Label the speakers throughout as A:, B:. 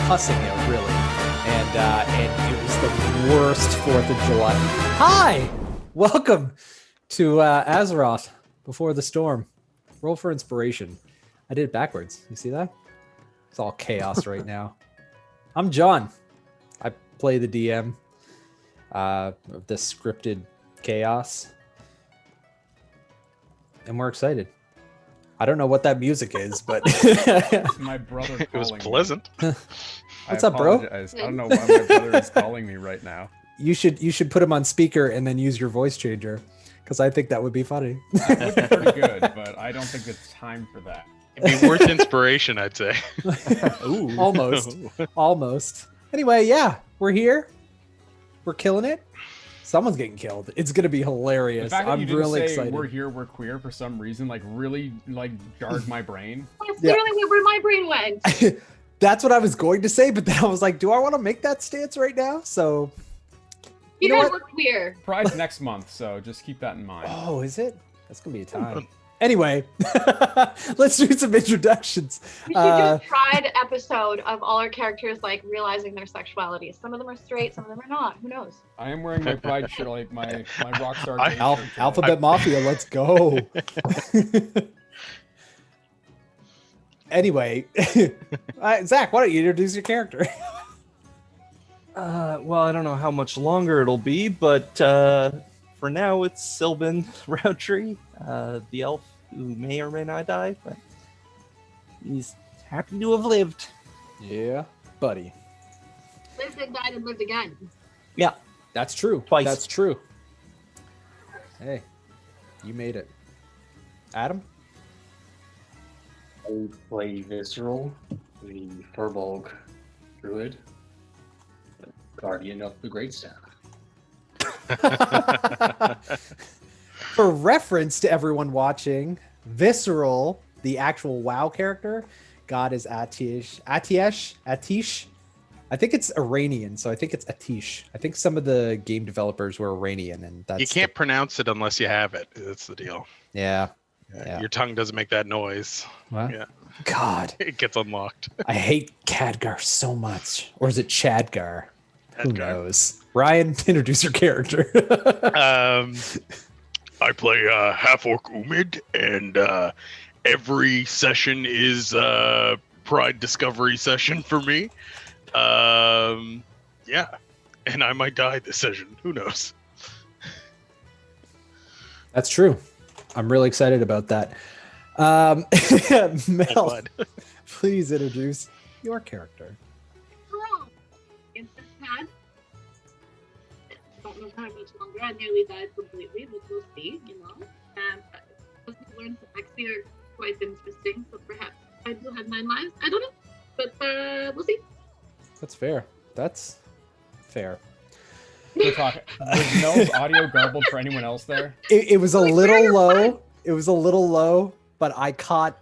A: cussing it really, and it was the worst 4th of July. Hi, welcome to Azeroth Before the Storm. Roll for inspiration. I did it backwards. You see that? It's all chaos right now. I'm John. I play the DM of this scripted chaos, and we're excited. I don't know what that music is, but
B: my brother.
C: It was pleasant.
A: What's up, bro?
B: I don't know why my brother is calling me right now.
A: You should put him on speaker and then use your voice changer, because I think that would be funny.
B: That would be pretty good, but I don't think it's time for that.
C: It'd be worth inspiration, I'd say.
A: Ooh. Almost. Anyway, yeah, we're here. We're killing it. Someone's getting killed. It's gonna be hilarious.
B: The fact that
A: I'm
B: you didn't
A: really
B: say
A: excited.
B: we're here, we're queer for some reason, really jarred my brain.
D: That's literally where my brain went.
A: That's what I was going to say, but then I was like, do I want to make that stance right now? So
D: You
A: know
D: guys
A: what?
D: were queer.
B: Pride's next month, so just keep that in mind.
A: Oh, is it? That's gonna be a time. Anyway, let's do some introductions.
D: We should do a Pride episode of all our characters realizing their sexuality. Some of them are straight, some of them are not. Who knows?
B: I am wearing my Pride shirt, like my Rockstar.
A: Alphabet Mafia, let's go. Anyway, Zach, why don't you introduce your character?
E: Well, I don't know how much longer it'll be, but for now it's Sylvan Roundtree, the elf who may or may not die, but he's happy to have lived.
A: Yeah, buddy.
D: Lived and died and lived again.
E: Yeah,
A: That's true.
E: Twice.
A: That's true. Hey, you made it. Adam?
F: I play Visceral, the Furbolg druid, guardian of the Greatstaff.
A: For reference to everyone watching, Visceral, the actual WoW character, God is Atish. I think it's Iranian, so I think it's Atish. I think some of the game developers were Iranian, and that's
C: You can't pronounce it unless you have it. That's the deal.
A: Yeah. Yeah.
C: Your tongue doesn't make that noise.
A: What?
C: Yeah.
A: God,
C: It gets unlocked.
A: I hate Khadgar so much. Or is it Chadgar? Who
C: Khadgar.
A: knows? Ryan, introduce your character.
C: I play half-orc Umid, and every session is Pride Discovery session for me. Yeah, and I might die this session. Who knows?
A: That's true. I'm really excited about that. Mel,
C: Blood.
A: please introduce your character.
D: Hello. It's this pad. Don't know how much longer. I nearly died completely, but we'll see, And those who learned to actually are quite interesting, so perhaps I do have 9 lives. I don't know. But we'll see.
A: That's fair. That's fair.
B: We're talking. Was Mel's audio garbled for anyone else there?
A: It was a little low. It was a little low, but I caught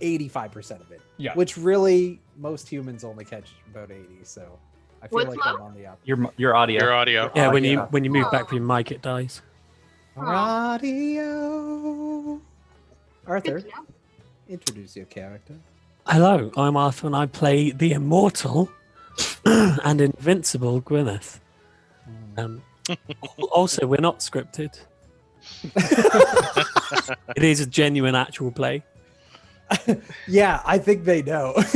A: 85% of it.
B: Yeah.
A: Which really, most humans only catch about 80. So I feel
D: What's
A: like
D: low?
A: I'm on the up.
E: your audio.
C: Your audio.
G: Yeah, when
A: yeah.
G: you move back from your mic, it dies.
A: Radio. Arthur,
D: Good to know.
A: introduce your character.
G: Hello, I'm Arthur, and I play the immortal and invincible Gwyneth. Also, we're not scripted. It is a genuine actual play.
A: Yeah, I think they know. If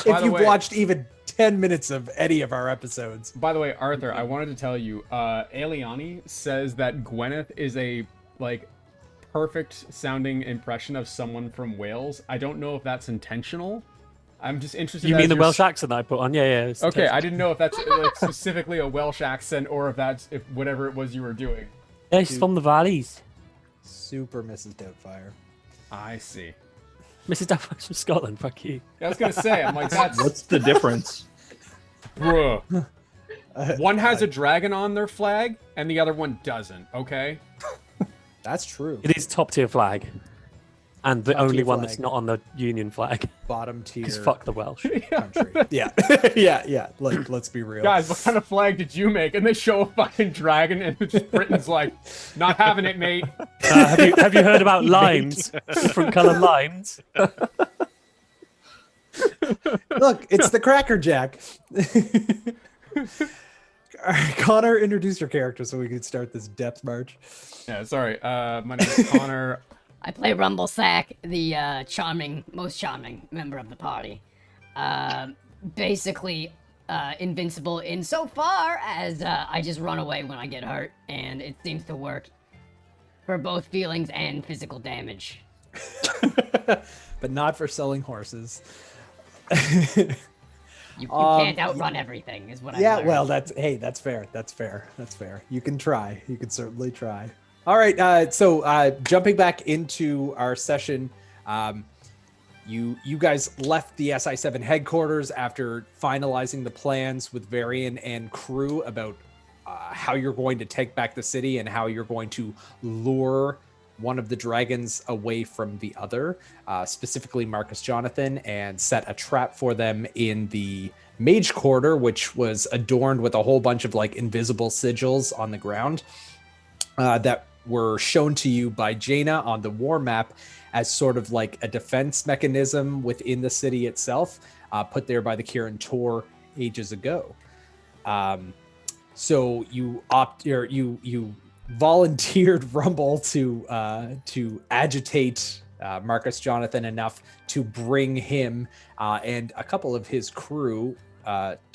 B: the
A: you've
B: way-
A: watched even 10 minutes of any of our episodes.
B: By the way, Arthur, I wanted to tell you, Eliani says that Gwyneth is a perfect sounding impression of someone from Wales. I don't know if that's intentional. I'm just interested.
G: You
B: as
G: mean the
B: you're
G: Welsh accent I put on? Yeah. It's
B: Okay, I
G: tasty.
B: didn't know if that's specifically a Welsh accent or if that's whatever it was you were doing.
G: Yeah, she's from the valleys.
A: Super Mrs. Doubtfire.
B: I see.
G: Mrs. Duffy's from Scotland. Fuck you.
B: I was gonna say, I'm like, that's
E: What's the difference?
B: bruh. One has a dragon on their flag, and the other one doesn't. Okay.
A: That's true.
G: It is top tier flag, and the
A: Top
G: only
A: tier
G: one
A: flag.
G: that's not on the Union flag.
A: Bottom tier
G: Because fuck the Welsh.
A: country. Yeah. yeah. Like, let's be real.
B: Guys, what kind of flag did you make? And they show a fucking dragon, and Britain's like, not having it, mate.
G: Have you heard about lines? Different colour lines.
A: Look, it's the Cracker Jack. All right, Connor, introduce your character so we can start this depth march.
B: Yeah, sorry. My name is Connor.
H: I play Rumble Sack, the most charming member of the party. Basically, invincible insofar as I just run away when I get hurt, and it seems to work for both feelings and physical damage.
A: But not for selling horses.
H: You can't outrun everything, is what I
A: Yeah,
H: learned.
A: well, that's fair. That's fair. You can try. You can certainly try. All right. So jumping back into our session, you guys left the SI7 headquarters after finalizing the plans with Varian and crew about how you're going to take back the city and how you're going to lure one of the dragons away from the other, specifically Marcus Jonathan, and set a trap for them in the Mage Quarter, which was adorned with a whole bunch of like invisible sigils on the ground that were shown to you by Jaina on the war map as sort of like a defense mechanism within the city itself, put there by the Kirin Tor ages ago. So you volunteered Rumble to agitate Marcus Jonathan enough to bring him and a couple of his crew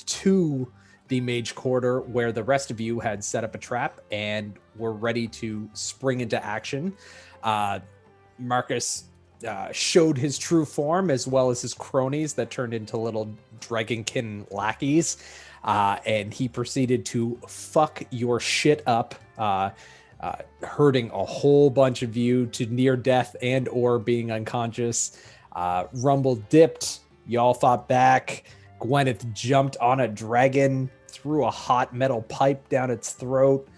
A: to the Mage Quarter, where the rest of you had set up a trap and were ready to spring into action. Marcus showed his true form as well as his cronies that turned into little dragonkin lackeys. And he proceeded to fuck your shit up, hurting a whole bunch of you to near death and or being unconscious. Rumble dipped. Y'all fought back. Gwyneth jumped on a dragon, threw a hot metal pipe down its throat.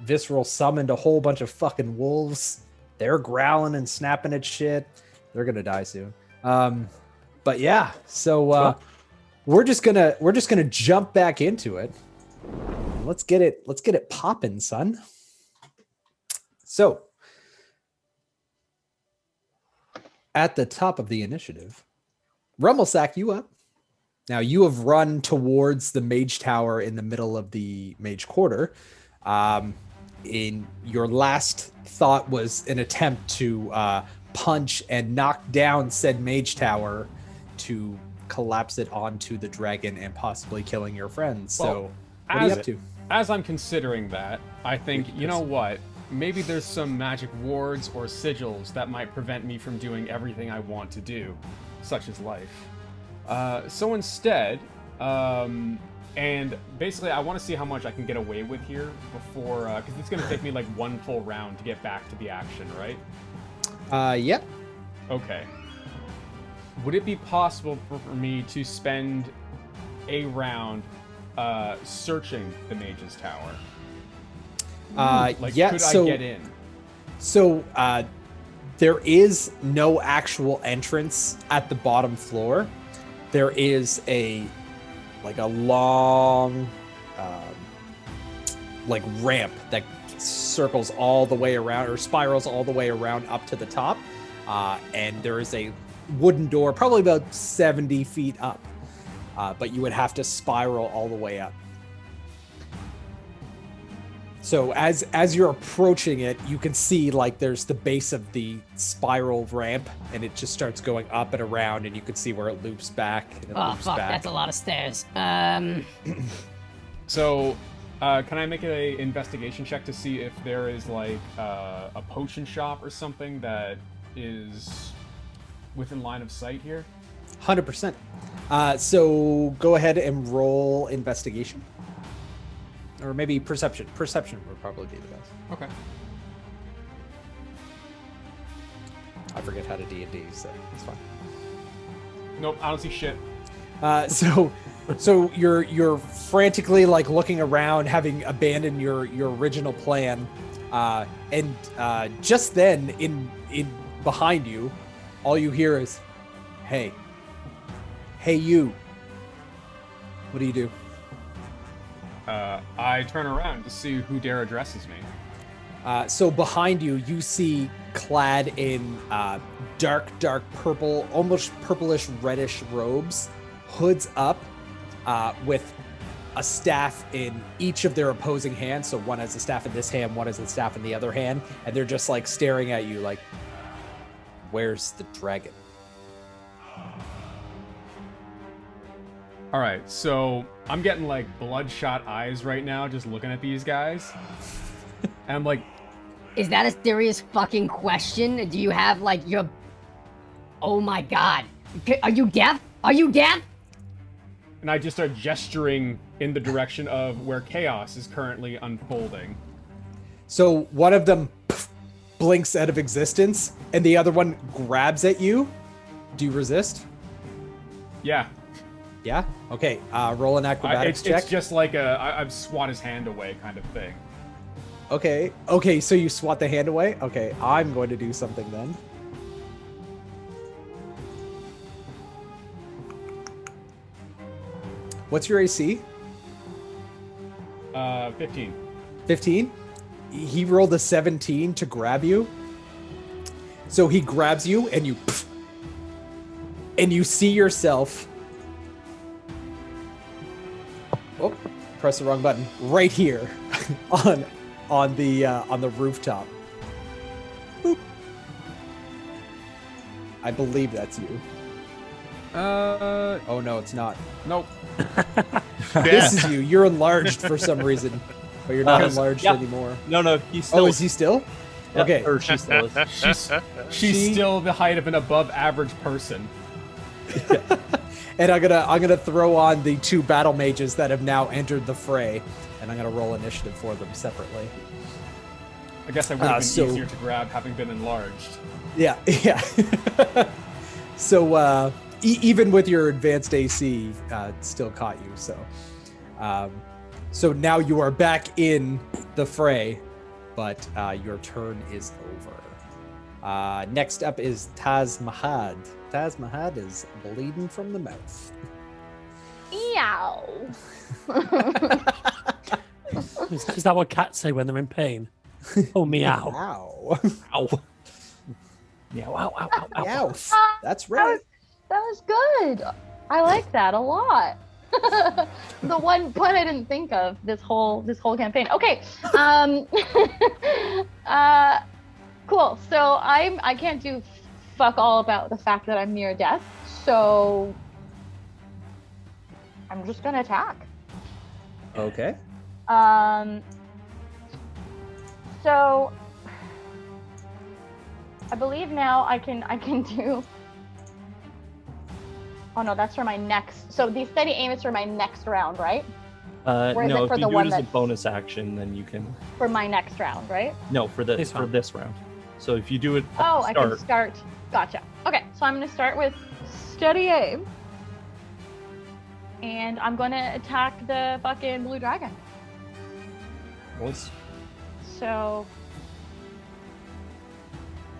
A: Visceral summoned a whole bunch of fucking wolves. They're growling and snapping at shit. They're gonna die soon. But yeah, so we're just gonna jump back into it. Let's get it popping, son. So at the top of the initiative, Rumblesack, you up. Now you have run towards the Mage Tower in the middle of the Mage Quarter. In your last thought was an attempt to punch and knock down said Mage Tower to collapse it onto the dragon and possibly killing your friends. So what are you up to?
B: As I'm considering that, I think, you know what? Maybe there's some magic wards or sigils that might prevent me from doing everything I want to do, such as life. So instead, and basically I want to see how much I can get away with here before, because it's going to take me like one full round to get back to the action, right?
A: Yep.
B: Okay. Would it be possible for me to spend a round searching the Mage's Tower?
A: Yeah,
B: could
A: so
B: I get in?
A: So there is no actual entrance at the bottom floor. There is a long ramp that circles all the way around or spirals all the way around up to the top. And there is a wooden door, probably about 70 feet up. But you would have to spiral all the way up. So as you're approaching it, you can see like there's the base of the spiral ramp, and it just starts going up and around, and you can see where it loops back. And it
H: Oh,
A: loops
H: fuck,
A: back.
H: that's a lot of stairs.
B: So, can I make an investigation check to see if there is like a potion shop or something that is within line of sight here?
A: 100%. So go ahead and roll investigation. Or maybe perception. Perception would probably be the best.
B: Okay.
A: I forget how to D&D, so it's fine.
B: Nope, I don't see shit.
A: So you're frantically like looking around, having abandoned your original plan, and just then in behind you, all you hear is, "Hey you." What do you do?
B: I turn around to see who dare addresses me.
A: So behind you, you see clad in dark purple, almost purplish reddish robes, hoods up, with a staff in each of their opposing hands. So one has a staff in this hand, one has a staff in the other hand, and they're just like staring at you like, where's the dragon?
B: All right, so I'm getting like bloodshot eyes right now just looking at these guys. And I'm like,
H: Is that a serious fucking question? Do you have like your... Oh my god. Are you deaf? Are you deaf?
B: and I just start gesturing in the direction of where chaos is currently unfolding.
A: So one of them blinks out of existence, and the other one grabs at you. Do you resist?
B: Yeah.
A: Yeah? Okay, roll an acrobatics check.
B: It's just like I've swat his hand away kind of thing.
A: Okay, so you swat the hand away? Okay, I'm going to do something then. What's your AC?
B: 15.
A: 15? He rolled a 17 to grab you. So he grabs you and you see yourself. Oh, press the wrong button. Right here on the rooftop. Boop. I believe that's you. Oh no, it's not.
B: Nope.
A: This is you. You're enlarged for some reason. But you're not enlarged anymore.
E: No, he's still.
A: Oh, is he still?
E: Yeah,
A: Okay.
E: or she still is.
B: She's still the height of an above average person.
A: And I'm gonna throw on the two battle mages that have now entered the fray, and I'm gonna roll initiative for them separately.
B: I guess I would have been
A: so-
B: easier to grab having been enlarged.
A: Yeah. So even with your advanced AC, it still caught you. So now you are back in the fray, but your turn is over. Next up is Taz Mahad. Taz Mahad is bleeding from the mouth.
I: Eow.
G: Is that what cats say when they're in pain? Oh, meow.
A: Ow.
E: Ow.
G: Meow, ow, ow, ow, ow.
A: Meowth. That's right.
I: That was good. I like that a lot. The one point I didn't think of this whole campaign. Okay. Cool. So I can't do fuck all about the fact that I'm near death. So I'm just gonna attack.
A: Okay.
I: So I believe now I can do. Oh no, that's for my next. So the steady aim is for my next round, right? Or is
E: No,
I: it for
E: if
I: the
E: you do
I: one
E: it as a
I: that-
E: bonus action, then you can.
I: For my next round, right?
E: No, for
G: This
E: for
G: round.
E: this round. So if you do it at
I: Oh,
E: the
I: I
E: start,
I: can start. Gotcha. Okay, so I'm gonna start with steady aim, and I'm gonna attack the fucking blue dragon.
E: Nice.
I: So,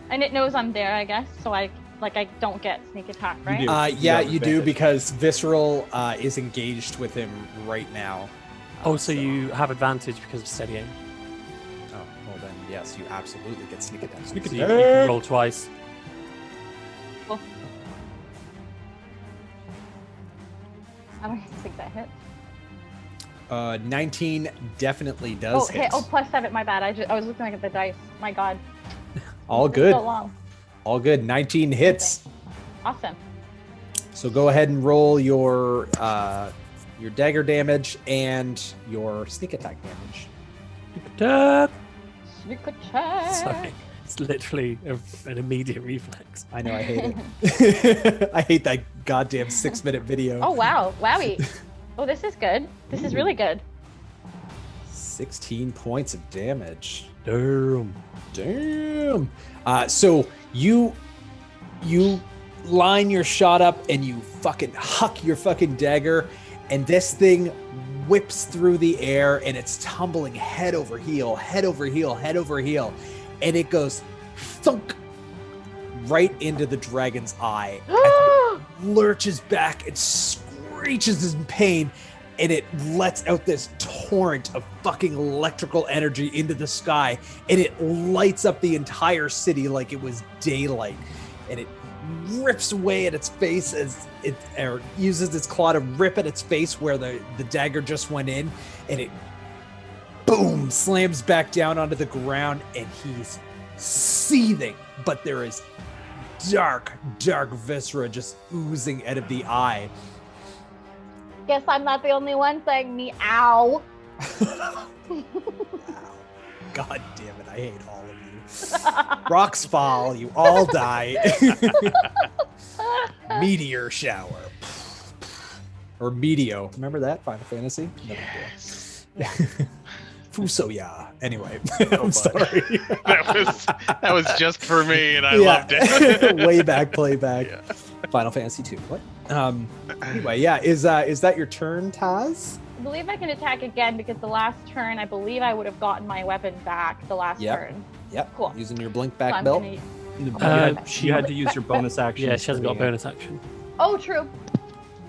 I: and it knows I'm there, I guess. So I don't get sneak attack, right?
E: do.
A: Yeah,
E: have
A: you do
E: advantage.
A: because Visceral is engaged with him right now.
G: Oh, so you have advantage because of steady aim.
A: Oh, well then, yes, you absolutely get sneak attack.
G: So you can roll twice.
I: Cool. I don't think that hits.
A: 19 definitely does hit.
I: Oh, +7. My bad. I was looking at the dice. My God.
A: All
I: It's
A: good.
I: So long.
A: All good. 19 hits.
I: Awesome.
A: So go ahead and roll your dagger damage and your sneak attack damage.
G: Attack!
I: Sneak attack.
G: Sorry. It's literally an immediate reflex.
A: I know, I hate it. I hate that goddamn 6-minute video.
I: Oh wow, wowie. Oh, this is good. This is really good.
A: 16 points of damage.
G: Damn.
A: Damn. So you line your shot up and you fucking huck your fucking dagger, and this thing whips through the air and it's tumbling head over heel, head over heel, head over heel, and it goes thunk right into the dragon's eye. As it lurches back and screeches in pain, and it lets out this torrent of fucking electrical energy into the sky, and it lights up the entire city like it was daylight, and it rips away at its face as it or uses its claw to rip at its face where the dagger just went in, and it boom slams back down onto the ground, and he's seething, but there is dark viscera just oozing out of the eye.
I: Guess I'm not the only one saying me ow.
A: God damn it, I hate all of you. Rocks fall, you all die. Meteor shower. Or Meteo. Remember that? Final Fantasy?
C: Yes.
A: Fusoya. Anyway,
C: Oh,
A: I'm sorry.
C: that was just for me, and I loved it.
A: Way back, playback.
C: Yeah.
A: Final Fantasy 2. What? Anyway, yeah. Is that your turn, Taz?
I: I believe I can attack again because the last turn, I believe I would have gotten my weapon back the last turn.
A: Yep.
I: Cool.
A: Using your blink
I: So
A: back
I: I'm
A: belt.
I: gonna-
E: You had to use your bonus action.
G: Yeah, she hasn't got a
E: for the-
G: bonus action.
I: Oh, true.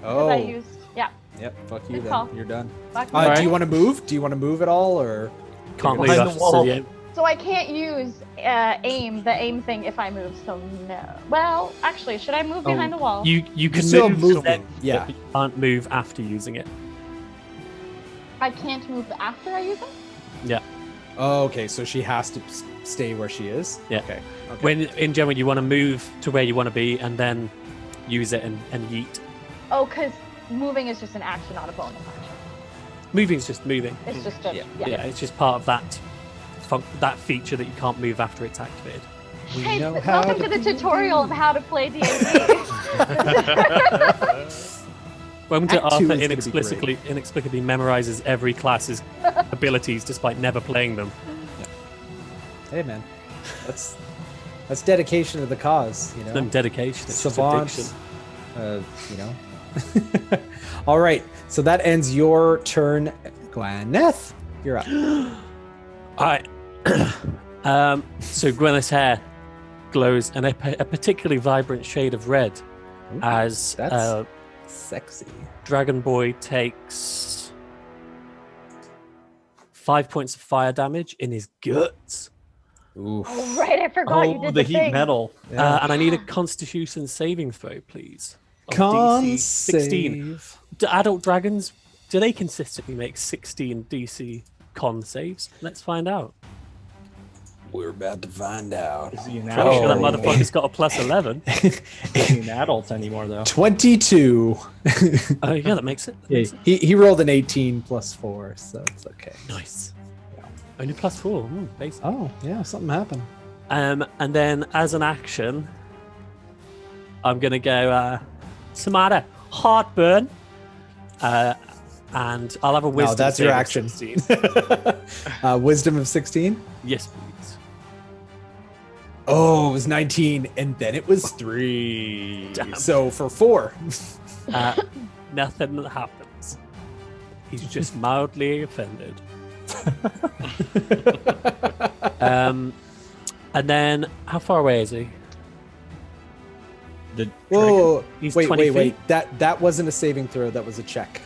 A: Oh.
I: I used. Yeah.
A: Yep. Fuck you
I: Good
A: then.
I: call.
A: You're done.
I: Fuck
A: Do
I: me.
A: you want to move? Do you want to move at all, or
G: Can't move
E: behind the
G: after
E: wall.
G: the
I: So I can't use the aim thing if I move. So no. Well, actually, should I move behind the wall?
G: You can
A: still
G: move,
A: moving,
G: then,
A: yeah.
G: but you can't move after using it.
I: I can't move after I use it.
G: Yeah.
A: Oh, okay, so she has to stay where she is.
G: Yeah.
A: Okay.
G: When in general you want to move to where you want to be and then use it and yeet.
I: Oh, because moving is just an action, not a bonus action.
G: Moving's just moving.
I: It's just a,
G: Yeah,
I: yeah.
G: it's just part of that feature that you can't move after it's activated.
A: We
I: Hey,
A: know how
I: welcome to the tutorial of how to play D&D.
G: Welcome to
A: Act 2
G: Arthur
A: is gonna be
G: inexplicably memorizes every class's abilities despite never playing them.
A: Hey, man, that's dedication to the cause. You know,
G: No dedication. It's just
A: savant.
G: addiction.
A: You know. All right, so that ends your turn, Gwyneth. You're up.
G: All right. So Gwyneth's hair glows in a particularly vibrant shade of red
A: Ooh,
G: as
A: that's sexy.
G: Dragon Boy takes 5 points of fire damage in his guts.
A: Ooh.
I: Oh, right, I forgot you
E: Oh,
I: did
E: the
I: the
E: heat
I: thing.
E: metal.
G: And I need a Constitution saving throw, please. of
A: Con
G: DC 16.
A: save.
G: Do adult dragons, do they consistently make 16 DC con saves? Let's find out.
A: We're about to find out.
E: Is he an
G: Pretty sure that
E: adult?
G: motherfucker's got a plus 11.
E: Is he an adult anymore, though?
A: 22.
G: Oh, yeah, that makes it.
A: Yeah, he rolled an 18 plus 4, so it's okay.
G: Nice. Only plus 4. Basic.
A: Oh, yeah, something happened.
G: And then as an action, I'm going to go Samara, heartburn. And I'll have a wisdom.
A: No, that's your
G: save of
A: action.
G: 16.
A: Wisdom of 16?
G: Yes, please.
A: Oh, it was 19, and then it was 3.
G: Damn.
A: So for 4.
G: Nothing happens. He's just mildly offended. And then, how far away is he?
E: The
A: Whoa!
G: He's
A: wait,
G: 20
A: wait.
G: feet?
A: That wasn't a saving throw. That was a check.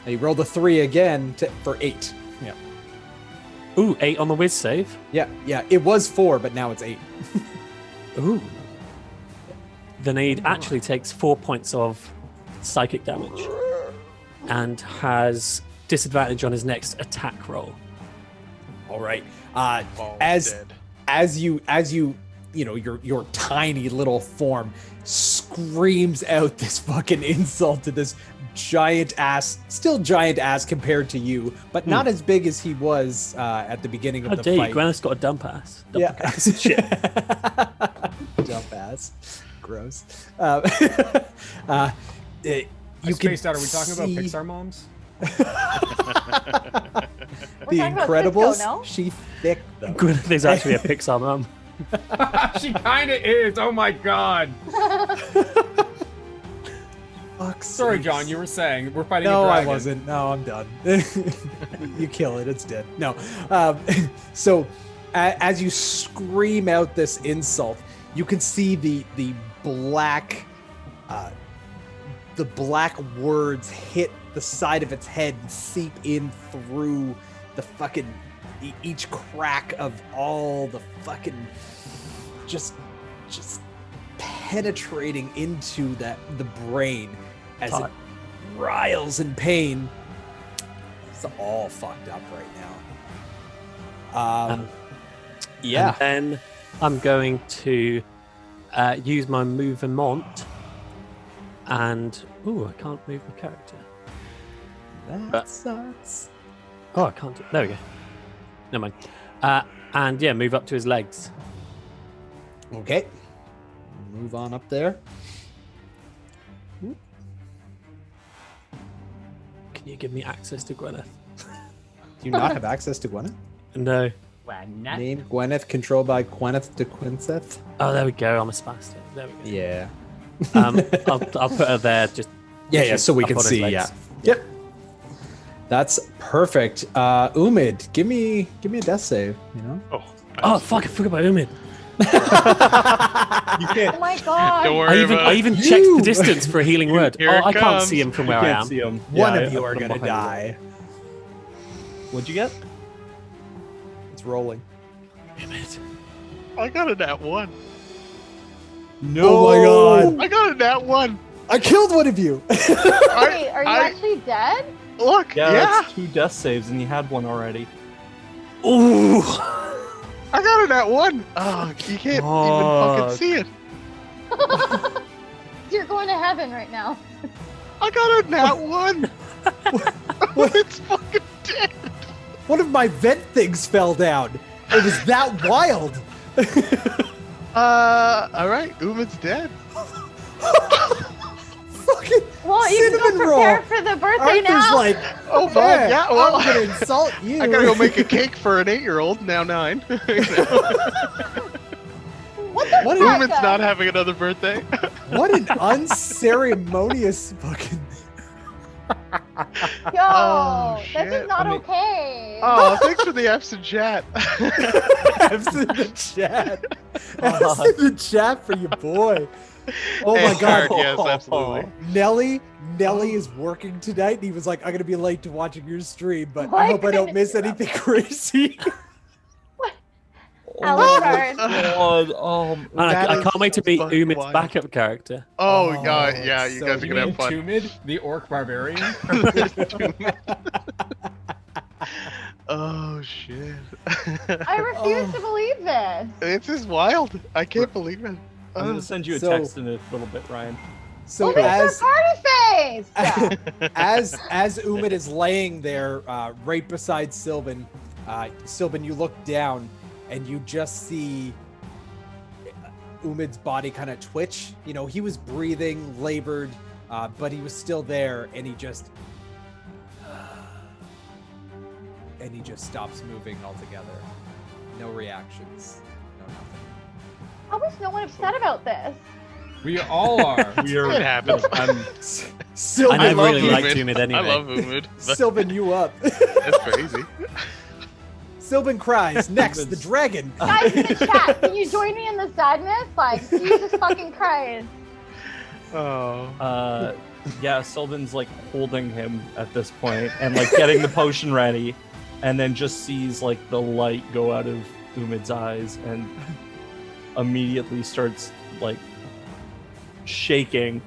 A: He rolled a 3 again for 8. Yeah.
G: Ooh, 8 on the whiz save.
A: Yeah. It was 4, but now it's 8.
G: Ooh. Then he actually takes 4 points of psychic damage and has disadvantage on his next attack roll.
A: All right.
C: Oh,
A: As
C: dead.
A: you know, your tiny little form screams out this fucking insult to this giant ass, still giant ass compared to you, but not as big as he was at the beginning of
G: How
A: the
G: dare you?
A: fight.
G: Gwyneth's got a dump ass.
A: Yeah.
G: Shit.
A: Dump ass. Gross.
B: I
A: You
B: spaced
A: can
B: out. Are we talking about
A: see
B: Pixar moms?
A: The
I: We're talking about
A: Incredibles.
I: Cisco, no?
A: She thick though.
G: Gwyneth is actually a Pixar mom.
B: She kind of is. Oh my god.
A: Fuck's
B: Sorry,
A: sakes.
B: John. You were saying we're fighting.
A: No,
B: a
A: I
B: dragon.
A: wasn't. No, I'm done. You kill it, it's dead. No. So, as you scream out this insult, you can see the black, the black words hit the side of its head and seep in through the fucking each crack of all the fucking just penetrating into the brain as it riles in pain. It's all fucked up right now. Yeah.
G: And then I'm going to use my movement, and I can't move my character.
A: That sucks.
G: Oh, I can't. There we go. Never mind. And yeah, move up to his legs.
A: Okay. Move on up there.
G: Can you give me access to Gwyneth?
A: Do you not have access to Gwyneth?
G: No.
A: Name Gwyneth, controlled by Gwyneth de Quinceth.
G: Oh, there we go. I'm a spastic. There we go.
A: Yeah.
G: I'll put her there. Just
A: Yeah, so we
G: up
A: can
G: on his
A: see.
G: legs.
A: Yeah. Yep. That's perfect. Umid, give me a death save. You know.
G: Oh fuck! I forgot about Umid.
E: You can't.
I: Oh my god.
C: Don't worry about
G: I
C: it.
G: even checked the distance for a healing word.
C: Here
G: Oh,
C: it
G: I can't
C: comes.
G: see him from
E: You
G: where I
E: can't
G: am.
E: see him.
A: One
E: Yeah,
A: of you
E: I
A: are
E: put him
A: gonna
E: behind
A: die.
E: What'd you get?
A: It's rolling.
G: Umid.
C: I got a nat 1.
E: No.
A: Oh my god!
C: I got a nat 1.
A: I killed one of you.
I: Wait, are you
C: I-
I: actually dead?
C: Look,
E: Yeah,
C: yeah.
E: that's 2 death saves, and you had one already.
G: Ooh.
C: I got a nat 1. Oh, you can't even fucking
E: Fuck.
C: see it.
I: You're going to heaven right now.
C: I got a nat 1. It's fucking dead.
A: One of my vent things fell down. It was that wild.
C: All right, Umid's dead.
A: Fucking
I: Well, you can
A: cinnamon
I: go
A: roll.
I: prepare for the birthday
A: Arthur's
I: now.
A: like,
C: Oh my
A: "Man,
C: god, well,
A: I'm gonna insult you.
C: I gotta go make a cake for an 8-year-old, now 9.
I: What the
A: What
I: fuck?
C: Umid's not having another birthday.
A: What an unceremonious fucking.
I: Yo,
C: Oh,
I: this
C: shit.
I: is not
E: I mean-
I: okay.
C: Oh, thanks for the F's in chat.
A: F's in the chat. F's in the chat for you, boy. Oh my
C: And
A: god.
C: card, yes, absolutely.
A: Nelly is working tonight, and he was like, "I'm gonna be late to watching your stream, but
I: Why
A: I hope I don't
I: couldn't-
A: miss anything crazy."
I: Alucard.
E: God.
G: Man,
C: That
G: I
C: is
G: can't wait to meet
C: fucking
G: Umid's
C: wild.
G: backup character.
C: Oh,
A: Oh,
C: god, yeah,
A: it's
C: you
A: so
C: guys are gonna have fun.
B: Tumid, the orc barbarian.
C: Oh shit.
I: I refuse to believe this.
C: This is wild. I can't believe it.
E: I'm gonna send you a
A: So-
E: text in a little bit, Ryan.
A: So
I: Well, there's
A: as
I: your party face.
A: as Umid is laying there, right beside Sylvan, Sylvan, you look down and you just see Umid's body kind of twitch. You know, he was breathing, labored, but he was still there, and he just stops moving altogether. No reactions. No nothing.
I: How was no one upset about this?
B: We all are.
C: It happens.
A: Sylvan,
G: I never
C: love
G: really liked
C: Umid.
G: Umid anyway.
C: I love Umid. but
A: Sylvan, you up.
C: That's crazy.
A: Sylvan cries. Next, the dragon.
I: Guys in the chat, can you join me in the sadness? Like, Jesus fucking Christ.
C: Oh.
E: Yeah, Sylvan's like holding him at this point and like getting the potion ready, and then just sees like the light go out of Umid's eyes and immediately starts like shaking,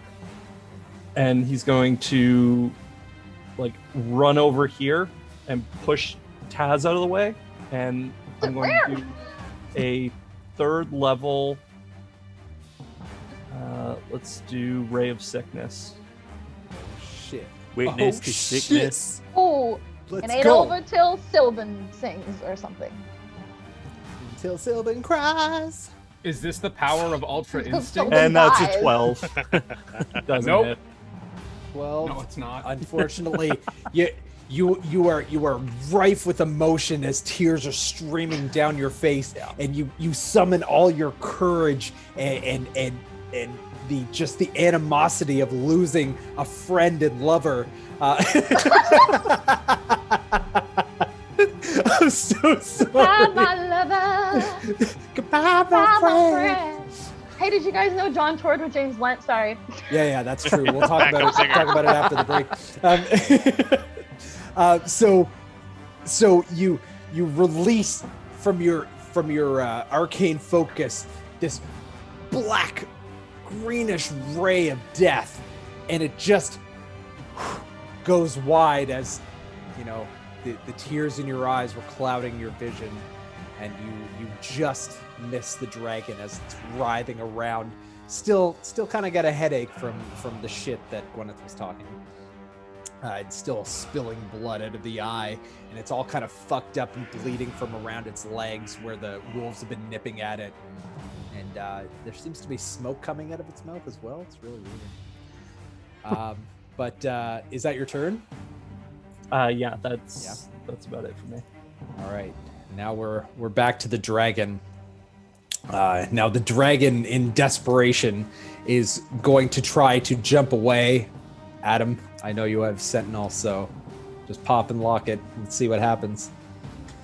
E: and he's going to like run over here and push Taz out of the way, and I'm going to do a 3rd level. Let's do Ray of Sickness.
A: Shit.
G: Witness
A: Oh,
G: to
A: shit.
G: sickness.
I: Oh,
A: Let's
I: and ain't
A: go.
I: over till Sylvan sings or something.
A: Until Sylvan cries.
B: Is this the power of Ultra Instinct?
E: And that's
I: dies.
E: a 12. Doesn't
B: Nope.
E: hit.
A: Well,
B: No, it's not.
A: unfortunately, you are rife with emotion as tears are streaming down your face, and you summon all your courage and the animosity of losing a friend and lover. I'm so sorry.
I: Bye, my lover.
A: Goodbye, my
I: Bye, my
A: friend.
I: friend. Hey, did you guys know John toured with James Lent? Sorry.
A: Yeah, that's true. We'll talk about it.
C: Backup singer.
A: Talk about it after the break. So you release from your arcane focus this black greenish ray of death, and it just goes wide as the tears in your eyes were clouding your vision, and you just miss the dragon as it's writhing around, still kind of got a headache from the shit that Gwyneth was talking. It's still spilling blood out of the eye, and it's all kind of fucked up and bleeding from around its legs where the wolves have been nipping at it. And there seems to be smoke coming out of its mouth as well. It's really weird. But is that your turn?
E: Yeah, that's about it for me.
A: All right. Now we're back to the dragon. Now the dragon, in desperation, is going to try to jump away. Adam, I know you have Sentinel, so just pop and lock it and see what happens.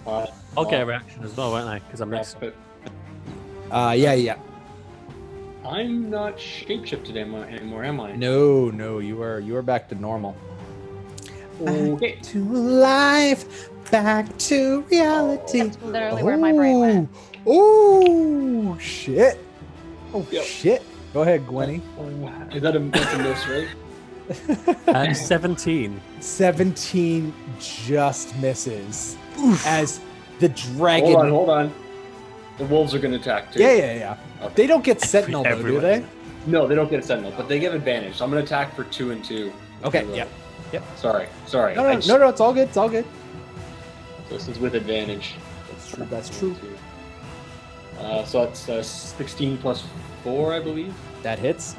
G: I'll get a reaction as well, won't I? Because I'm next.
F: But
A: Yeah.
F: I'm not shapeshifted anymore, am I?
A: No, you are back to normal.
F: Okay.
A: Back to life, back to reality.
I: That's literally where my brain went.
A: Oh shit! Oh
F: Yep.
A: shit! Go ahead, Gwenny.
F: Is that that's a miss, right?
G: 17.
A: 17 just misses as the dragon.
F: Hold on. The wolves are going to attack too.
A: Yeah.
F: Okay.
A: They don't get Sentinel though, do
G: Everyone.
A: they?
F: No, they don't get a sentinel, but they get advantage. So I'm going to attack for 2 and 2.
A: Okay. Yep.
F: Sorry.
A: No,
F: I
A: it's
F: just-
A: all good. It's all good.
F: So this is with advantage.
A: That's true.
F: So it's 16 plus 4, I believe.
A: That hits.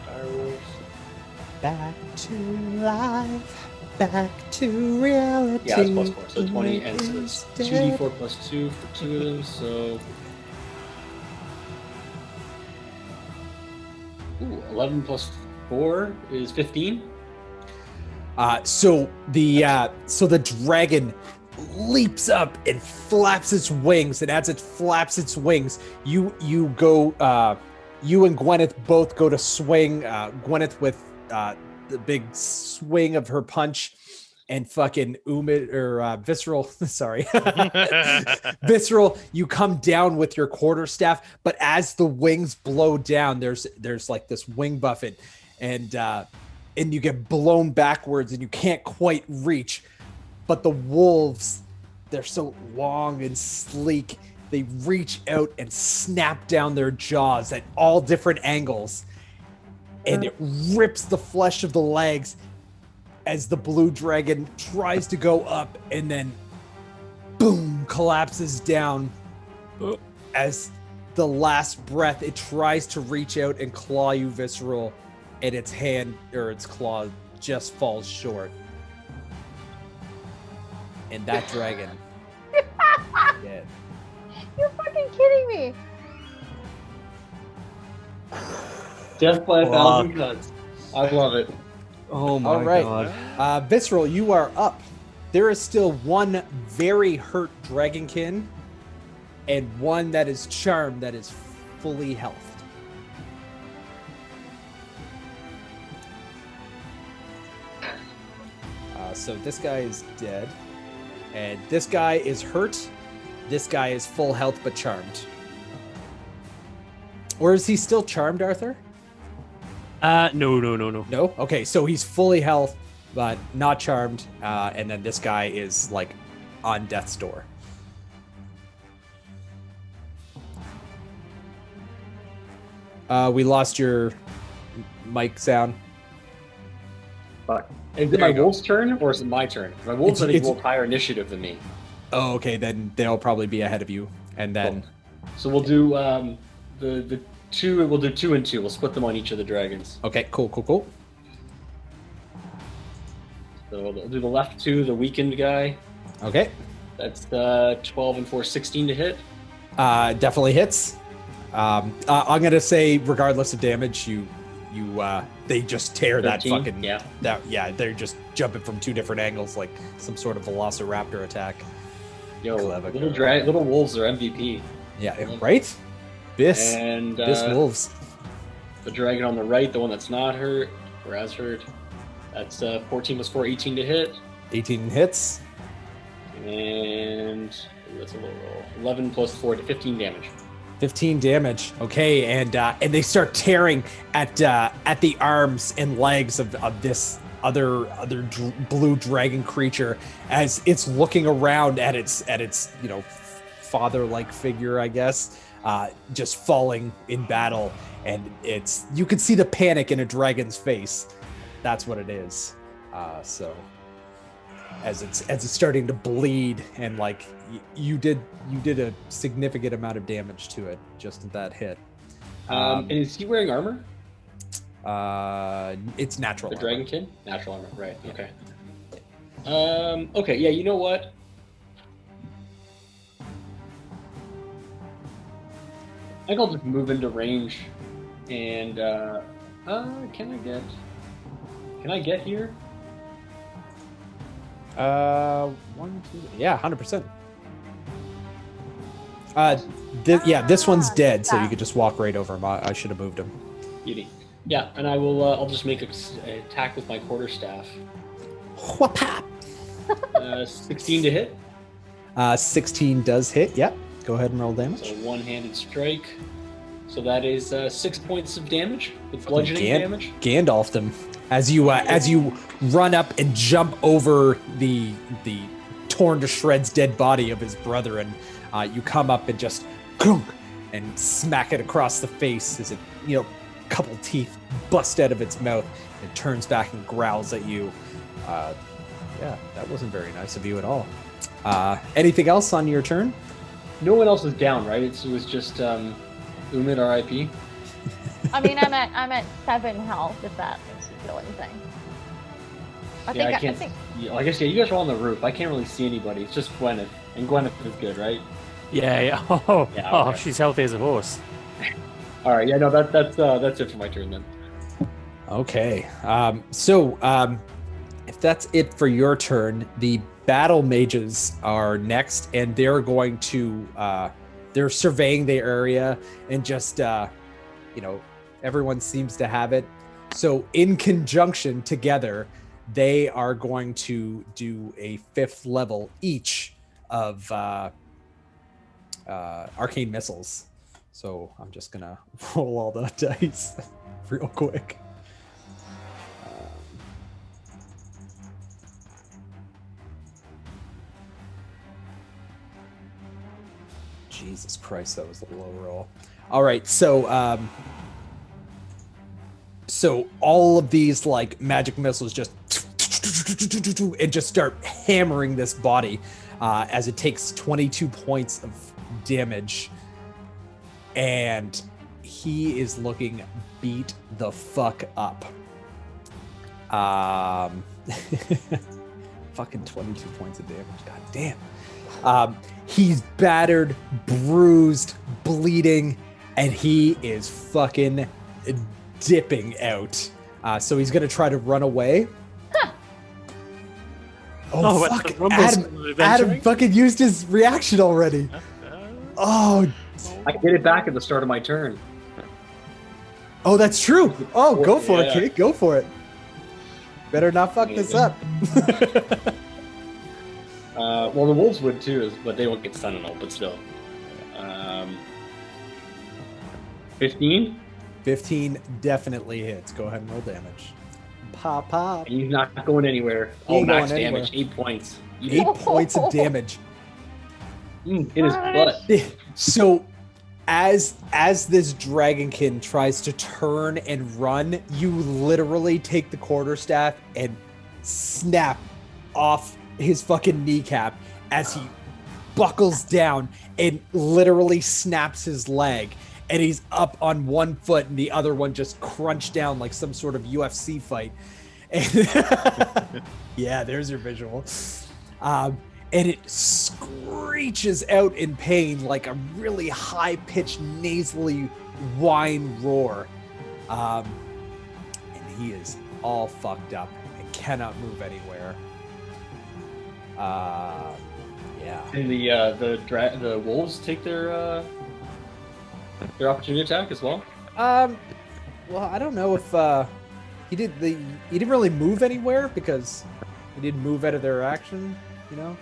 F: Fireworks.
A: Back to life, back to reality.
F: Yeah, it's plus 4, so 20, and so it's 2d4 plus 2 for 2 of them, so... Ooh, 11 plus 4 is 15.
A: So the dragon leaps up and flaps its wings, and as it flaps its wings, you and Gwyneth both go to swing. Gwyneth with the big swing of her punch, and fucking Visceral. Sorry, Visceral. You come down with your quarterstaff, but as the wings blow down, there's like this wing buffet, and you get blown backwards, and you can't quite reach. But the wolves, they're so long and sleek, they reach out and snap down their jaws at all different angles. And it rips the flesh of the legs as the blue dragon tries to go up, and then boom, collapses down. As the last breath, it tries to reach out and claw you, Visceral, and its hand or its claw just falls short. And that dragon. Dead.
I: You're fucking kidding me.
F: Death by
G: Fuck.
F: 1,000 cuts. I love it.
E: Oh my
A: All right.
E: god.
A: Visceral, you are up. There is still one very hurt dragonkin and one that is charmed that is fully healthed. So this guy is dead. And this guy is hurt. This guy is full health but charmed. Or is he still charmed, Arthur?
G: No.
A: No? Okay, so he's fully health, but not charmed. And then this guy is like on death's door. We lost your mic sound.
F: Fuck. Is it
A: There
F: my
A: you go.
F: wolf's turn, or is it my turn? My wolves, I think,
A: It's-
F: will have higher initiative than me.
A: Oh, okay, then they'll probably be ahead of you. And then
F: So we'll do the 2, we'll do 2 and 2. We'll split them on each of the dragons.
A: okay, cool.
F: So we'll do the left 2, the weakened guy.
A: Okay.
F: That's 12 and 4, 16 to hit.
A: Definitely hits. I'm gonna say, regardless of damage, they just tear that
F: 13?
A: fucking
F: Yeah.
A: they're just jumping from two different angles like some sort of velociraptor attack.
F: Yo,
A: Clever
F: little
A: girl.
F: little wolves are MVP.
A: Yeah, right? Biss.
F: And
A: Biss wolves.
F: the dragon on the right, the one that's not hurt, or as hurt, that's 14 plus 4, 18 to hit.
A: 18 hits.
F: And that's a low roll. 11 plus 4 to 15 damage.
A: 15 damage. Okay, and they start tearing at the arms and legs of this other blue dragon creature as it's looking around at its father-like figure, I guess, just falling in battle, and you can see the panic in a dragon's face. That's what it is. So as it's starting to bleed, and like you did a significant amount of damage to it just at that hit.
F: And is he wearing armor?
A: It's natural.
F: The
A: armor.
F: dragon kid? Natural armor, right? Okay. Okay. Yeah. You know what? I think I'll just move into range, and can I get here?
A: 1, 2, yeah, 100%. This one's dead, so you could just walk right over him. I should have moved him.
F: Beauty. Yeah, and I will. I'll just make an attack with my quarterstaff.
A: Whapap!
F: 16 to hit.
A: 16 does hit. Yep. Go ahead and roll damage.
F: So one-handed strike. So that is 6 points of damage with bludgeoning damage.
A: Gandalfed him as you run up and jump over the torn to shreds dead body of his brother, and you come up and just clunk and smack it across the face as it couple teeth bust out of its mouth. It turns back and growls at you. Yeah, that wasn't very nice of you at all. Anything else on your turn?
F: No one else is down, right? It was just Umid RIP.
I: I mean, I'm at 7 health. If that makes you feel anything. I think.
F: I guess you guys are on the roof. I can't really see anybody. It's just Gwyneth, and Gwyneth is good, right?
G: Yeah.
F: Okay.
G: She's healthy as a horse.
F: All right. Yeah. No. That's it for my turn then.
A: Okay. If that's it for your turn, the battle mages are next, and they're going to they're surveying the area, and just everyone seems to have it. So in conjunction together, they are going to do a 5th level each of arcane missiles. So I'm just gonna roll all the dice real quick. Jesus Christ, that was a low roll. All right, so all of these like magic missiles just and just start hammering this body as it takes 22 points of damage, and he is looking beat the fuck up. Fucking 22 points of damage. God damn. He's battered, bruised, bleeding, and he is fucking dipping out. So he's gonna try to run away.
I: Huh.
A: Oh fuck! Adam fucking used his reaction already. Oh.
F: I get it back at the start of my turn.
A: Oh, that's true. Oh, go for it, kid. Go for it. Better not fuck this up.
F: Well, the wolves would too, but they won't get stunned and all, but still. 15?
A: 15 definitely hits. Go ahead and roll damage. Pop.
F: And he's not going anywhere.
A: He ain't
F: max
A: going
F: damage,
A: anywhere.
F: 8 points.
A: 8 points of damage.
F: In his butt.
A: So, as this dragonkin tries to turn and run, you literally take the quarterstaff and snap off his fucking kneecap as he buckles down and literally snaps his leg, and he's up on one foot and the other one just crunched down like some sort of UFC fight. And yeah, there's your visual. And it screeches out in pain like a really high-pitched, nasally whine roar. And he is all fucked up and cannot move anywhere. Yeah.
F: And the wolves take their Your opportunity attack as well.
A: Well, I don't know if he didn't really move anywhere because he didn't move out of their action. You know,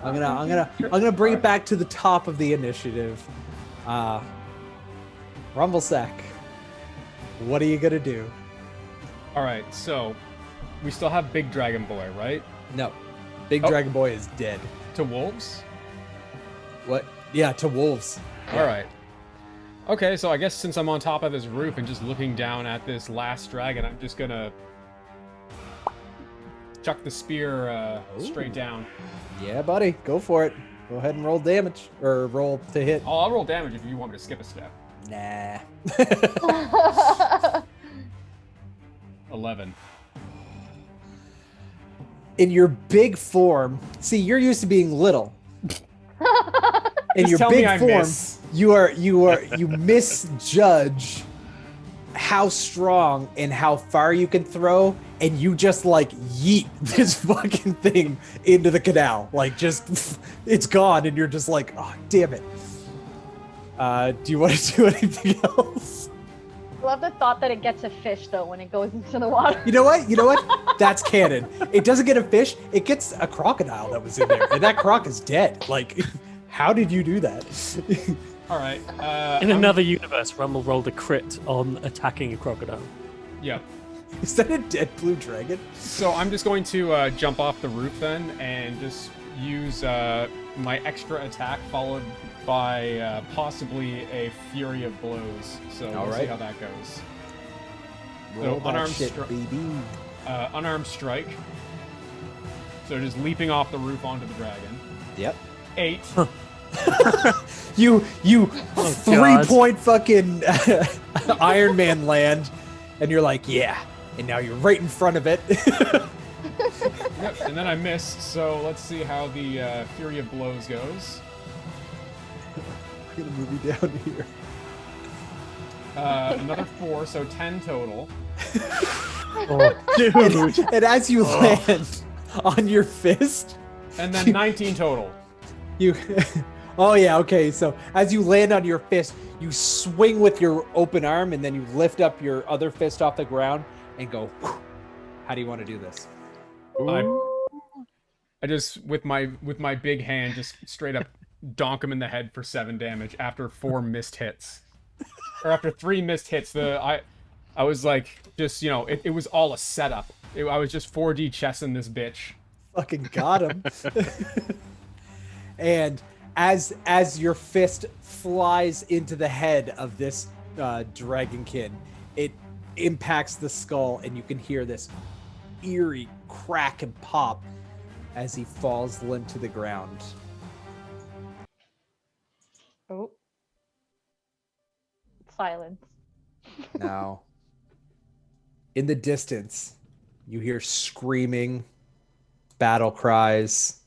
A: I'm gonna bring it back to the top of the initiative. Rumblesack, what are you gonna do?
B: All right, so we still have Big Dragon Boy, right?
A: No, Big Dragon Boy is dead.
B: To wolves?
A: What? Yeah, to wolves.
B: All right. Okay, so I guess since I'm on top of this roof and just looking down at this last dragon, I'm just gonna chuck the spear straight down.
A: Yeah, buddy, go for it. Go ahead and roll damage or roll to hit.
B: Oh, I'll roll damage if you want me to skip a step.
A: Nah.
B: 11.
A: In your big form, see, you're used to being little. In
B: Just
A: your
B: tell me
A: big
B: I
A: form,
B: miss.
A: you misjudge how strong and how far you can throw, and you just like yeet this fucking thing into the canal. Like just it's gone, and you're just like, oh damn it. Do you want to do anything else?
I: I love the thought that it gets a fish though when it goes into the water.
A: You know what? That's canon. It doesn't get a fish, it gets a crocodile that was in there, and that croc is dead. Like, how did you do that?
B: All right.
G: In another universe, Rumble rolled a crit on attacking a crocodile.
B: Yep.
A: Is that a dead blue dragon?
B: So I'm just going to jump off the roof then and just use my extra attack followed by possibly a Fury of Blows. So we'll see how that goes.
A: Roll
B: So
A: that
B: unarmed,
A: shit, baby.
B: unarmed strike. So just leaping off the roof onto the dragon.
A: Yep.
B: 8.
A: You
G: God.
A: 3-point fucking Iron Man land, and you're like, yeah. And now you're right in front of it.
B: Yep, and then I missed, so let's see how the Fury of Blows goes.
A: I'm gonna move you down here.
B: Another 4, so 10 total.
G: Dude!
A: And as you land on your fist,
B: And then 19 total.
A: you oh yeah, okay, so as you land on your fist, you swing with your open arm, and then you lift up your other fist off the ground and go, whew. How do you want to do this?
B: I just with my big hand just straight up donk him in the head for 7 damage after 4 missed hits. Or after 3 missed hits. I was like, just, you know, it was all a setup. I was just 4D chessing this bitch.
A: Fucking got him. And as your fist flies into the head of this dragonkin, it impacts the skull, and you can hear this eerie crack and pop as he falls limp to the ground.
I: Oh. Silence.
A: Now, in the distance, you hear screaming, battle cries.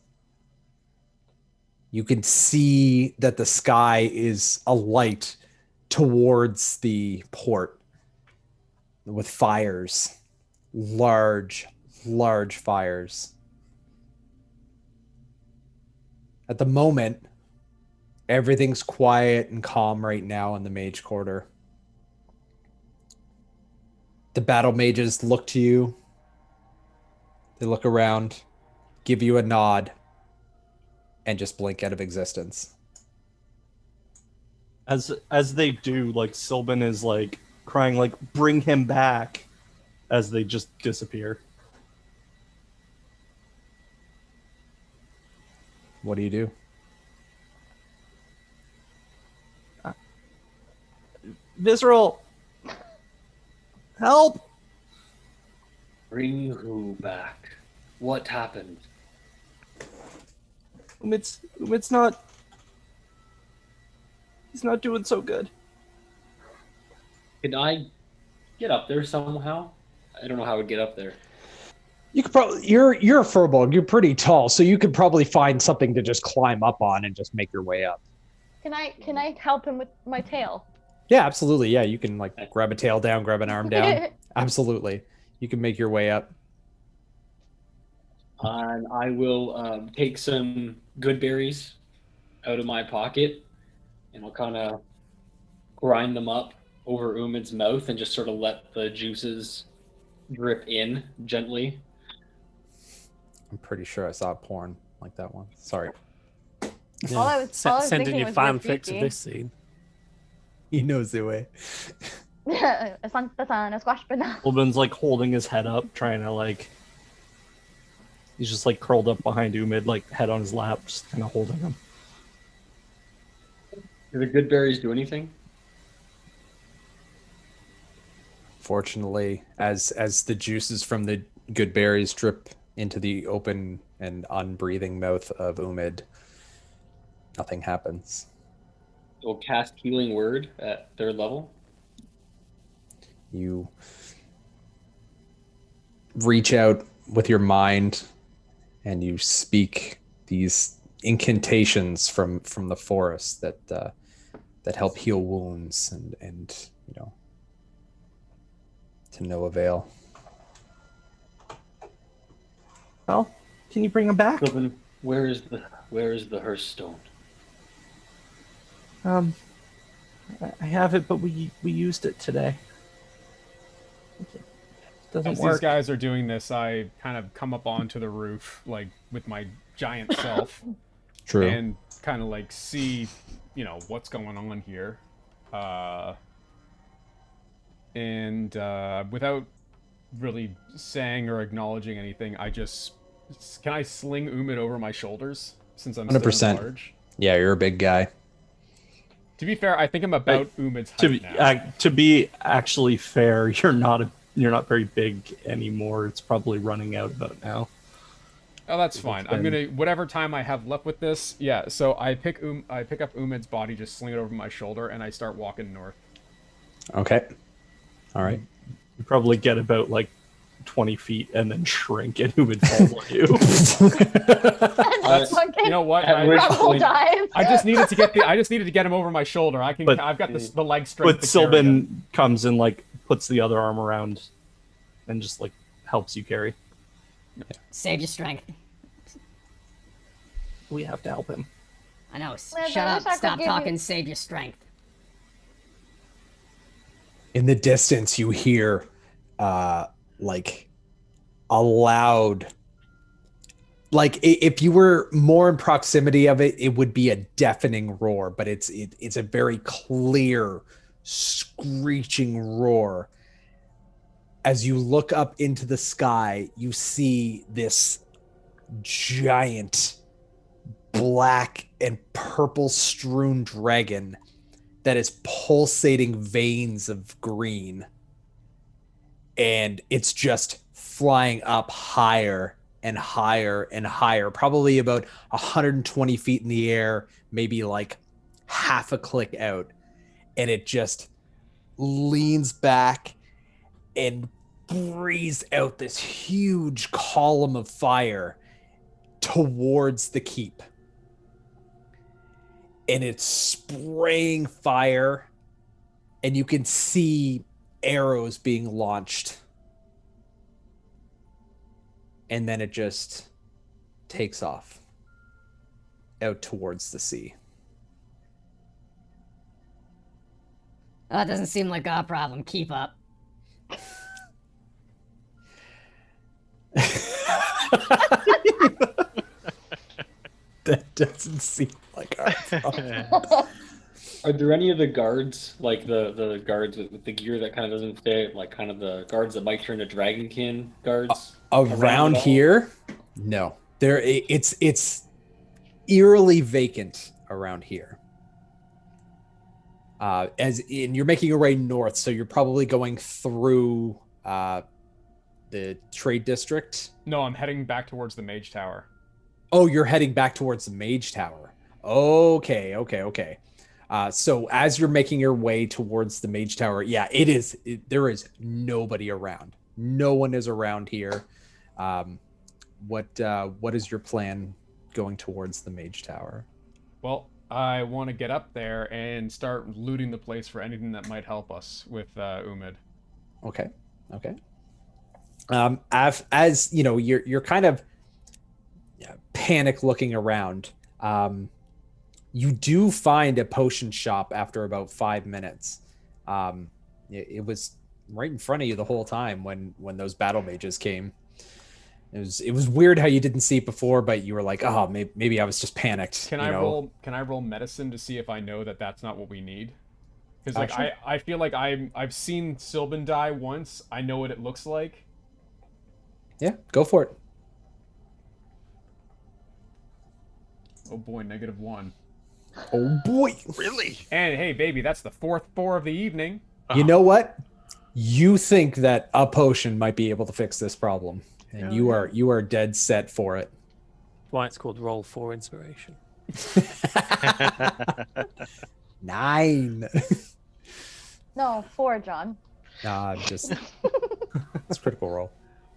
A: You can see that the sky is alight towards the port with fires, large fires. At the moment, everything's quiet and calm right now in the mage quarter. The battle mages look to you. They look around, give you a nod, and just blink out of existence.
E: As they do, like Sylvan is like crying, like bring him back, as they just disappear.
A: What do you do?
E: Visceral, help!
F: Bring who back? What happened?
E: It's not. He's not doing so good.
F: Can I get up there somehow? I don't know how I would get up there.
A: You could probably you're a furbolg. You're pretty tall, so you could probably find something to just climb up on and just make your way up.
I: Can I help him with my tail?
A: Yeah, absolutely. Yeah, you can like grab a tail down, grab an arm down. Absolutely, you can make your way up.
F: And I will take some good berries out of my pocket, and I'll kind of grind them up over Umid's mouth and just sort of let the juices drip in gently.
A: I'm pretty sure I saw porn like that one. Sorry.
I: All I was
G: Send in
I: thinking
G: your
I: was
G: fan
I: you're
G: fix of
I: freaky.
G: this scene.
A: He knows the way.
I: Santa squash banana.
E: Ulbin's like holding his head up, trying to like. He's just like curled up behind Umid, like head on his lap, just kind of holding him.
F: Do the good berries do anything?
A: Fortunately, as the juices from the good berries drip into the open and unbreathing mouth of Umid, nothing happens.
F: Will cast Healing Word at third level.
A: You reach out with your mind and you speak these incantations from the forest that help heal wounds and you know, to no avail.
E: Well, can you bring him back?
F: Sylvan, where is the Hearst Stone?
E: I have it, but we used it today. It doesn't
B: As
E: work.
B: these guys are doing this, I kind of come up onto the roof, like with my giant self,
A: True.
B: and kind of like see, you know, what's going on here. And without really saying or acknowledging anything, I just can I sling Umid over my shoulders since I'm
A: 100%.
B: still large.
A: Yeah, you're a big guy.
B: To be fair, I think I'm about Umid's height
E: To be,
B: now.
E: to be actually fair, you're not very big anymore. It's probably running out about now.
B: Oh, that's fine. I'm
E: been-
B: gonna whatever time I have left with this. Yeah, so I pick up Umid's body, just sling it over my shoulder, and I start walking north.
A: Okay. All right.
E: You probably get about like 20 feet and then shrink and who would follow you.
B: You know what?
F: At which
I: Rumble
F: point,
I: dive.
B: I just needed to get him over my shoulder. I've got the leg strength.
E: But
B: to carry him.
E: Sylvan comes and like puts the other arm around and just like helps you carry.
H: Save your strength.
E: We have to help him.
H: I know.
I: Liz,
H: Shut
I: I
H: up.
I: wish I could
H: Stop
I: give you-
H: talking. Save your strength.
A: In the distance, you hear like a loud, like if you were more in proximity of it, it would be a deafening roar, but it's a very clear screeching roar. As you look up into the sky, you see this giant black and purple strewn dragon that is pulsating veins of green, and it's just flying up higher and higher and higher, probably about 120 feet in the air, maybe like half a click out, and it just leans back and breathes out this huge column of fire towards the keep. And it's spraying fire, and you can see arrows being launched. And then it just takes off out towards the sea.
H: Oh, that doesn't seem like our problem. Keep up.
A: That doesn't seem like our problem.
F: are there any of the guards, like the guards with the gear that kind of doesn't fit, like kind of the guards that might turn to Dragonkin guards?
A: Around
F: at all?
A: here, no. It's eerily vacant around here. As in, you're making your way north, so you're probably going through the trade district.
B: No, I'm heading back towards the Mage Tower.
A: Oh, you're heading back towards the Mage Tower. Okay. So as you're making your way towards the Mage Tower, yeah, there is nobody around. No one is around here. What is your plan going towards the Mage Tower?
B: Well, I want to get up there and start looting the place for anything that might help us with Umid.
A: Okay. As you know, you're kind of panic looking around. You do find a potion shop after about 5 minutes. It was right in front of you the whole time when those battle mages came. It was weird how you didn't see it before, but you were like, oh, maybe I was just panicked.
B: Can I roll medicine to see if I know that that's not what we need? Because like
A: Sure.
B: I feel like I've seen Sylvan die once. I know what it looks like.
A: Yeah, go for it.
B: Oh boy, -1.
A: Oh boy.
C: Really?
B: And hey, baby, that's the 4th 4 of the evening.
A: You know what? You think that a potion might be able to fix this problem, and you are dead set for it.
G: Why it's called roll for inspiration.
A: 9.
I: No, 4, John.
A: Nah, just it's critical roll.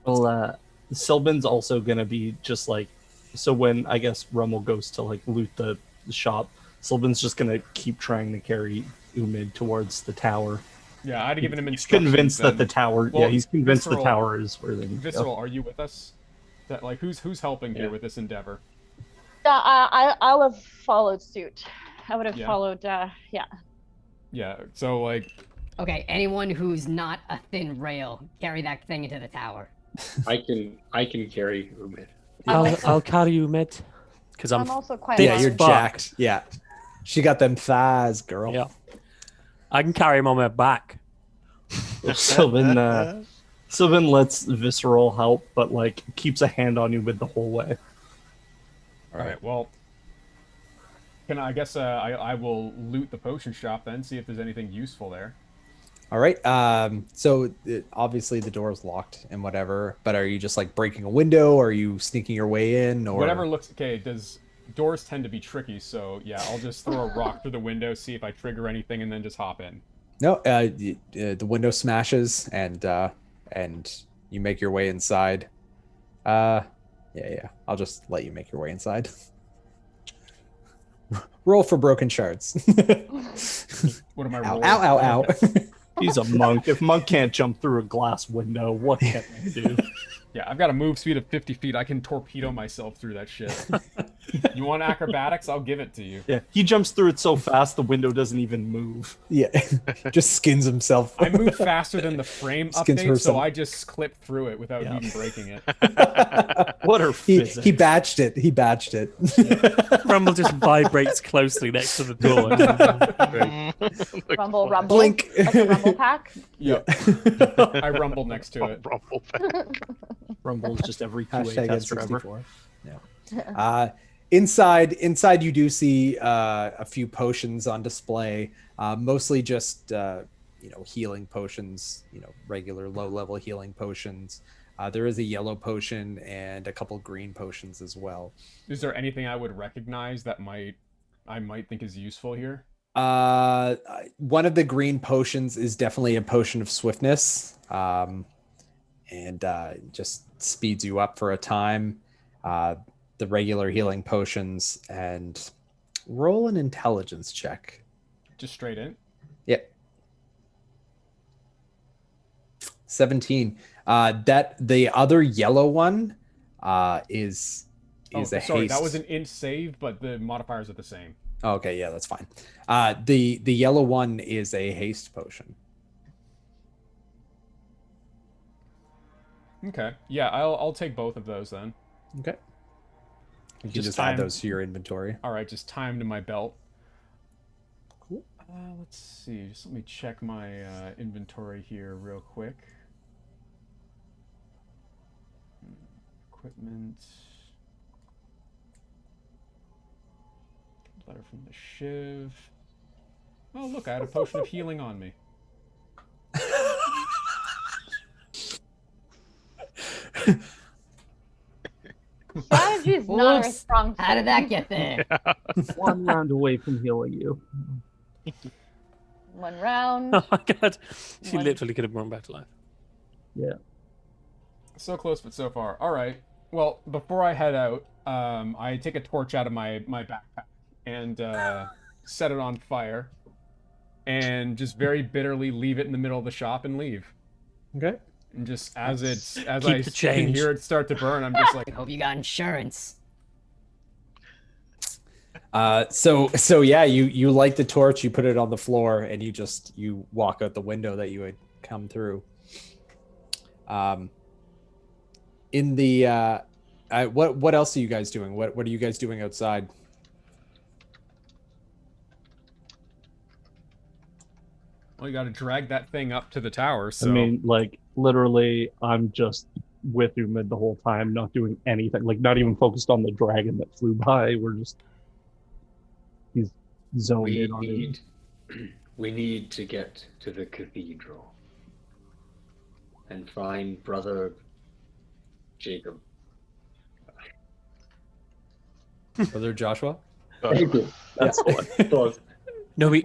E: Well, Sylvan's also gonna be just like, so when I guess Rummel goes to like loot the shop, Sylvan's just gonna keep trying to carry Umid towards the tower.
B: Yeah, I'd given him
E: He's
B: instructions.
E: convinced that the
B: then.
E: tower.
B: Well,
E: yeah, he's convinced the
B: Visceral-
E: tower is where they need to
B: Visceral,
E: go.
B: are you with us? That like who's helping here with this endeavor?
I: I would have followed suit. I would have
B: Yeah.
I: followed. Yeah.
B: Yeah, so like
H: Okay, anyone who's not a thin rail, carry that thing into the tower.
F: I can carry Umid.
G: I'll carry you, mid. Because
I: I'm also quite.
G: thick
A: Yeah,
G: as
A: you're
G: fuck.
A: jacked. Yeah, she got them thighs, girl.
G: Yeah. I can carry him on my back.
E: Sylvan lets Visceral help, but like keeps a hand on you with the whole way.
B: all right, well, can I guess I will loot the potion shop then, see if there's anything useful there.
A: All right. So obviously the door is locked and whatever, but are you just like breaking a window? Or are you sneaking your way in? Or
B: Whatever looks okay. Doors tend to be tricky, so yeah, I'll just throw a rock through the window, see if I trigger anything, and then just hop in.
A: No. The window smashes and you make your way inside. Yeah. I'll just let you make your way inside. Roll for broken shards.
B: What am I
A: Ow!
B: rolling?
A: Ow! Ow! Ow!
E: He's a monk. If monk can't jump through a glass window, what can he do?
B: Yeah, I've got a move speed of 50 feet. I can torpedo myself through that shit. You want acrobatics? I'll give it to you.
E: Yeah, he jumps through it so fast the window doesn't even move.
A: Yeah, just skins himself.
B: I move faster than the frame
A: Skins
B: update,
A: herself.
B: so I just clip through it without
E: Yeah.
B: even breaking it.
E: What are
A: He
E: physics?
A: batched it. He batched it.
G: Rumble just vibrates closely next to the door.
I: Rumble.
A: Blink.
I: Like a rumble pack.
B: Yep. I rumble next to it.
C: Rumble back.
E: Rumble's just every 2A
A: Hashtag
E: tester ever.
A: N64. Yeah. Inside you do see a few potions on display, mostly just healing potions, regular low-level healing potions. There is a yellow potion and a couple green potions as well.
B: Is there anything I would recognize that I might think is useful here?
A: One of the green potions is definitely a potion of swiftness, and just speeds you up for a time. The regular healing potions, and roll an intelligence check.
B: Just straight in?
A: Yep. 17. That the other yellow one is a
B: sorry,
A: haste.
B: that was an int save, but the modifiers are the same.
A: Okay, yeah, that's fine. The yellow one is a haste potion.
B: Okay. Yeah, I'll take both of those then.
A: Okay. You can
B: Just
A: just
B: time-
A: add those to your inventory.
B: All right, just time to my belt.
A: Cool.
B: Let's see. Just let me check my inventory here real quick. Equipment. Letter from the Shiv. Oh, look, I had a potion of healing on me.
I: Strategy is not her
H: Whoops.
I: strong suit.
H: How did that get there?
E: One round away from healing you.
I: One round.
G: Oh my god. She
I: One.
G: literally could have brought him back to life.
B: So close, but so far. All right. Well, before I head out, I take a torch out of my backpack and set it on fire, and just very bitterly leave it in the middle of the shop and leave.
A: Okay.
B: And just as
G: Keep
B: I
G: the
B: can
G: change.
B: hear it start to burn, I'm just like,
H: I hope you got insurance.
A: So yeah, you light the torch, you put it on the floor, and you walk out the window that you had come through. In the what else are you guys doing? What are you guys doing outside?
B: Well, you got to drag that thing up to the tower. So
E: I mean, like, literally, I'm just with Umid the whole time, not doing anything. Like, not even focused on the dragon that flew by. He's zoned
F: We
E: in on him.
F: need, we need to get to the cathedral and find Brother Jacob.
A: Brother Joshua?
F: Jacob.
E: That's the one.
F: Close.
G: No, we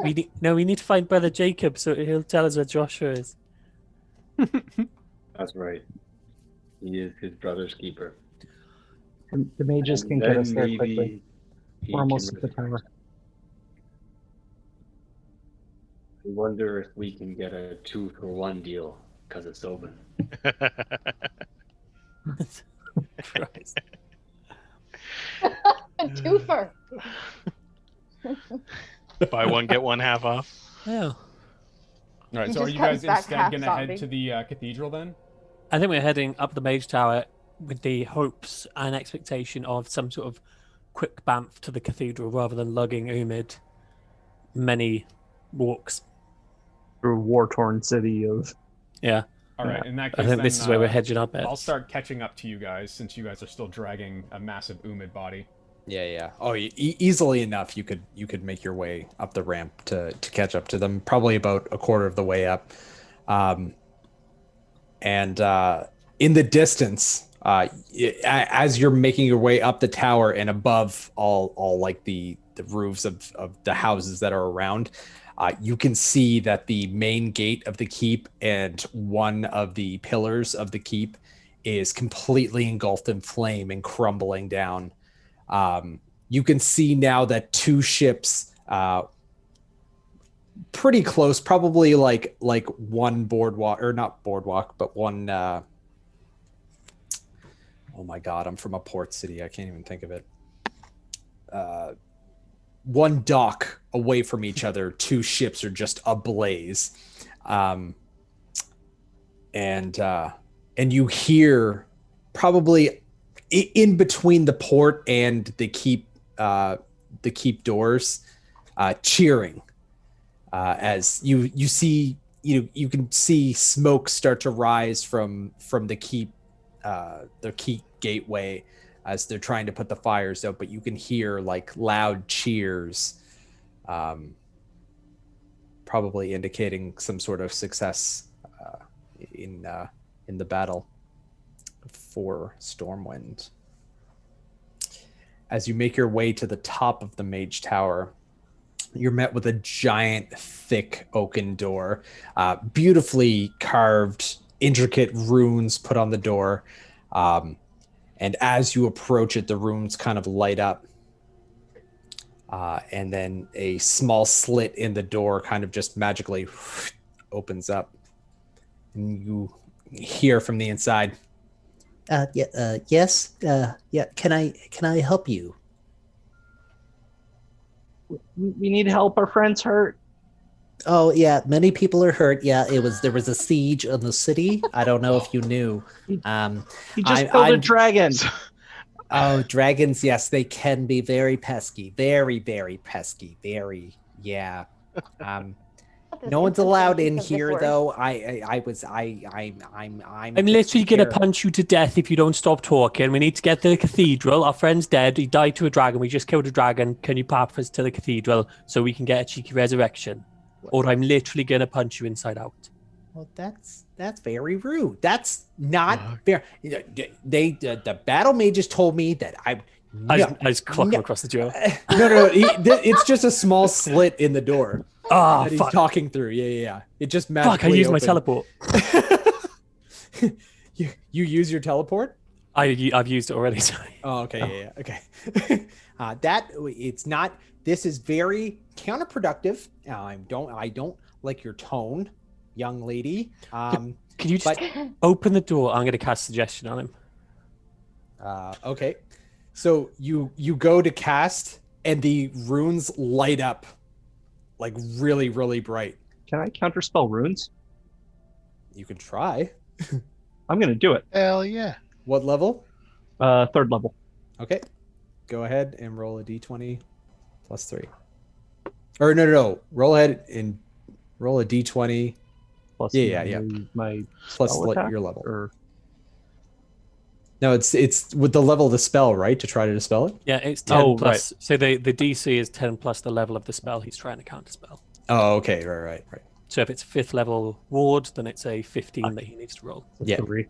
G: need to find Brother Jacob so he'll tell us where Joshua is.
F: That's right. He is his brother's keeper.
E: The mages can
F: And
E: get
F: then
E: us there
F: maybe
E: quickly.
F: he
E: We're almost
F: can
E: at the tower.
F: I wonder if we can get a 2-for-1 deal because it's open.
G: Christ.
I: A twofer.
C: Buy one get one half off.
G: Yeah.
B: all right.
I: He
B: So are
I: just
B: you
I: comes
B: guys
I: back
B: instead
I: half
B: gonna
I: zombie.
B: head to the cathedral then?
G: I think we're heading up the Mage Tower with the hopes and expectation of some sort of quick bamf to the cathedral rather than lugging Umid many walks.
E: Through a war-torn city of...
G: Yeah.
B: All right. In that
G: I
B: case,
G: think this
B: then,
G: is where we're hedging our bets.
B: I'll start catching up to you guys since you guys are still dragging a massive Umid body.
A: Yeah. Oh, easily enough. You could make your way up the ramp to catch up to them. Probably about a quarter of the way up. And in the distance, as you're making your way up the tower and above all like the roofs of the houses that are around, you can see that the main gate of the keep and one of the pillars of the keep is completely engulfed in flame and crumbling down. You can see now that two ships, pretty close, probably like one boardwalk, or not boardwalk, but one. Oh my God, I'm from a port city. I can't even think of it. One dock away from each other, two ships are just ablaze, and you hear probably in between the port and the keep doors, cheering, as you see, you can see smoke start to rise from the keep gateway as they're trying to put the fires out, but you can hear like loud cheers, probably indicating some sort of success in the battle for Stormwind. As you make your way to the top of the Mage Tower, you're met with a giant, thick oaken door, beautifully carved, intricate runes put on the door. And as you approach it, the runes kind of light up. And then a small slit in the door kind of just magically opens up. And you hear from the inside,
J: yes. Yeah. Can I help you?
E: We need help. Our friend's hurt.
J: Oh yeah, many people are hurt. Yeah, there was a siege on the city. I don't know if you knew.
E: He just killed a dragon.
J: Oh, dragons, yes, they can be very pesky. Very, very pesky. Very, yeah. No one's allowed in here though. I'm
G: literally gonna punch you to death if you don't stop talking. We need to get to the cathedral. Our friend's dead. He died to a dragon. We just killed a dragon. Can you path us to the cathedral so we can get a cheeky resurrection? Or I'm literally gonna punch you inside out.
J: Well, that's very rude. That's not fair. The battle mages told me that I
G: just clock him across the jaw.
A: No, it's just a small slit in the door.
G: Oh,
A: that he's
G: fuck.
A: talking through. Yeah. It just magically
G: Fuck, I used my
A: opened.
G: teleport.
A: You use your teleport?
G: I've used it already, sorry.
A: Oh, okay, yeah, okay. It's not. This is very counterproductive. I don't like your tone, young lady.
G: Can you just open the door? I'm going to cast suggestion on him.
A: Okay. So you go to cast, and the runes light up like really, really bright.
E: Can I counterspell runes?
A: You can try.
E: I'm gonna do it.
K: Hell yeah.
A: What level?
E: 3rd level.
A: Okay. Go ahead and roll a d20 plus 3. Or no. Roll ahead and roll a d20
E: Plus my
A: plus
E: spell attack,
A: your level.
E: Or
A: No, it's with the level of the spell, right? To try to dispel it.
G: Yeah, it's 10 plus.
E: Right.
G: So the DC is 10 plus the level of the spell he's trying to counterspell.
A: Oh, okay. Right.
G: So if it's 5th level ward, then it's a 15 that he needs to roll.
A: Yeah.
E: 3.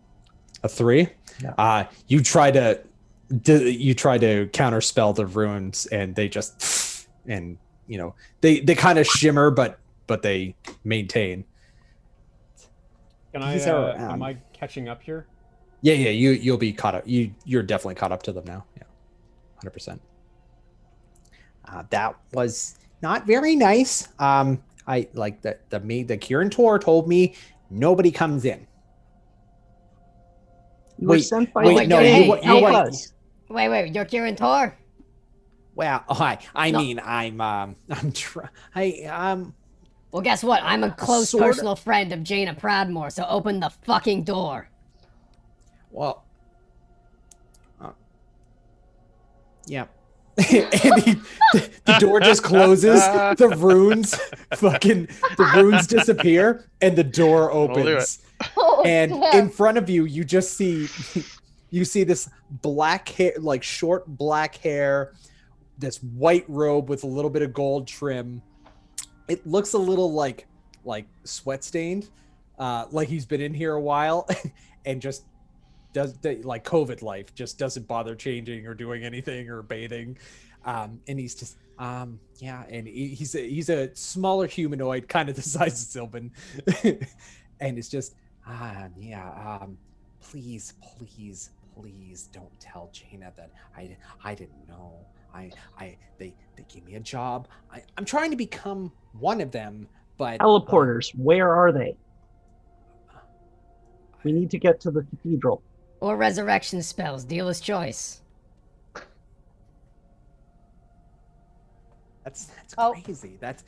A: A 3.
E: Yeah.
A: You try to counterspell the runes, and they just and they kind of shimmer, but they maintain.
B: Can I?
A: These are,
B: am I catching up here?
A: Yeah. You'll be caught up. You're definitely caught up to them now. Yeah, 100%. That was not very nice. I like the Kieran Tor told me nobody comes in.
E: You were sent by
H: wait,
A: no,
H: hey,
A: you
H: hey,
A: what?
H: Wait, you're Kieran Tor?
J: Well, hi. I
H: No.
J: mean, I'm
H: Well, guess what? I'm a close
J: Sorta.
H: personal friend of Jaina Pradmore, so open the fucking door.
J: well, yeah.
A: And the door just closes. The runes disappear, and the door
K: do it.
A: opens.
I: Oh,
A: And
I: damn.
A: in front of you, you just see this black hair, like short black hair, this white robe with a little bit of gold trim. It looks a little like sweat stained, like he's been in here a while, and just does like COVID life, just doesn't bother changing or doing anything or bathing. And he's just yeah, and he's a smaller humanoid, kind of the size of Sylvan, and it's just please don't tell Jaina that I didn't know. They gave me a job. I'm trying to become one of them, but
E: Teleporters, where are they? We need to get to the cathedral.
H: Or resurrection spells, dealer's choice.
A: That's
I: Oh.
A: crazy. That's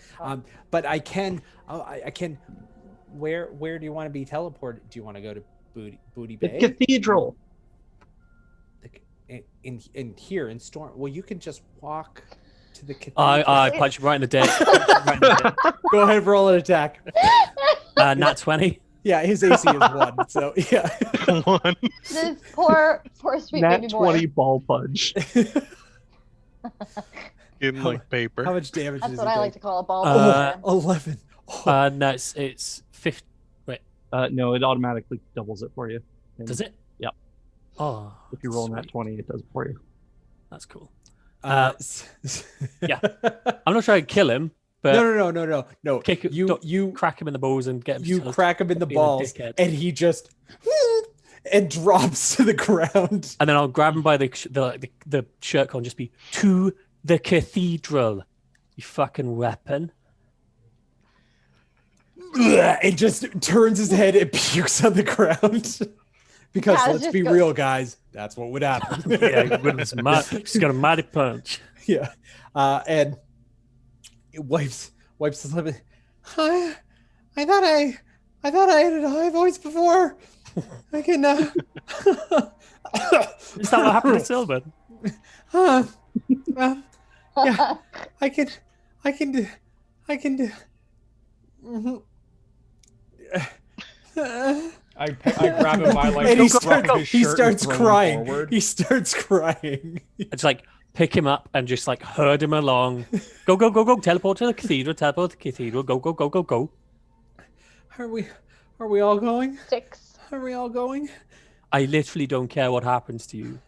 A: but I can where do you want to be teleported? Do you want to go to Booty
E: The
A: Bay?
E: cathedral.
A: In here in Storm. Well, you can just walk to the cathedral.
G: I punch him right in the dick. Right in the dick.
A: Go ahead, roll an attack.
G: Nat 20.
A: Yeah, his AC is 1. So yeah.
K: 1.
I: This poor sweet
E: Nat
I: baby boy.
E: 20 ball punch.
K: In like paper.
A: How much damage
I: That's
A: does
I: what
A: he
I: I
A: take?
I: like to call a ball.
A: 11.
G: No, it's 50. Wait,
E: No, it automatically doubles it for you. And
G: does it?
E: Yep.
G: Oh,
E: If you roll
G: sweet.
E: Nat 20, it does it for you.
G: That's cool.
A: Yeah.
G: I'm not trying to kill him, but
A: No.
G: Kick it-
A: You
G: don't-
A: you
G: crack him in the balls and get him.
A: you
G: to
A: crack him in the
G: being a
A: balls,
G: dickhead.
A: and he just and drops to the ground.
G: And then I'll grab him by the shirt collar and just be to the cathedral. You fucking weapon.
A: And just turns his head and pukes on the ground. Because
I: Yeah,
A: let's
I: just
A: be
I: go-
A: real, guys, that's what would happen.
G: Yeah, she's got a mighty punch.
A: Yeah, and it wipes his lip. I thought I had a high voice before. I can.
G: Is that what happened to Sylvan?
A: Yeah, I can do. Mhm.
B: I grab him by like
A: And
B: the
A: he
B: scruff of his shirt and
A: starts
B: throw him
A: crying.
B: forward.
A: He starts crying.
G: It's like pick him up and just like herd him along. Go, teleport to the cathedral, go.
A: Are we all going?
I: 6.
A: Are we all going?
G: I literally don't care what happens to you.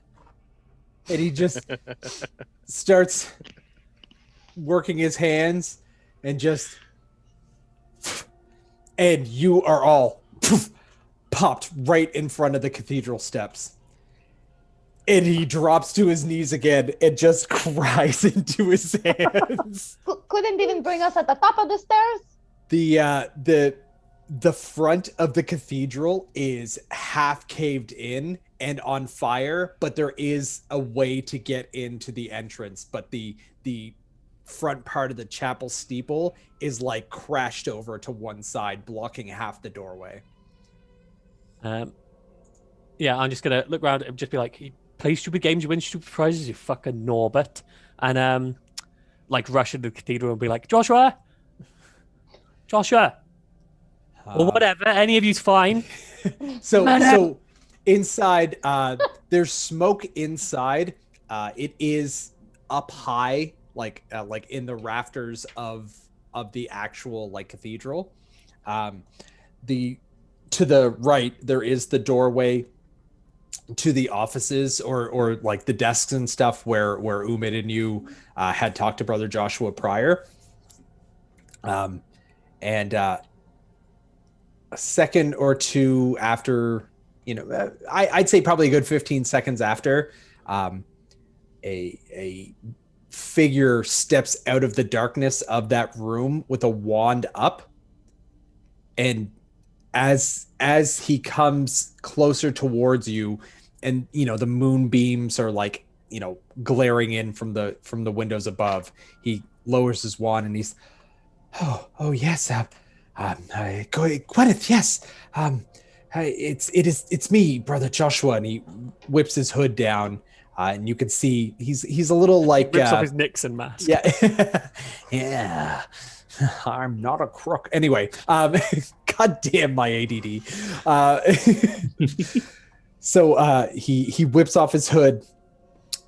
A: And he just starts working his hands and just and you are all popped right in front of the cathedral steps. And he drops to his knees again and just cries into his hands.
I: Couldn't even bring us at the top of the stairs.
A: The front of the cathedral is half caved in, and on fire, but there is a way to get into the entrance, but the front part of the chapel steeple is like crashed over to one side, blocking half the doorway.
G: Yeah, I'm just gonna look around and just be like, you play stupid games, you win stupid prizes, you fucking Norbert. And like rush into the cathedral and be like, Joshua, or whatever, any of you's fine.
A: So inside, there's smoke inside. It is up high, like in the rafters of the actual like cathedral. To the right, there is the doorway to the offices or like the desks and stuff where Umid and you had talked to Brother Joshua prior. And a second or two after, I'd say probably a good 15 seconds after, a figure steps out of the darkness of that room with a wand up. And as he comes closer towards you, and the moonbeams are like glaring in from the windows above, he lowers his wand and he's, oh yes, Gwyneth, yes, it's me, Brother Joshua. And he whips his hood down, and you can see he's a little like
G: rips off his Nixon mask.
A: Yeah, yeah. I'm not a crook. Anyway, God damn my ADD. So he whips off his hood,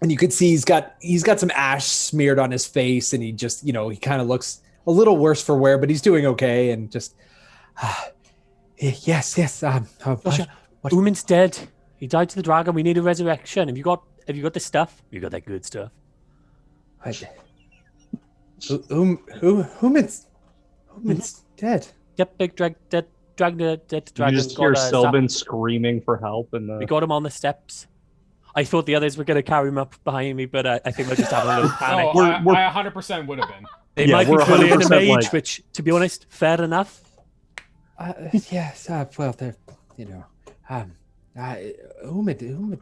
A: and you can see he's got some ash smeared on his face, and he just he kind of looks a little worse for wear, but he's doing okay. And just yes.
G: Umin's dead. He died to the dragon. We need a resurrection. Have you got the stuff? You got that good stuff?
A: Umin's dead.
G: Yep, big dead dragon.
E: You just hear Sylvan screaming for help, and
G: we got him on the steps. I thought the others were going to carry him up behind me, but I think we're just having a little panic.
B: I 100% would have been.
G: They might be fully in a mage, which, to be honest, fair enough.
A: Yes. Well, they're Umid.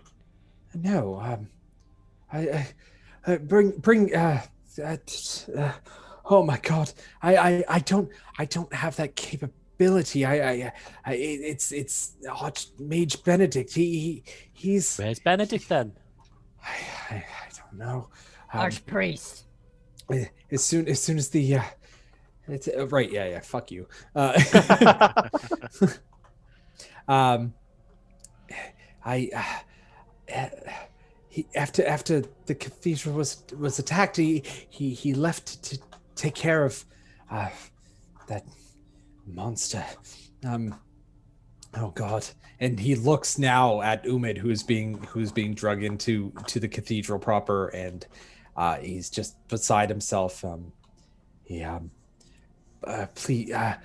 A: No. I bring. Oh my God. I don't have that capability. It's Mage Benedict. He's.
G: Where's Benedict then?
A: I don't know.
H: Archpriest.
A: As soon as the it's right. Yeah. Fuck you. He after the cathedral was attacked, he left to take care of that monster. Oh God! And he looks now at Umid, who's being drug into the cathedral proper, and he's just beside himself. Please, up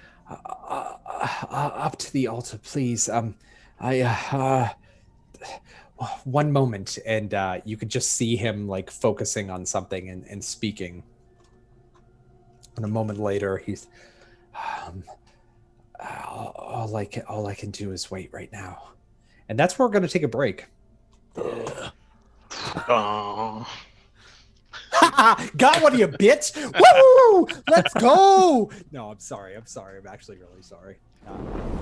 A: to the altar, please. One moment, and you could just see him like focusing on something and speaking. And a moment later, he's all I can do is wait right now, and that's where we're going to take a break.
C: Oh.
A: Got one of you, bitch! Woo! Let's go! No, I'm sorry. I'm actually really sorry.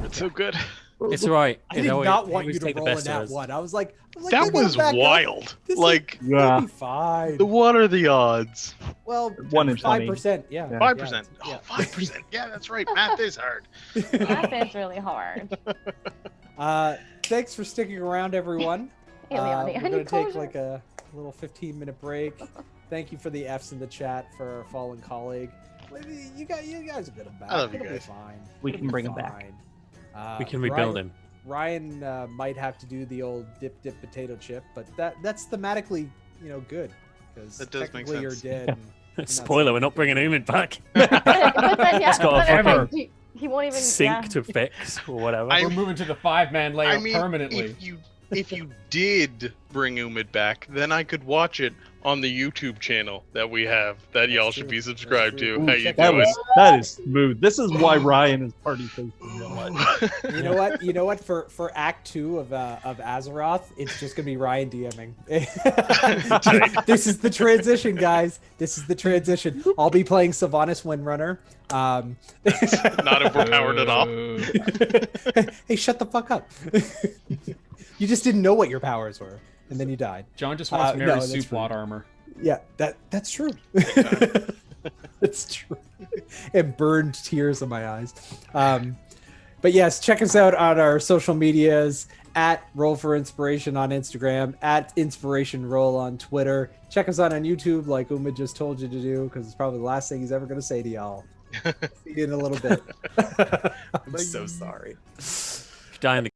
C: It's so good.
G: It's all right.
A: I did not want you to roll in that one. I was like
C: that was wild. Like,
A: it'll be fine.
C: What are the odds?
A: Well,
E: 1 in 20.
A: 5%. Yeah.
C: 5%.
A: Yeah.
C: 5%. Yeah, that's right. Math is hard.
I: Math is really hard.
A: Thanks for sticking around, everyone.
I: Ileani,
A: we're going to take like a little 15-minute break. Thank you for the Fs in the chat for our fallen colleague. You guys are good back.
C: I love you
A: It'll
C: guys.
A: be fine.
E: We can bring him back.
G: We can rebuild him.
A: Ryan might have to do the old dip potato chip, but that's thematically good because technically you're dead. And
G: Spoiler: we're not bringing Umid back.
I: But then,
G: It's got a fucking
I: he won't even
G: sink to fix or whatever.
B: We're moving to the 5-man layer permanently.
C: If you did bring Umid back, then I could watch it on the YouTube channel that we have that y'all should be subscribed to. How you
E: That
C: doing?
E: that is smooth. This is why Ryan is party face in real life.
A: You know what? You know what? For Act 2 of Azeroth, it's just gonna be Ryan DMing. This is the transition, guys. This is the transition. I'll be playing Sylvanas Windrunner.
C: Not overpowered at all.
A: Hey, shut the fuck up. You just didn't know what your powers were, and then you died.
B: John just wants
A: no,
B: Mary
A: that's
B: Sue
A: true.
B: plot armor.
A: Yeah, that's true. That's true. And burned tears in my eyes. But yes, check us out on our social medias at Roll for Inspiration on Instagram, at Inspiration Roll on Twitter. Check us out on YouTube, like Uma just told you to do, because it's probably the last thing he's ever going to say to y'all. See you in a little bit. I'm so sorry.
G: Dying to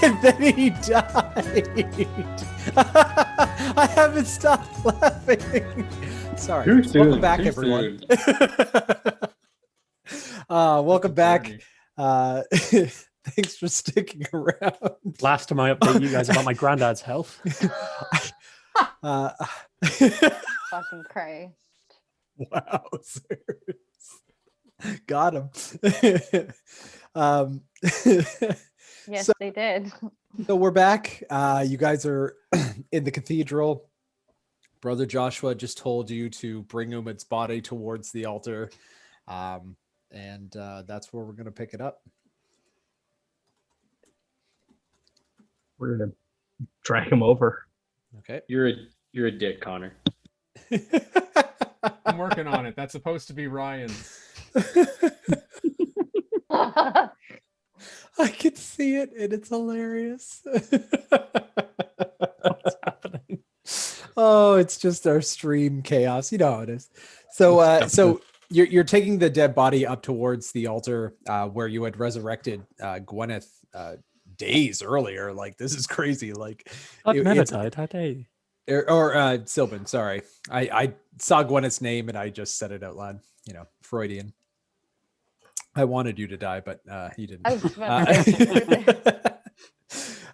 J: And then he died. I haven't stopped laughing. Sorry.
F: Too soon,
J: Welcome back,
F: too
J: everyone.
F: soon.
J: Welcome back.
B: Journey.
J: Thanks for sticking around.
G: Last time I update you guys about my granddad's health.
I: Fucking Christ.
J: Wow. Got him.
I: Yes,
J: So-
I: they did.
J: So we're back. You guys are in the cathedral. Brother Joshua just told you to bring Umid's body towards the altar. And that's where we're going to pick it up.
E: We're gonna drag him over.
J: Okay.
F: You're a dick, Connor.
B: I'm working on it. That's supposed to be Ryan's.
J: I can see it, and it's hilarious. What's happening? Oh, it's just our stream chaos. You know how it is. So you're taking the dead body up towards the altar where you had resurrected Gwyneth days earlier. Like, this is crazy. Like,
G: I've never
J: it's-
G: died, had I?
J: or Sylvan. Sorry, I saw Gwyneth's name and I just said it out loud. You know, Freudian. I wanted you to die, but you didn't.
I: I was just about to say.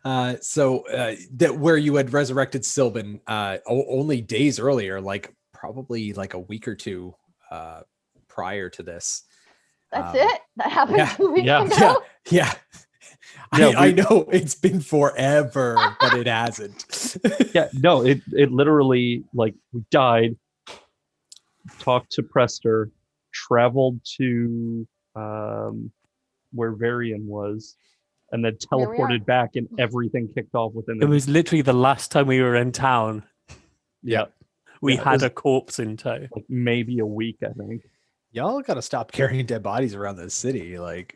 J: That where you had resurrected Sylvan only days earlier, like probably like a week or two prior to this.
I: That's it? That happened
J: yeah,
I: 2 weeks
G: yeah,
I: ago?
J: Yeah.
E: Yeah,
J: I know it's been forever, but it hasn't.
E: Yeah, no, it literally, like, we died, talked to Prester, traveled to where Varian was, and then
I: Here we are.
E: teleported back, and everything kicked off within
G: It
E: the
G: was literally the last time we were in town.
E: yeah,
G: We
E: Yeah, it
G: had
E: was-
G: a corpse in tow.
E: like maybe a week, I think.
J: Y'all gotta stop carrying dead bodies around the city. Like,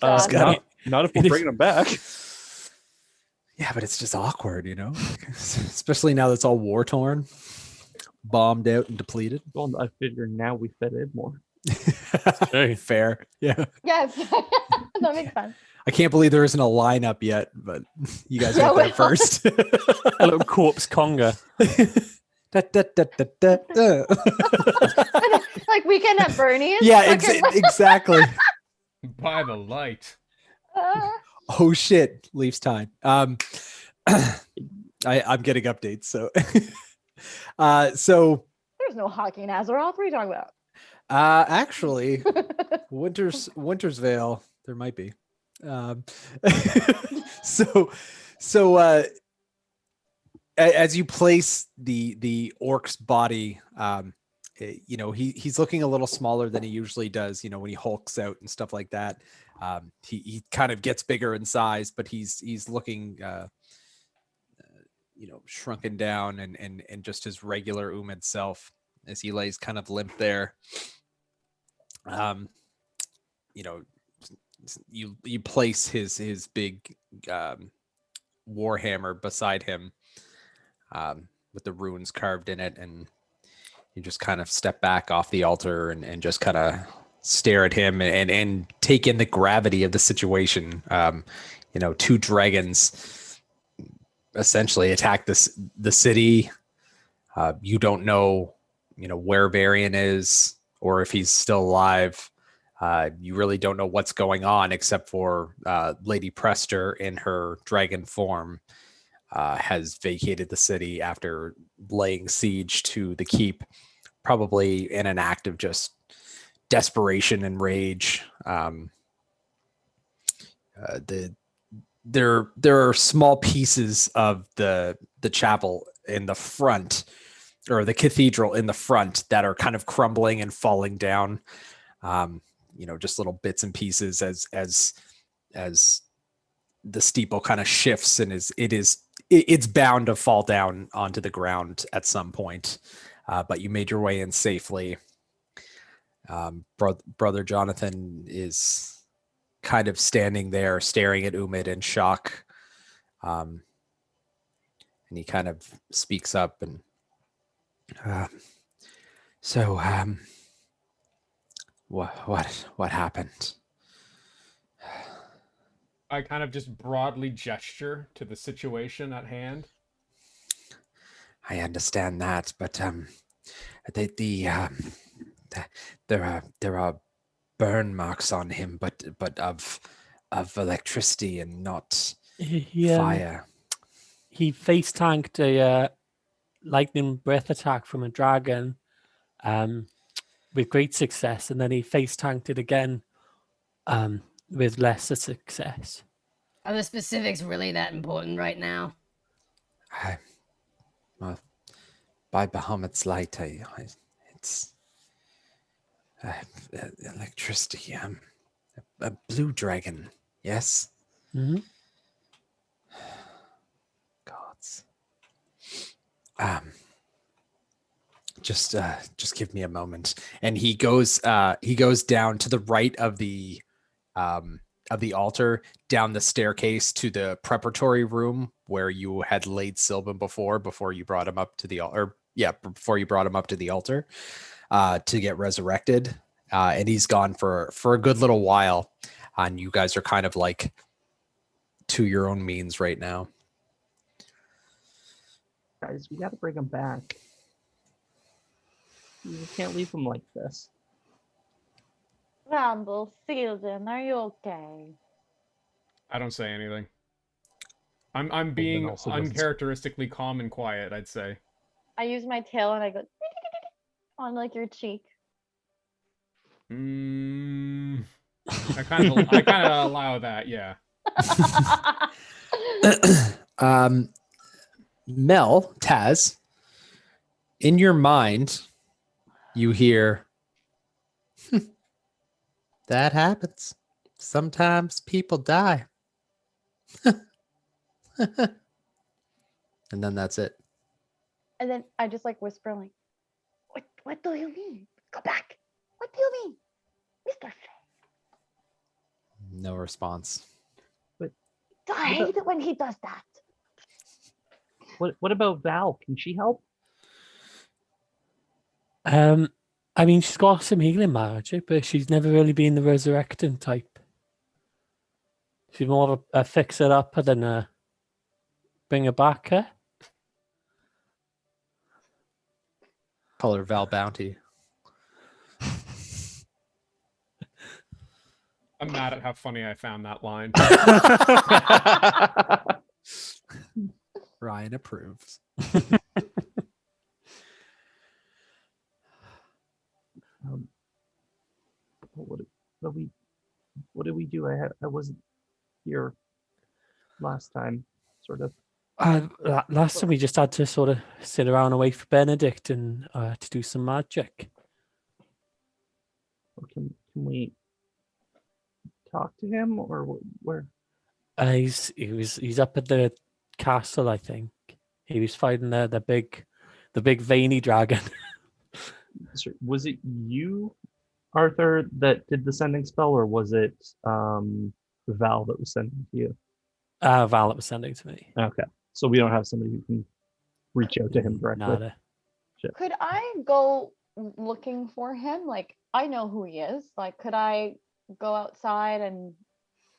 I: God.
J: gotta-
E: Not if we're
G: It is-
E: bringing them back.
J: yeah, but it's just awkward, you know, especially now that's all war torn, bombed out and depleted.
E: Well, I figure now we fit in more.
G: True.
J: Fair. Yeah.
I: Yes. That makes sense.
J: I can't believe there isn't a lineup yet, but you guys
I: Yeah,
J: got there
I: well.
J: first.
G: A little corpse conga.
J: Da, da, da, da, da, da.
I: Like Weekend at Bernie's?
J: Yeah,
I: Fucking like-
J: exactly.
B: By the light.
J: Oh shit, Leafs time. I'm getting updates, so so
I: There's no hockey in Azeroth. What are you talking about?
J: actually Wintersvale, there might be. So as you place the orc's body, you know, he's looking a little smaller than he usually does, you know, when he hulks out and stuff like that. He kind of gets bigger in size, but he's looking you know, shrunken down and just his regular Umid self as he lays kind of limp there. You know, you place his big warhammer beside him with the runes carved in it, and you just kind of step back off the altar and just kind of stare at him and take in the gravity of the situation. You know, two dragons essentially attack the city. You don't know, you know, where Varian is or if he's still alive. You really don't know what's going on, except for Lady Prester in her dragon form has vacated the city after laying siege to the keep, probably in an act of just desperation and rage. There are small pieces of the chapel in the front, or the cathedral in the front, that are kind of crumbling and falling down. You know, just little bits and pieces as the steeple kind of shifts, and it's bound to fall down onto the ground at some point. But you made your way in safely. Brother Jonathan is kind of standing there staring at Umid in shock. And he kind of speaks up and what happened?
B: I kind of just broadly gesture to the situation at hand.
J: I understand that, but there are burn marks on him, but of electricity and not fire.
G: He face tanked a lightning breath attack from a dragon with great success, and then he face tanked it again with lesser success.
H: Are the specifics really that important right now?
J: Well, by Bahamut's light, it's electricity. A blue dragon. Yes.
G: Mm-hmm.
J: Gods. Just give me a moment. And he goes down to the right of the altar, down the staircase to the preparatory room where you had laid Sylvan before you brought him up to the altar. Before you brought him up to the altar to get resurrected. And he's gone for a good little while. And you guys are kind of like to your own means right now.
E: Guys, we gotta bring him back. We can't leave him like this.
I: Ramble, Sylvan, are you okay?
B: I don't say anything. I'm being
E: also doesn't-
B: uncharacteristically calm and quiet, I'd say.
I: I use my tail and I go on like your cheek.
B: I kind of allow that, yeah.
J: Mel, Taz, in your mind, you hear, that happens. Sometimes people die. And then that's it.
I: And then I just like whisper like, what do you mean? Go back. What do you mean? Mr. Fay.
J: No response.
I: I hate it when he does that.
E: What about Val? Can she help?
G: I mean, she's got some healing magic, but she's never really been the resurrecting type. She's more of a fix it up than a bring her back. Eh?
J: Call her Val Bounty.
B: I'm mad at how funny I found that line.
J: Ryan approves.
E: What did we do? I wasn't here last time, sort of.
G: Last time we just had to sort of sit around and wait for Benedict and to do some magic.
E: Can we talk to him, or where?
G: He's up at the castle, I think. He was fighting the big veiny dragon.
E: Was it you, Arthur, that did the sending spell, or was it Val that was sending to you?
G: Val that was sending to me.
E: Okay, so we don't have somebody who can reach out to him directly.
G: Nada.
I: Could I go looking for him? Like, I know who he is. Like, could I go outside and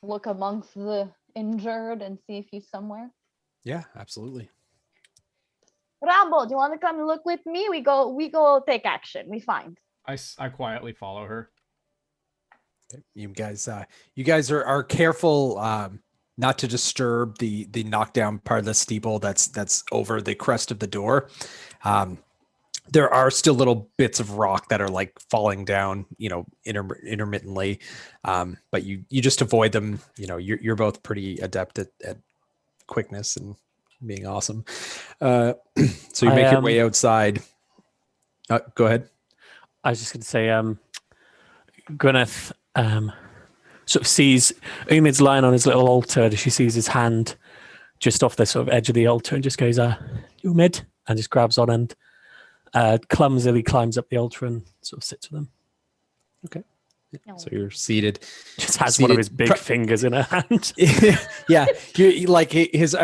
I: look amongst the injured and see if he's somewhere?
J: Yeah, absolutely.
I: Rambo, do you want to come look with me? We go take action. We find.
B: I quietly follow her.
J: Okay. You guys are careful not to disturb the knockdown part of the steeple that's over the crest of the door. There are still little bits of rock that are like falling down, intermittently, but you just avoid them. You're both pretty adept at quickness and being awesome. So you make your way outside. Go ahead.
G: I was just going to say, Gwyneth sort of sees Umid's lying on his little altar. She sees his hand just off the sort of edge of the altar and just goes, Umid, and just grabs on and clumsily climbs up the altar and sort of sits with them.
J: Okay. So you're seated.
G: Just has one of his big fingers in her hand.
J: Yeah, his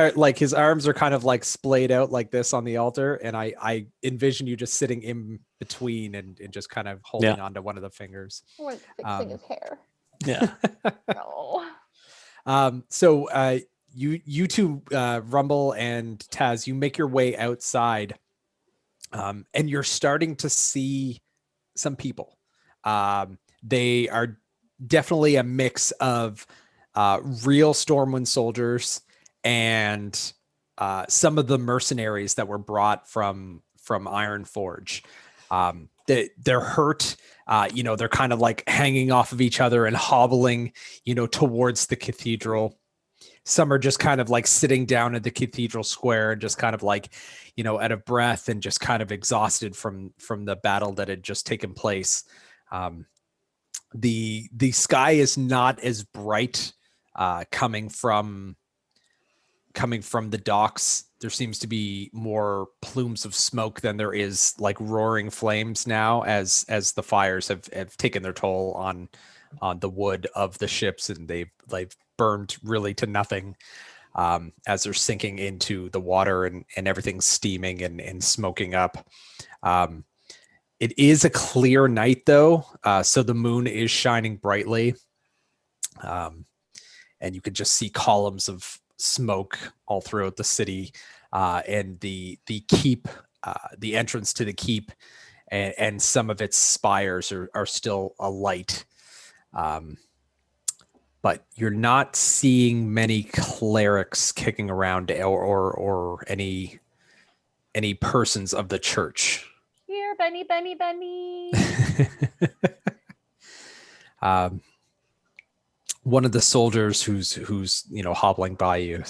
J: arms are kind of like splayed out like this on the altar, and I envision you just sitting in between and just kind of holding onto one of the fingers.
I: Or fixing his hair.
G: Yeah.
I: No.
J: So you two, Rumble and Taz, you make your way outside, and you're starting to see some people. They are definitely a mix of real Stormwind soldiers and some of the mercenaries that were brought from Ironforge. They're hurt. They're kind of like hanging off of each other and hobbling, towards the cathedral. Some are just kind of like sitting down at the cathedral square and just kind of like, out of breath and just kind of exhausted from the battle that had just taken place. The sky is not as bright coming from the docks. There seems to be more plumes of smoke than there is like roaring flames now, as the fires have taken their toll on the wood of the ships, and they've burned really to nothing, as they're sinking into the water, and everything's steaming and smoking up. It is a clear night though, so the moon is shining brightly, and you can just see columns of smoke all throughout the city, and the keep, the entrance to the keep, and some of its spires are still alight. But you're not seeing many clerics kicking around, or any persons of the church.
I: Here, Benny, Benny, Benny.
J: One of the soldiers who's hobbling by you.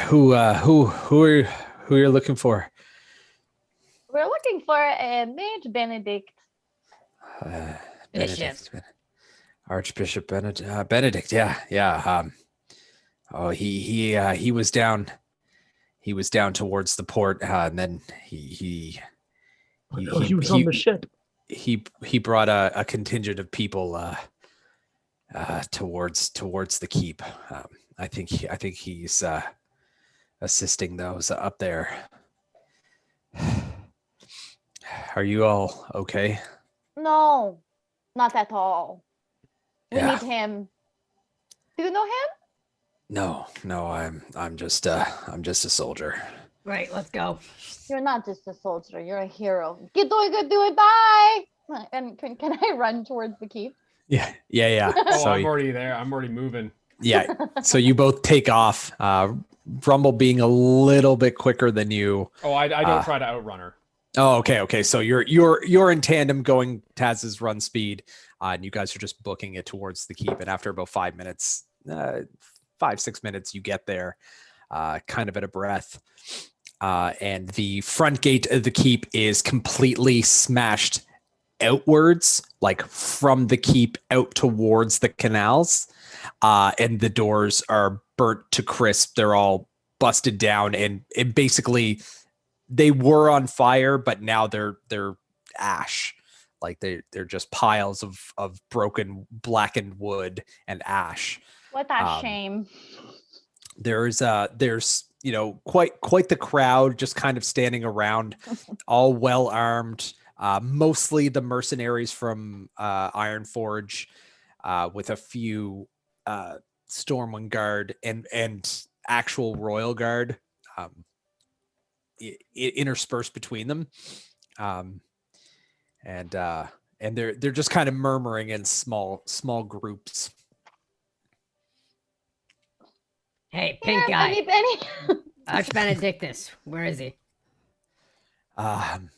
J: Who are you looking for?
I: We're looking for a Mage Benedict.
J: Archbishop Benedict. Yeah. He was down. He was down towards the port, and then he
G: was on the ship.
J: He brought a contingent of people towards the keep. I think he's assisting those up there. Are you all okay?
I: No, not at all. We
J: Yeah.
I: need him. Do you know him?
J: No, I'm just a soldier.
H: Right, let's go.
I: You're not just a soldier. You're a hero. Get doing good. Do it. Bye. And can I run towards the keep?
J: Yeah.
B: Oh,
J: So
B: I'm already there. I'm already moving.
J: yeah. So you both take off. Rumble being a little bit quicker than you.
B: Oh, I don't try to outrun her.
J: Oh, okay. So you're in tandem going Taz's run speed, and you guys are just booking it towards the keep. And after about 5 minutes, 5-6 minutes, you get there, kind of at a breath. And the front gate of the keep is completely smashed outwards, like from the keep out towards the canals. And the doors are burnt to crisp. They're all busted down, and basically they were on fire, but now they're ash. Like they're just piles of broken, blackened wood and ash.
I: What a shame.
J: There's quite the crowd just kind of standing around, all well armed. Mostly the mercenaries from Ironforge, with a few Stormwind Guard and actual Royal Guard interspersed between them, and they're just kind of murmuring in small groups.
H: Hey, pink
I: Here,
H: guy.
I: Benny.
H: Arch Benedictus. Where is he?
J: The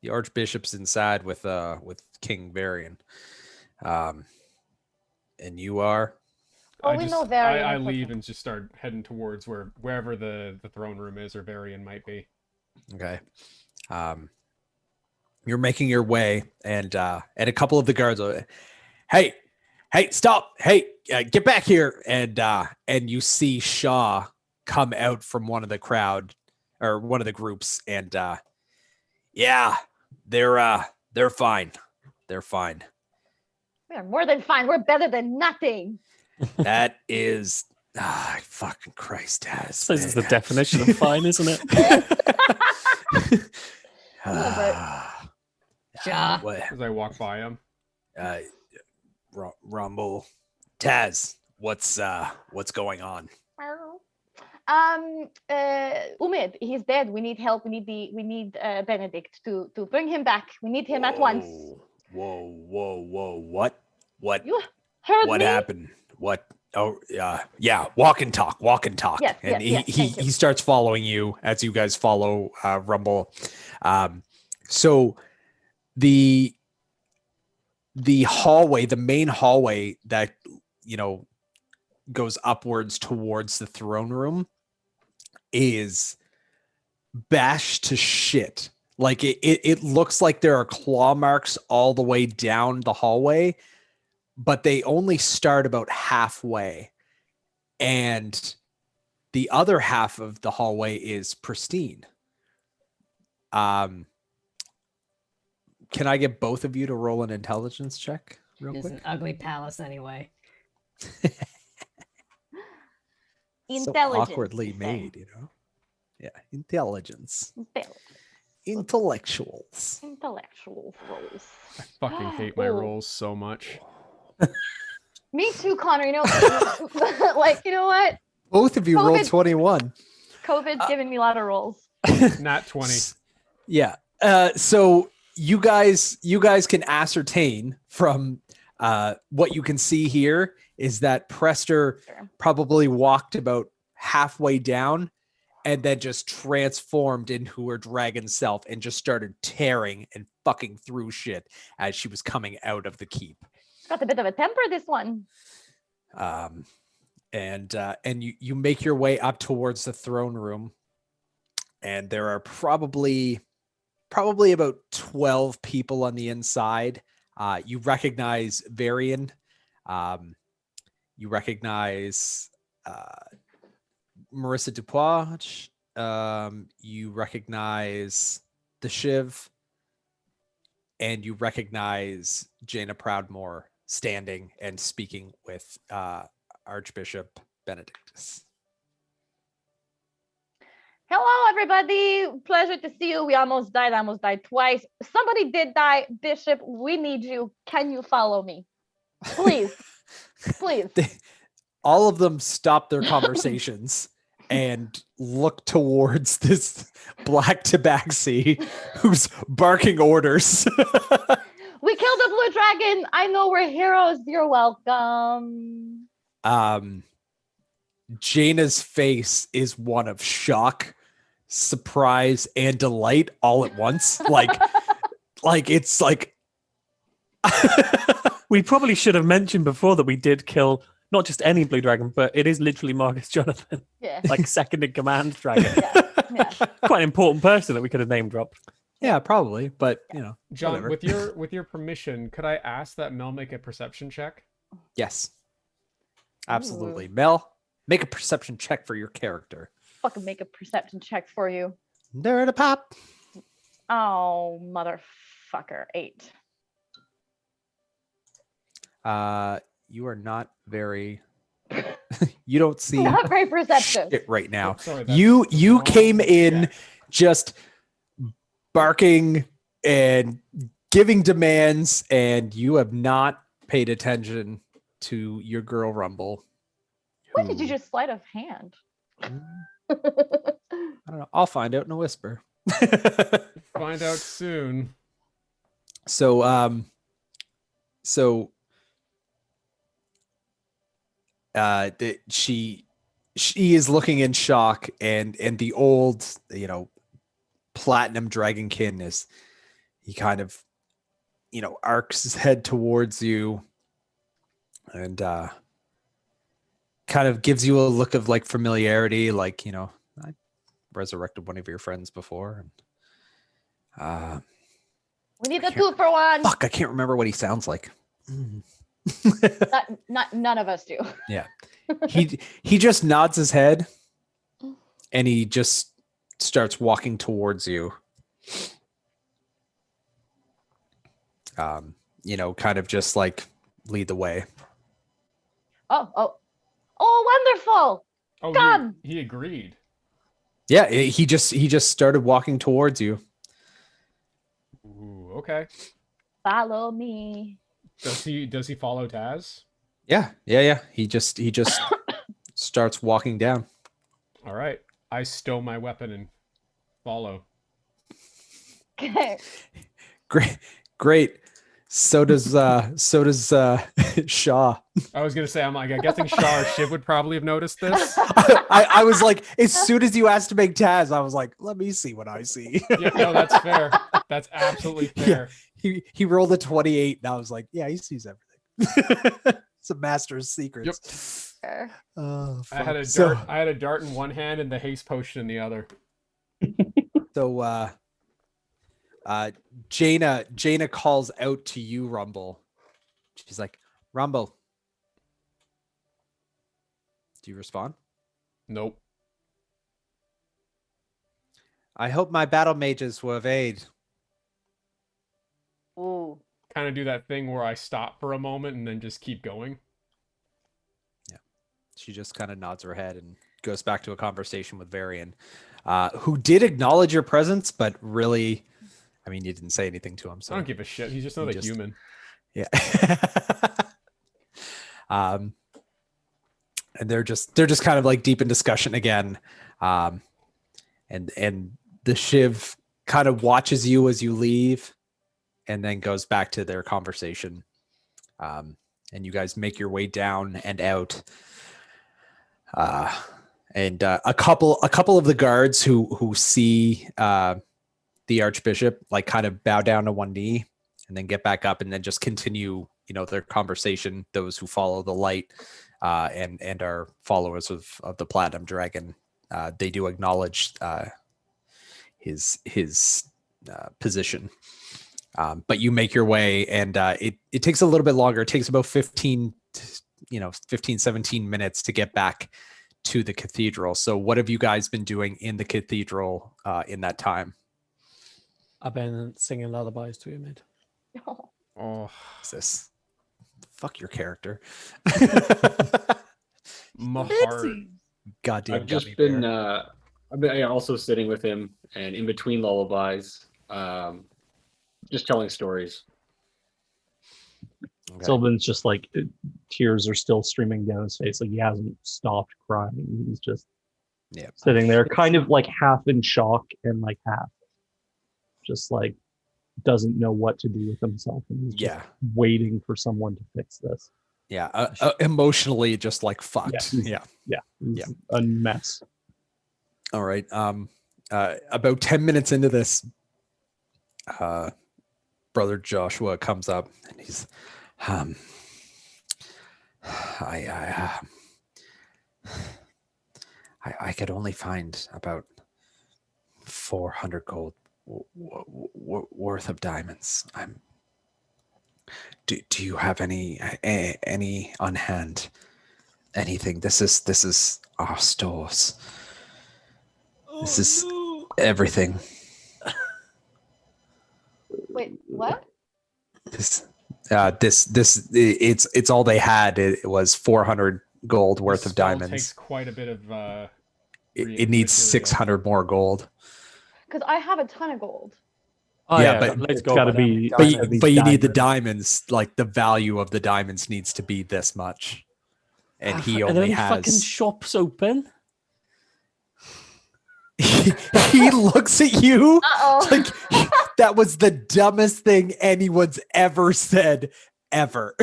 J: archbishop's inside with King Varian. And you are?
I: Oh, we know Varian.
B: I leave and just start heading towards wherever the throne room is, or Varian might be.
J: Okay. You're making your way, and a couple of the guards are, hey, stop! Hey, get back here! And you see Shaw come out from one of the crowd, or one of the groups, and yeah, they're fine. They're fine.
I: We are more than fine. We're better than nothing.
J: That is, fucking Christ, Taz.
G: This is the definition of fine, isn't it?
H: Shaw.
J: What?
B: As I walk by him.
J: Uh, Rumble, Taz, what's going on?
I: Umid, he's dead. We need help. We need Benedict to bring him back. We need him at once.
J: Whoa! What?
I: You heard
J: What
I: me?
J: happened? What? Oh, yeah. Walk and talk.
I: Yes,
J: And
I: yes, thank you.
J: he starts following you as you guys follow Rumble. So the hallway, the main hallway that goes upwards towards the throne room, is bashed to shit. Like it looks like there are claw marks all the way down the hallway, but they only start about halfway, and the other half of the hallway is pristine. Can I get both of you to roll an intelligence check real
H: It's
J: quick?
H: an ugly palace anyway.
J: So
I: Intelligence,
J: awkwardly
I: you say.
J: made, Yeah, intelligence.
I: Intellectuals
J: Intellectuals.
I: rolls.
B: I fucking hate my
I: Ooh.
B: rolls so much.
I: Me too, Connor. You know what?
J: Both of you rolled
I: COVID.
J: 21.
I: COVID's giving me a lot of rolls.
B: Nat 20.
J: Yeah. So you guys can ascertain from what you can see here is that Prester probably walked about halfway down and then just transformed into her dragon self and just started tearing and fucking through shit as she was coming out of the keep.
I: Got a bit of a temper, this one.
J: And you make your way up towards the throne room, and there are probably about 12 people on the inside. You recognize Varian. You recognize Marissa Dupois. You recognize the Shiv, and you recognize Jaina Proudmoore standing and speaking with Archbishop Benedictus.
I: Hello, everybody. Pleasure to see you. We almost died twice. Somebody did die. Bishop, we need you. Can you follow me? Please. Please.
J: All of them stop their conversations and look towards this black tabaxi who's barking orders.
I: We killed a blue dragon. I know we're heroes. You're welcome.
J: Jaina's face is one of shock, surprise, and delight all at once. Like it's like
G: We probably should have mentioned before that we did kill not just any blue dragon, but it is literally Marcus Jonathan,
I: Yeah.
G: like second in command dragon.
I: Yeah.
G: Quite an important person that we could have name dropped.
J: Yeah, probably, but
B: John,
J: whatever.
B: with your permission, could I ask that Mel make a perception check?
J: Yes, absolutely. Mel, make a perception check for your character.
I: Fucking make a perception check for you.
J: Nerd a pop.
I: Oh, motherfucker. 8.
J: You are not very. You don't see
I: Not very perceptive.
J: shit right now.
B: Oh, sorry, that's
J: You
B: wrong
J: came in
B: check.
J: just barking and giving demands, and you have not paid attention to your girl Rumble.
I: When did you
J: who-
I: just sleight of hand?
J: I don't know. I'll find out in a whisper.
B: Find out soon.
J: So she is looking in shock, and the old platinum dragonkin is, he kind of arcs his head towards you and kind of gives you a look of like familiarity, like I resurrected one of your friends before, and
I: We need a
J: can't-
I: 2-for-1.
J: fuck, I can't remember what he sounds like.
I: None of us do.
J: Yeah. He just nods his head and he just starts walking towards you. Kind of just like lead the way.
I: Oh, wonderful.
B: Oh,
I: God.
B: he agreed.
J: Yeah, he just started walking towards you.
B: Ooh, okay.
I: Follow me.
B: Does he follow Taz?
J: Yeah. He just starts walking down.
B: All right. I stow my weapon and follow.
I: Okay.
J: Great. So does Shaw.
B: I was gonna say, I'm guessing Shar or Shiv would probably have noticed this.
J: I was like, as soon as you asked to make Taz, I was like, let me see what I see.
B: Yeah, no, that's fair. That's absolutely fair.
J: He rolled a 28, and I was like, yeah, he sees everything. It's a master's secrets.
I: Fair.
J: Oh,
B: I had
J: fuck.
B: I had a dart in one hand and the haste potion in the other.
J: So Jaina calls out to you, Rumble. She's like, Rumble. Do you respond?
B: Nope.
J: I hope my battle mages will evade.
I: Ooh.
B: Kind of do that thing where I stop for a moment and then just keep going.
J: Yeah. She just kind of nods her head and goes back to a conversation with Varian, who did acknowledge your presence, but really, I mean, you didn't say anything to him. So
B: I don't give a shit. He's just another human.
J: Yeah. And they're just kind of like deep in discussion again. And the Shiv kind of watches you as you leave and then goes back to their conversation. And you guys make your way down and out. And a couple of the guards who see the Archbishop like kind of bow down to one knee and then get back up and then just continue, their conversation. Those who follow the light and are followers of the Platinum Dragon, they do acknowledge his position. But you make your way, and it takes a little bit longer. It takes about 17 minutes to get back to the cathedral. So what have you guys been doing in the cathedral in that time?
G: I've been singing lullabies to you, mate.
B: Oh,
J: What's this? Fuck your character.
B: my heart.
J: Goddamn.
F: I've just been also sitting with him, and in between lullabies, just telling stories.
J: Okay.
E: Sylvan's just like, tears are still streaming down his face. Like he hasn't stopped crying. He's just sitting there, kind of like half in shock and like half just like doesn't know what to do with himself. And he's just waiting for someone to fix this.
J: Yeah. Emotionally just like fucked. Yeah.
E: He's a mess.
J: All right. About 10 minutes into this, Brother Joshua comes up and he's, I could only find about 400 gold worth of diamonds. Do you have any on hand? Anything? This is our stores. This is everything.
I: Wait, what?
J: It's all they had. It was 400 gold worth of diamonds.
B: Takes quite a bit of.
J: It needs 600 more gold.
I: Because I have a ton of gold.
G: Oh,
J: yeah,
G: but
J: but
G: let's
E: it's
G: go.
E: gotta
G: for them.
E: be-
J: But you need the diamonds. Like the value of the diamonds needs to be this much, and he
G: Are there
J: only
G: any
J: has.
G: fucking shops open?
J: He looks at you
I: Uh-oh.
J: like that was the dumbest thing anyone's ever said ever.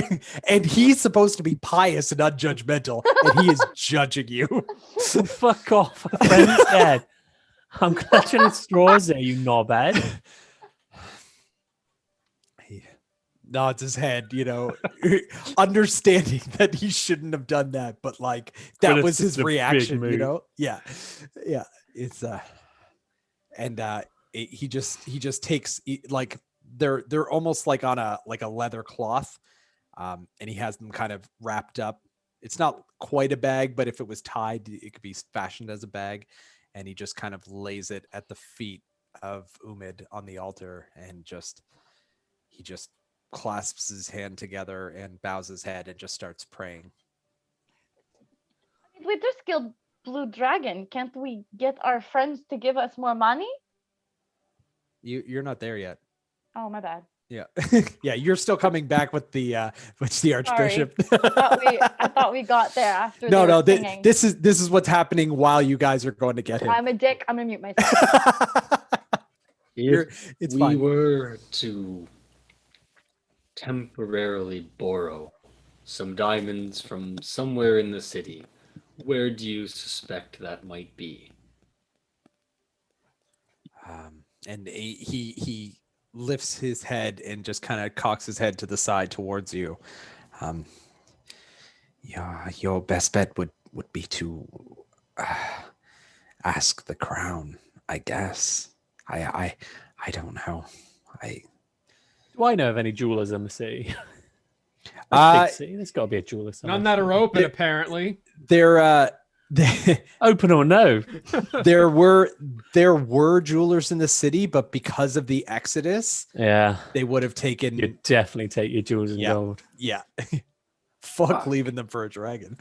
J: And he's supposed to be pious and unjudgmental, and he is judging you.
G: Fuck off. A friend's dead. I'm clutching at straws there, you knobhead.
J: He nods his head, understanding that he shouldn't have done that, but like that
E: But
J: was
E: it's
J: his
E: a big
J: reaction,
E: move.
J: Yeah. It's he just takes like they're almost like on a leather cloth, and he has them kind of wrapped up. It's not quite a bag, but if it was tied, it could be fashioned as a bag. And he just kind of lays it at the feet of Umid on the altar, and he just clasps his hand together and bows his head and just starts praying.
I: We just killed Blue Dragon. Can't we get our friends to give us more money?
J: You're not there yet.
I: Oh, my bad.
J: Yeah, yeah. You're still coming back with the archbishop.
I: I thought we got there after
J: No,
I: they
J: no.
I: were singing.
J: This is what's happening while you guys are going to get him.
I: I'm a dick. I'm gonna mute myself.
J: It's
F: we
J: fine.
F: were to temporarily borrow some diamonds from somewhere in the city, where do you suspect that might be?
J: And he lifts his head and just kind of cocks his head to the side towards you. Yeah, your best bet would be to ask the crown, I guess. I don't know.
G: Do I know of any jewelers in the city?
J: Uh,
G: Big city. There's got to be a jeweler somewhere.
B: None that are open, apparently.
J: There
G: Open or no?
J: there were jewelers in the city, but because of the exodus,
G: Yeah,
J: they would have taken.
G: you'd definitely take your jewels and gold.
J: Yeah. Fuck leaving them for a dragon.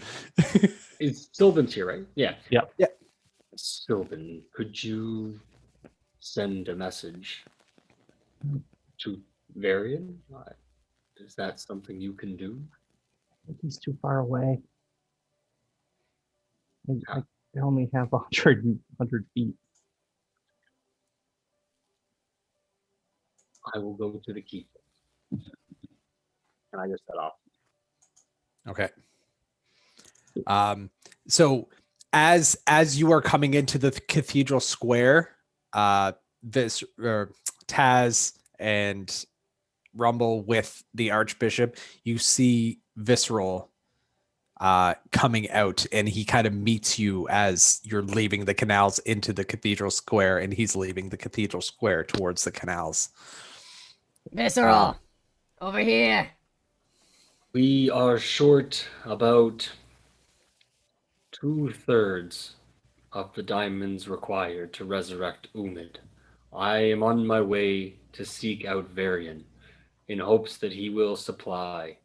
F: It's Sylvan's here, right? Yeah.
G: Yeah.
J: Yeah.
F: Sylvan, could you send a message to Varian? Is that something you can do?
E: He's too far away. I only have 100 feet.
F: I will go to the keep. And I just set off.
J: Okay. So as you are coming into the cathedral square, Taz and Rumble with the Archbishop, you see Visceral coming out, and he kind of meets you as you're leaving the canals into the cathedral square, and he's leaving the cathedral square towards the canals.
H: Visceral, over here.
F: We are short about 2/3 of the diamonds required to resurrect Umid. I am on my way to seek out Varian in hopes that he will supply.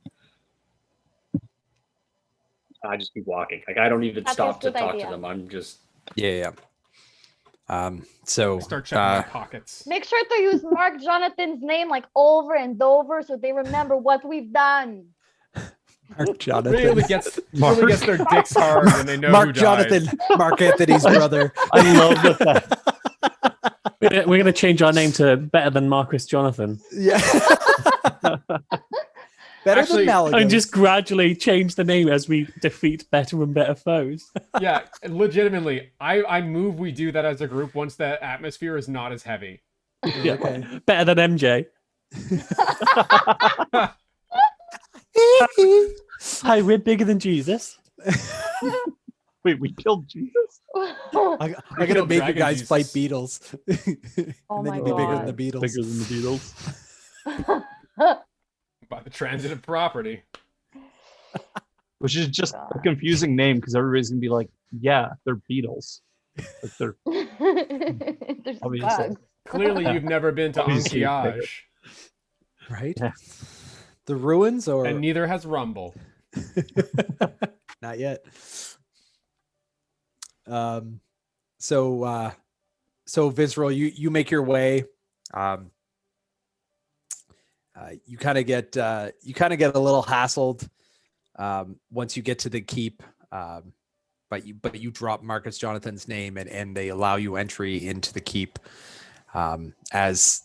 F: I just keep walking. Like, I don't even stop to talk to them. I'm just...
J: Yeah. So
B: Start checking my pockets.
I: Make sure to use Mark Jonathan's name like over and over so they remember what we've done.
J: Mark Jonathan.
B: Really gets their dicks hard when they know
J: Mark
B: who
J: Jonathan,
B: died.
J: Mark Anthony's brother.
G: I love that. We're going to change our name to Better Than Marcus Jonathan.
J: Yeah. Better
B: Actually,
J: than Malaga.
G: And just gradually change the name as we defeat better and better foes.
B: Yeah, legitimately. I move we do that as a group once the atmosphere is not as heavy.
G: Yeah.
J: Okay.
G: Better than MJ. Hi, we're bigger than Jesus.
E: Wait, we killed Jesus?
J: I'm gonna make you guys
B: Jesus.
J: fight Beatles.
I: Oh
J: And then
I: my
J: you'll be bigger than
I: God.
J: the Beatles.
G: Bigger than the Beatles.
B: By the transitive property.
E: Which is just a confusing name because everybody's gonna be like, yeah, they're Beatles. Like they're
I: There's
E: Obviously.
I: bugs.
B: Clearly, you've never been to
E: Obviously,
B: Ankiage,
J: Right?
E: Yeah.
J: The ruins, or
B: and neither has Rumble.
J: not yet. So Visceral, you make your way. You kind of get a little hassled once you get to the keep. But you drop Marcus Jonathan's name, and they allow you entry into the keep. As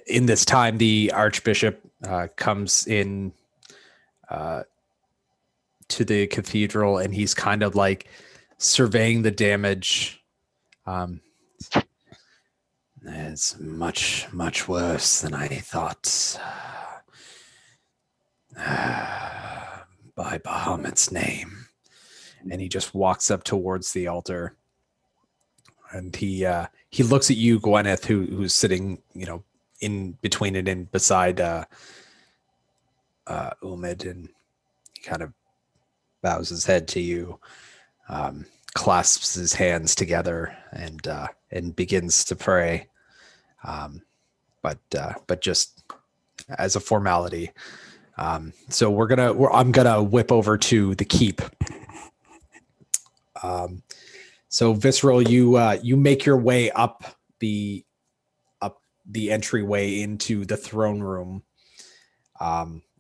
J: in this time, the Archbishop comes in to the cathedral, and he's kind of like surveying the damage. It's much worse than I thought. By Bahamut's name. And he just walks up towards the altar, and he looks at you, Gwyneth, who's sitting, in between it and beside Umid, and he kind of bows his head to you, clasps his hands together, and begins to pray, but just as a formality. So I'm gonna whip over to the keep. So Visceral, you make your way up the entryway into the throne room.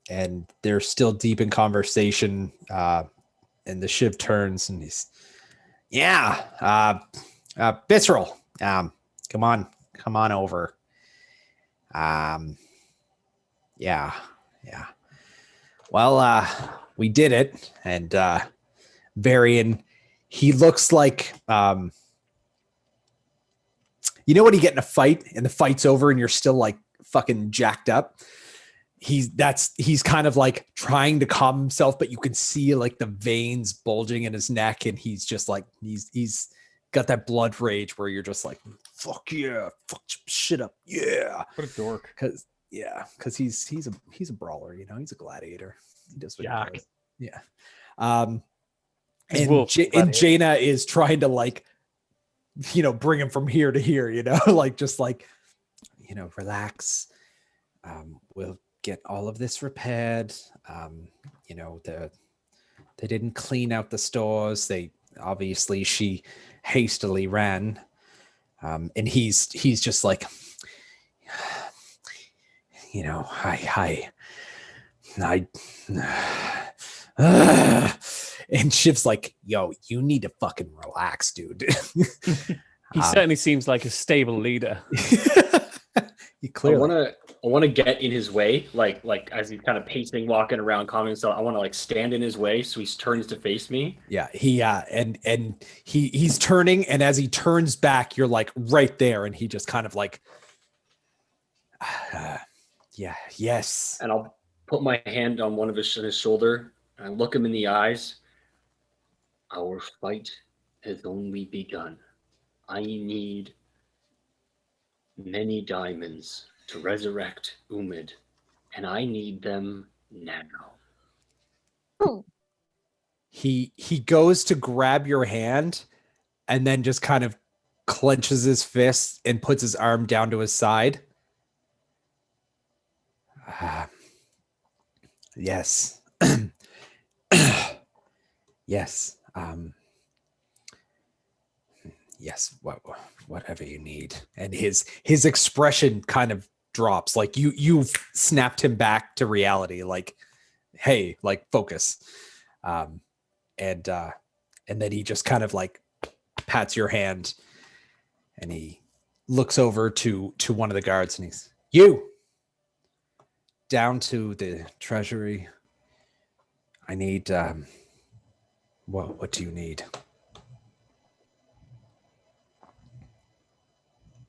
J: And they're still deep in conversation. And the Shiv turns and he's, Visceral, come on over. Yeah. Well, we did it. And Varian, he looks like, you know when you get in a fight and the fight's over and you're still like fucking jacked up? He's kind of like trying to calm himself, but you can see like the veins bulging in his neck, and he's just like he's got that blood rage where you're just like, fuck yeah, fuck shit up, yeah.
B: What a dork.
J: Because he's a brawler, you know, he's a gladiator. He does what he does. Yeah. And Jaina is trying to like, you know, bring him from here to here, you know, like just like, you know, relax. We'll get all of this repaired. You know, they didn't clean out the stores. She hastily ran. And he's just like, you know, and Shiv's like, yo, you need to fucking relax, dude.
G: He certainly seems like a stable leader.
F: I want to get in his way, like as he's kind of pacing, walking around, calming. So I want to like stand in his way, so he turns to face me.
J: Yeah, he's turning, and as he turns back, you're like right there, and he just kind of like, yes.
F: And I'll put my hand on one of his shoulder, and I look him in the eyes. Our fight has only begun. I need many diamonds to resurrect Umid, and I need them now.
J: He goes to grab your hand and then just kind of clenches his fist and puts his arm down to his side. Yes. Yes. Yes, whatever you need. And his expression kind of drops, like you've snapped him back to reality, like, hey, like focus. And then he just kind of like pats your hand, and he looks over to one of the guards, and he's, you down to the treasury. I need what do you need?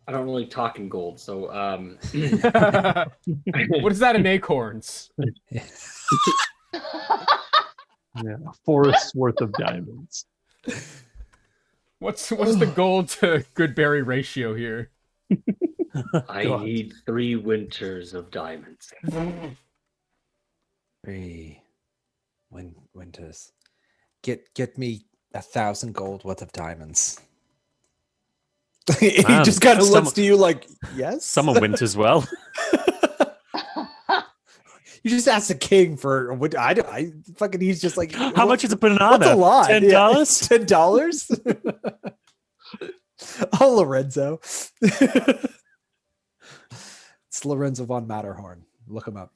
F: I don't really talk in gold, so
B: what is that in acorns?
L: Yeah, a forest's worth of diamonds.
B: What's the gold to good berry ratio here?
F: I need 3 winters of diamonds.
J: 3 winters. Get me 1,000 gold worth of diamonds. He just kind of looks to you like, yes.
G: Summer winters well.
J: You just asked the king for what I fucking. He's just like,
G: how much is a banana?
J: What's a lot?
G: $10.
J: $10. Oh, Lorenzo. It's Lorenzo von Matterhorn. Look him up.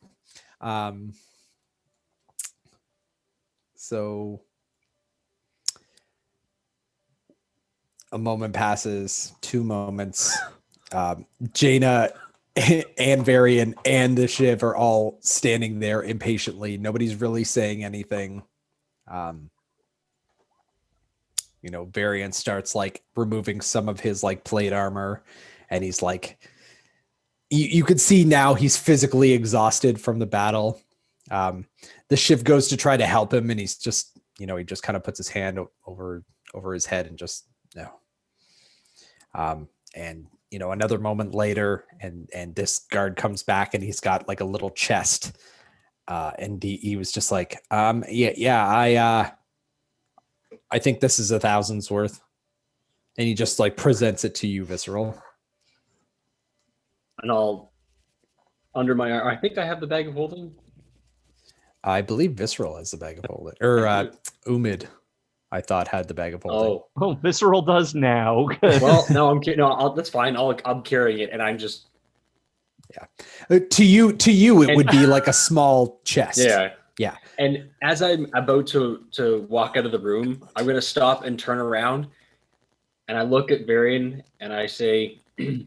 J: So a moment passes, 2 moments. Jaina and Varian and the Shiv are all standing there impatiently. Nobody's really saying anything. You know, Varian starts like removing some of his like plate armor, and he's like, you can see now he's physically exhausted from the battle. The Shiv goes to try to help him, and he's just, you know, he just kind of puts his hand over his head and just no. And you know, another moment later, and this guard comes back, and he's got like a little chest, and he was just like, I think this is 1,000's worth, and he just like presents it to you, Visceral.
F: And I'll under my arm. I think I have the bag of holding.
J: I believe Visceral has the bag of holding, or Umid, I thought, had the bag of holding.
L: Oh, Visceral does now.
F: Well, no, that's fine. I'm carrying it, and I'm just
J: To you, it
F: And-
J: would be like a small chest.
F: Yeah.
J: Yeah.
F: And as I'm about to walk out of the room, I'm gonna stop and turn around, and I look at Varian and I say, "The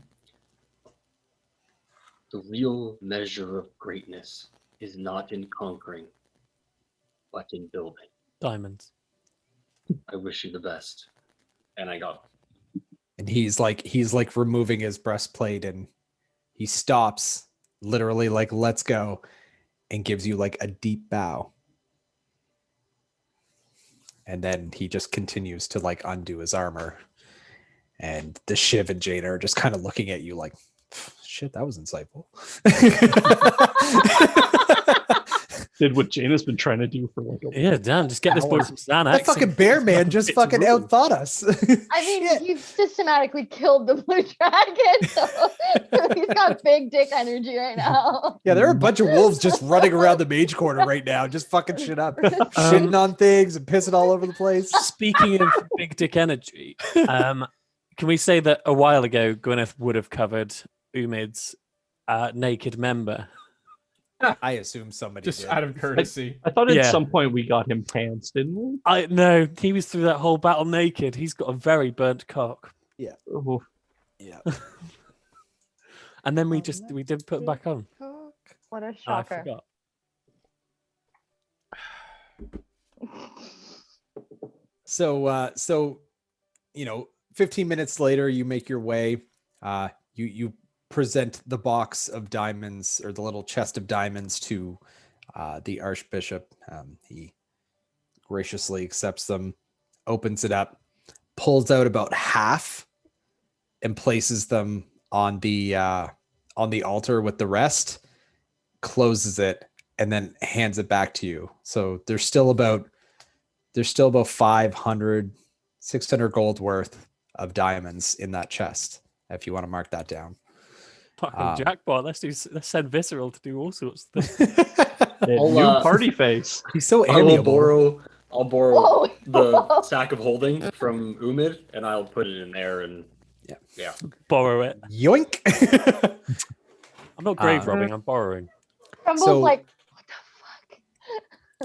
F: real measure of greatness is not in conquering, but in building.
G: Diamonds.
F: I wish you the best." And I go,
J: And he's like removing his breastplate, and he stops, literally like let's go, and gives you like a deep bow. And then he just continues to like undo his armor. And the Shiv and Jane are just kind of looking at you like, shit, that was insightful.
L: Did what Jaina's been trying to do for like a
G: Yeah, damn. Just get this boy
L: hour.
G: some Xanax.
J: That fucking bear man just
L: It's
J: fucking
L: rude.
J: outthought us.
I: I mean,
J: Shit.
I: you've systematically killed the blue dragon, so he's got big dick energy right now.
J: Yeah, there are a bunch of wolves just running around the mage corner right now, just fucking shit up, shitting on things and pissing all over the place.
G: Speaking of big dick energy, can we say that a while ago Gwyneth would have covered Umid's naked member?
J: I assume somebody
B: Just
J: did.
B: out of courtesy.
L: I thought at
G: Yeah.
L: some point we got him pants, didn't we?
G: I no, he was through that whole battle naked. He's got a very burnt cock,
L: Oh,
J: Yeah.
G: and then we didn't put it back on.
I: What a
G: I
I: shocker.
G: forgot.
J: So 15 minutes later, you make your way. You present the box of diamonds, or the little chest of diamonds, to the Archbishop. He graciously accepts them, opens it up, pulls out about half, and places them on the altar with the rest. Closes it and then hands it back to you. So there's still about 500, 600 gold worth of diamonds in that chest, if you want to mark that down.
G: Fucking jackpot. Let's send Visceral to do all sorts of things.
F: I'll,
L: new party face.
J: He's so
F: I'll
J: amiable.
F: borrow
I: Whoa.
F: the sack of holding from Umid, and I'll put it in there. And yeah.
G: Borrow it.
J: Yoink.
G: I'm not grave robbing. I'm borrowing.
I: Rumble's
J: So-
I: like, what the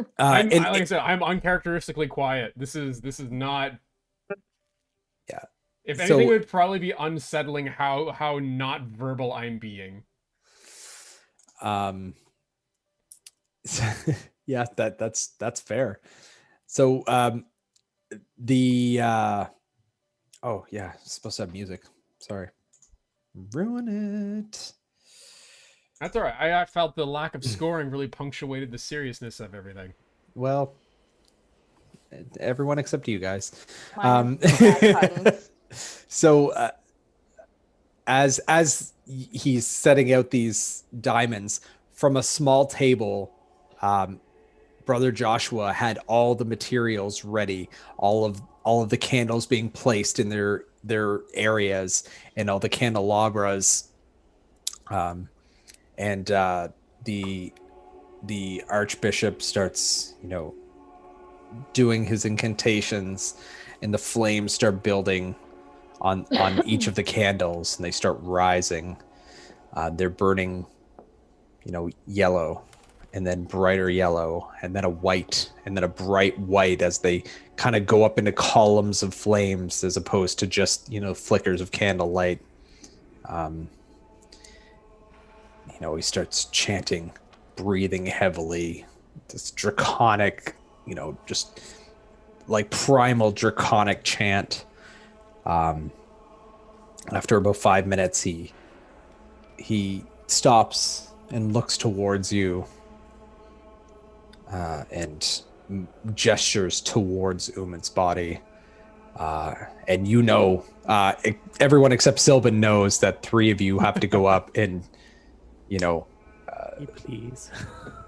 I: fuck?
B: Like
J: And
B: I said, I'm uncharacteristically quiet. This is not.
J: Yeah.
B: If
J: So-
B: anything, it would probably be unsettling how not verbal I'm being.
J: Yeah, that's fair. So oh yeah, it's supposed to have music. Sorry. Ruin it.
B: That's all right. I felt the lack of scoring really punctuated the seriousness of everything.
J: Well, everyone except you guys.
I: Minus the bad buttons.
J: So as he's setting out these diamonds from a small table, Brother Joshua had all the materials ready, all of the candles being placed in their areas, and all the candelabras, and the Archbishop starts, doing his incantations, and the flames start building on each of the candles, and they start rising. They're burning, yellow, and then brighter yellow, and then a white, and then a bright white, as they kind of go up into columns of flames, as opposed to just flickers of candlelight. He starts chanting, breathing heavily, this draconic, just like primal draconic chant. After about 5 minutes, he stops and looks towards you, and gestures towards Umid's body. And everyone except Sylvan knows that 3 of you have to go up and,
G: Please.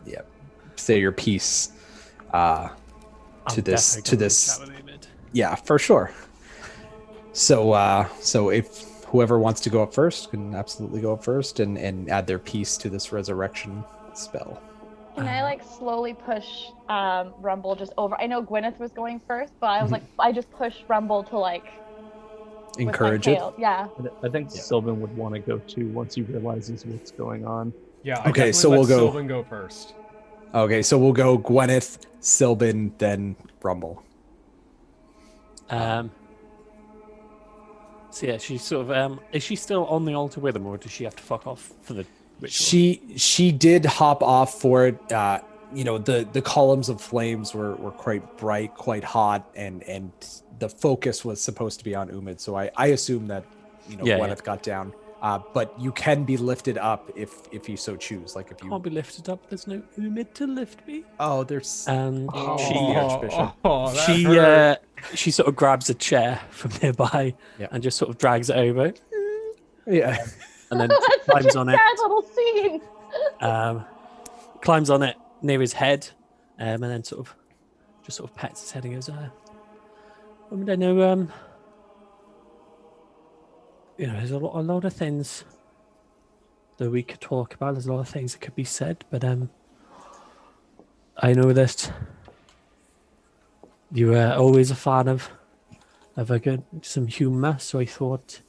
J: yeah, say your piece to this. Yeah, for sure. So if whoever wants to go up first can absolutely go up first and add their piece to this resurrection spell.
I: Can I slowly push Rumble just over? I know Gwyneth was going first, but I was I just pushed Rumble to with my
A: Encourage it.
I: tail. Yeah.
L: I think Sylvan would want to go too once he realizes what's going on.
B: Yeah. I
A: Okay,
B: definitely
A: so
B: let
A: we'll go-
B: Sylvan go first.
A: Okay, so we'll go Gwyneth, Sylvan, then Rumble.
G: So yeah, she's sort of is she still on the altar with him, or does she have to fuck off for the ritual?
A: She did hop off for it. The columns of flames were quite bright, quite hot, and the focus was supposed to be on Umid. So I assume that Gwyneth got down. But you can be lifted up if you so choose. Like if you
G: Can't be lifted up. There's no Umid to lift me.
A: Oh, there's
G: And
A: the Archbishop.
G: she sort of grabs a chair from nearby and just sort of drags it over.
A: Yeah.
G: And then
I: That's
G: climbs
I: such a
G: on it.
I: sad little scene.
G: Climbs on it near his head, and then sort of pets his head and goes, I mean, I know, there's a lot of things that we could talk about. There's a lot of things that could be said, but I know that you were always a fan of some humour, so I thought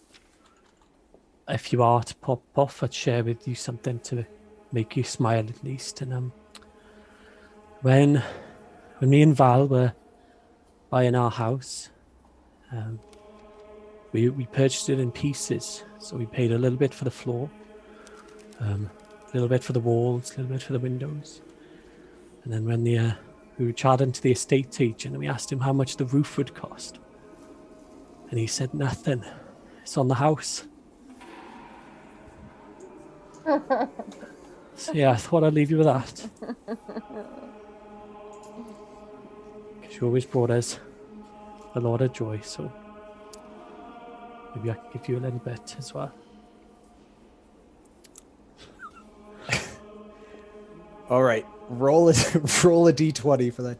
G: if you are to pop off, I'd share with you something to make you smile at least. And when me and Val were buying our house, we purchased it in pieces. So we paid a little bit for the floor, a little bit for the walls, a little bit for the windows. And then when we were chatting to the estate agent and we asked him how much the roof would cost, and he said nothing. It's on the house. So yeah, I thought I'd leave you with that. Because you always brought us a lot of joy, so maybe I can give you a little bit as well.
A: All right, roll a d20 for that.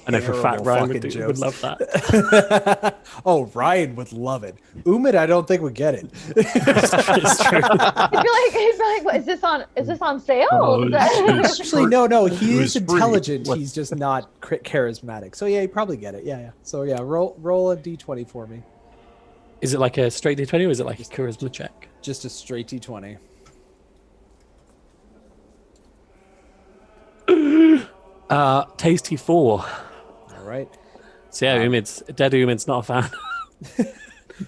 G: I know for a fact Ryan would love that.
A: Oh, Ryan would love it. Umid, I don't think would get it.
G: It's true.
I: He'd be like, what, is this on sale?
L: Oh, it's
A: Actually, no, he
L: It
A: is
L: was free.
A: intelligent.
L: What?
A: He's just not charismatic. So yeah, he'd probably get it. Yeah. So yeah, roll a d20 for me.
G: Is it like a straight D20 or is it like a charisma check?
A: Just a straight d20.
G: Tasty 4.
A: All right.
G: So yeah, Dead Umid's not a fan.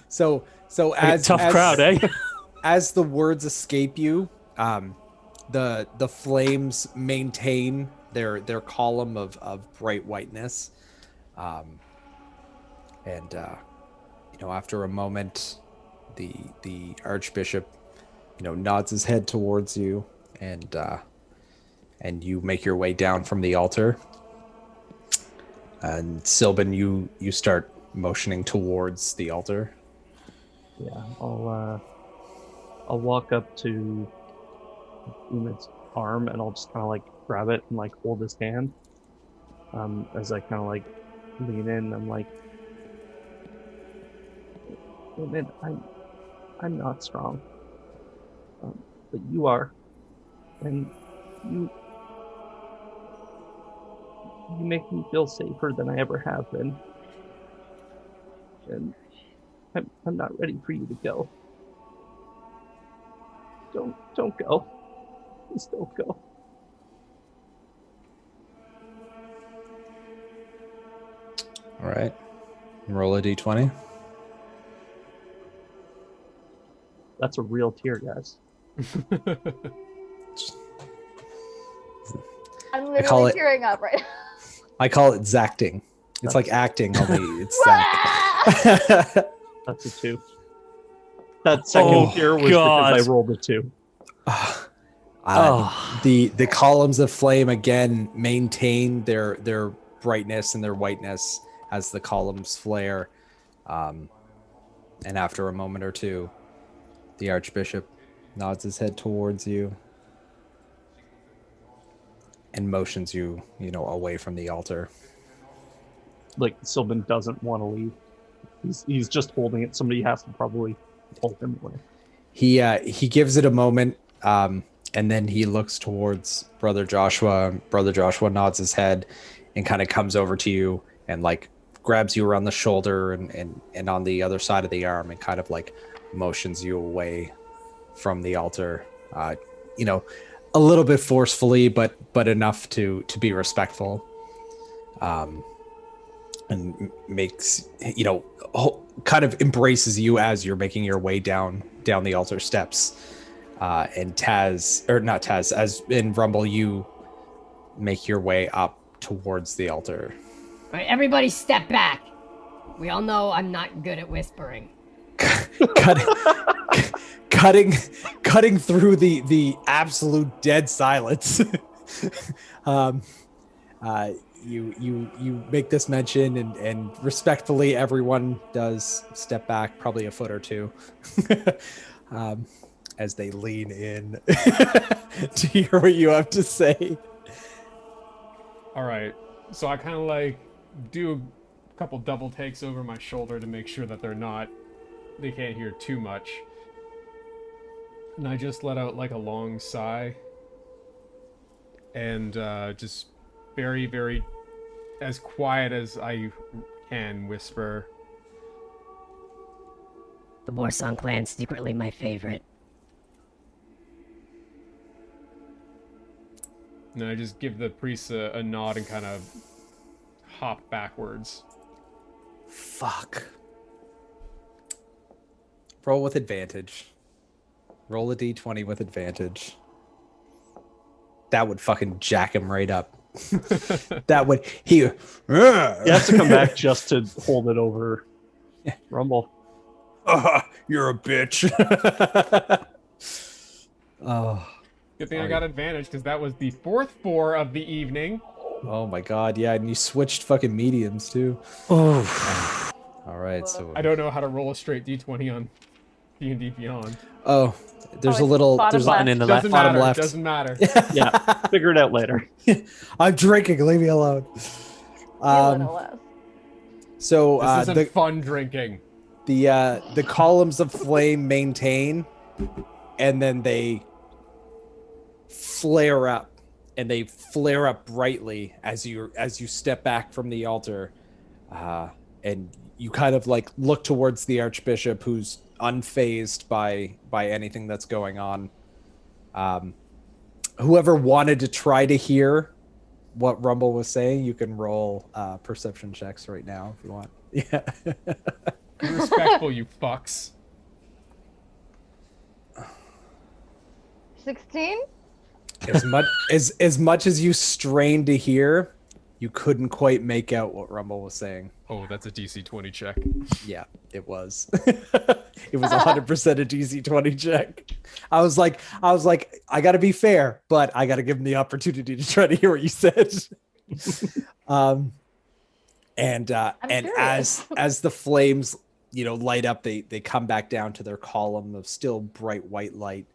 A: So as
G: Tough crowd, eh?
A: As the words escape you, the flames maintain their column of bright whiteness, and after a moment, the Archbishop nods his head towards you, and you make your way down from the altar. And Sylvan, you start motioning towards the altar.
L: Yeah, I'll walk up to Umid's arm and I'll just kind of like grab it and like hold his hand. As I kind of like lean in, I'm like, Umid, I'm not strong, but you are, and you make me feel safer than I ever have been, and I'm not ready for you to go. Don't go. Please don't go.
J: All right. Roll a d20.
L: That's a real tear, guys.
I: I'm
A: I call
I: literally
A: it-
I: tearing up right now.
A: I call it Zacting. It's like acting, only it's Zac.
L: That's a 2. That second tear was because I rolled a 2.
A: The columns of flame again maintain their brightness and their whiteness as the columns flare. And after a moment or two, the Archbishop nods his head towards you and motions you, away from the altar.
L: Like Sylvan doesn't want to leave. He's just holding it. Somebody has to probably hold him away.
A: He gives it a moment, and then he looks towards Brother Joshua. Brother Joshua nods his head and kind of comes over to you and like
J: grabs you around the shoulder and on the other side of the arm and kind of like motions you away from the altar. You know, a little bit forcefully, but enough to be respectful. And makes, you know, kind of embraces you as you're making your way down the altar steps. And Taz, or not Taz, as in Rumble, you make your way up towards the altar.
H: All right, everybody step back. We all know I'm not good at whispering.
J: Cutting through the absolute dead silence. You make this mention and respectfully everyone does step back probably a foot or two as they lean in to hear what you have to say.
B: All right, so I kind of like do a couple double takes over my shoulder to make sure that they can't hear too much. And I just let out like a long sigh and just very, very as quiet as I can whisper.
H: The Warsong clan's secretly my favorite.
B: And then I just give the priest a nod and kind of hop backwards.
J: Fuck. Roll with advantage. Roll a d20 with advantage. That would fucking jack him right up. That would
L: You have to come back just to hold it over Rumble.
J: You're a bitch. Oh.
B: Good thing I got advantage because that was the 4th 4 of the evening.
J: Oh my god, yeah, and you switched fucking mediums too. Oh. All right, so
B: I don't know how to roll a straight d20 on D&D Beyond.
J: Oh, there's a little there's a button in the left bottom left.
B: Doesn't matter.
L: Yeah, figure it out later.
J: I'm drinking. Leave me alone. So
B: this isn't fun drinking.
J: The columns of flame maintain, and then they flare up, and they flare up brightly as you step back from the altar, and you kind of like look towards the Archbishop, who's unfazed by anything that's going on. Whoever wanted to try to hear what Rumble was saying, you can roll perception checks right now if you want. Yeah.
B: Be respectful, you fucks.
I: 16?
J: As much as you strained to hear, you couldn't quite make out what Rumble was saying.
B: Oh, that's a DC 20 check.
J: Yeah, it was. It was 100% a DC 20 check. I was like, I gotta be fair, but I gotta give him the opportunity to try to hear what you said. And as the flames, you know, light up, they come back down to their column of still bright white light.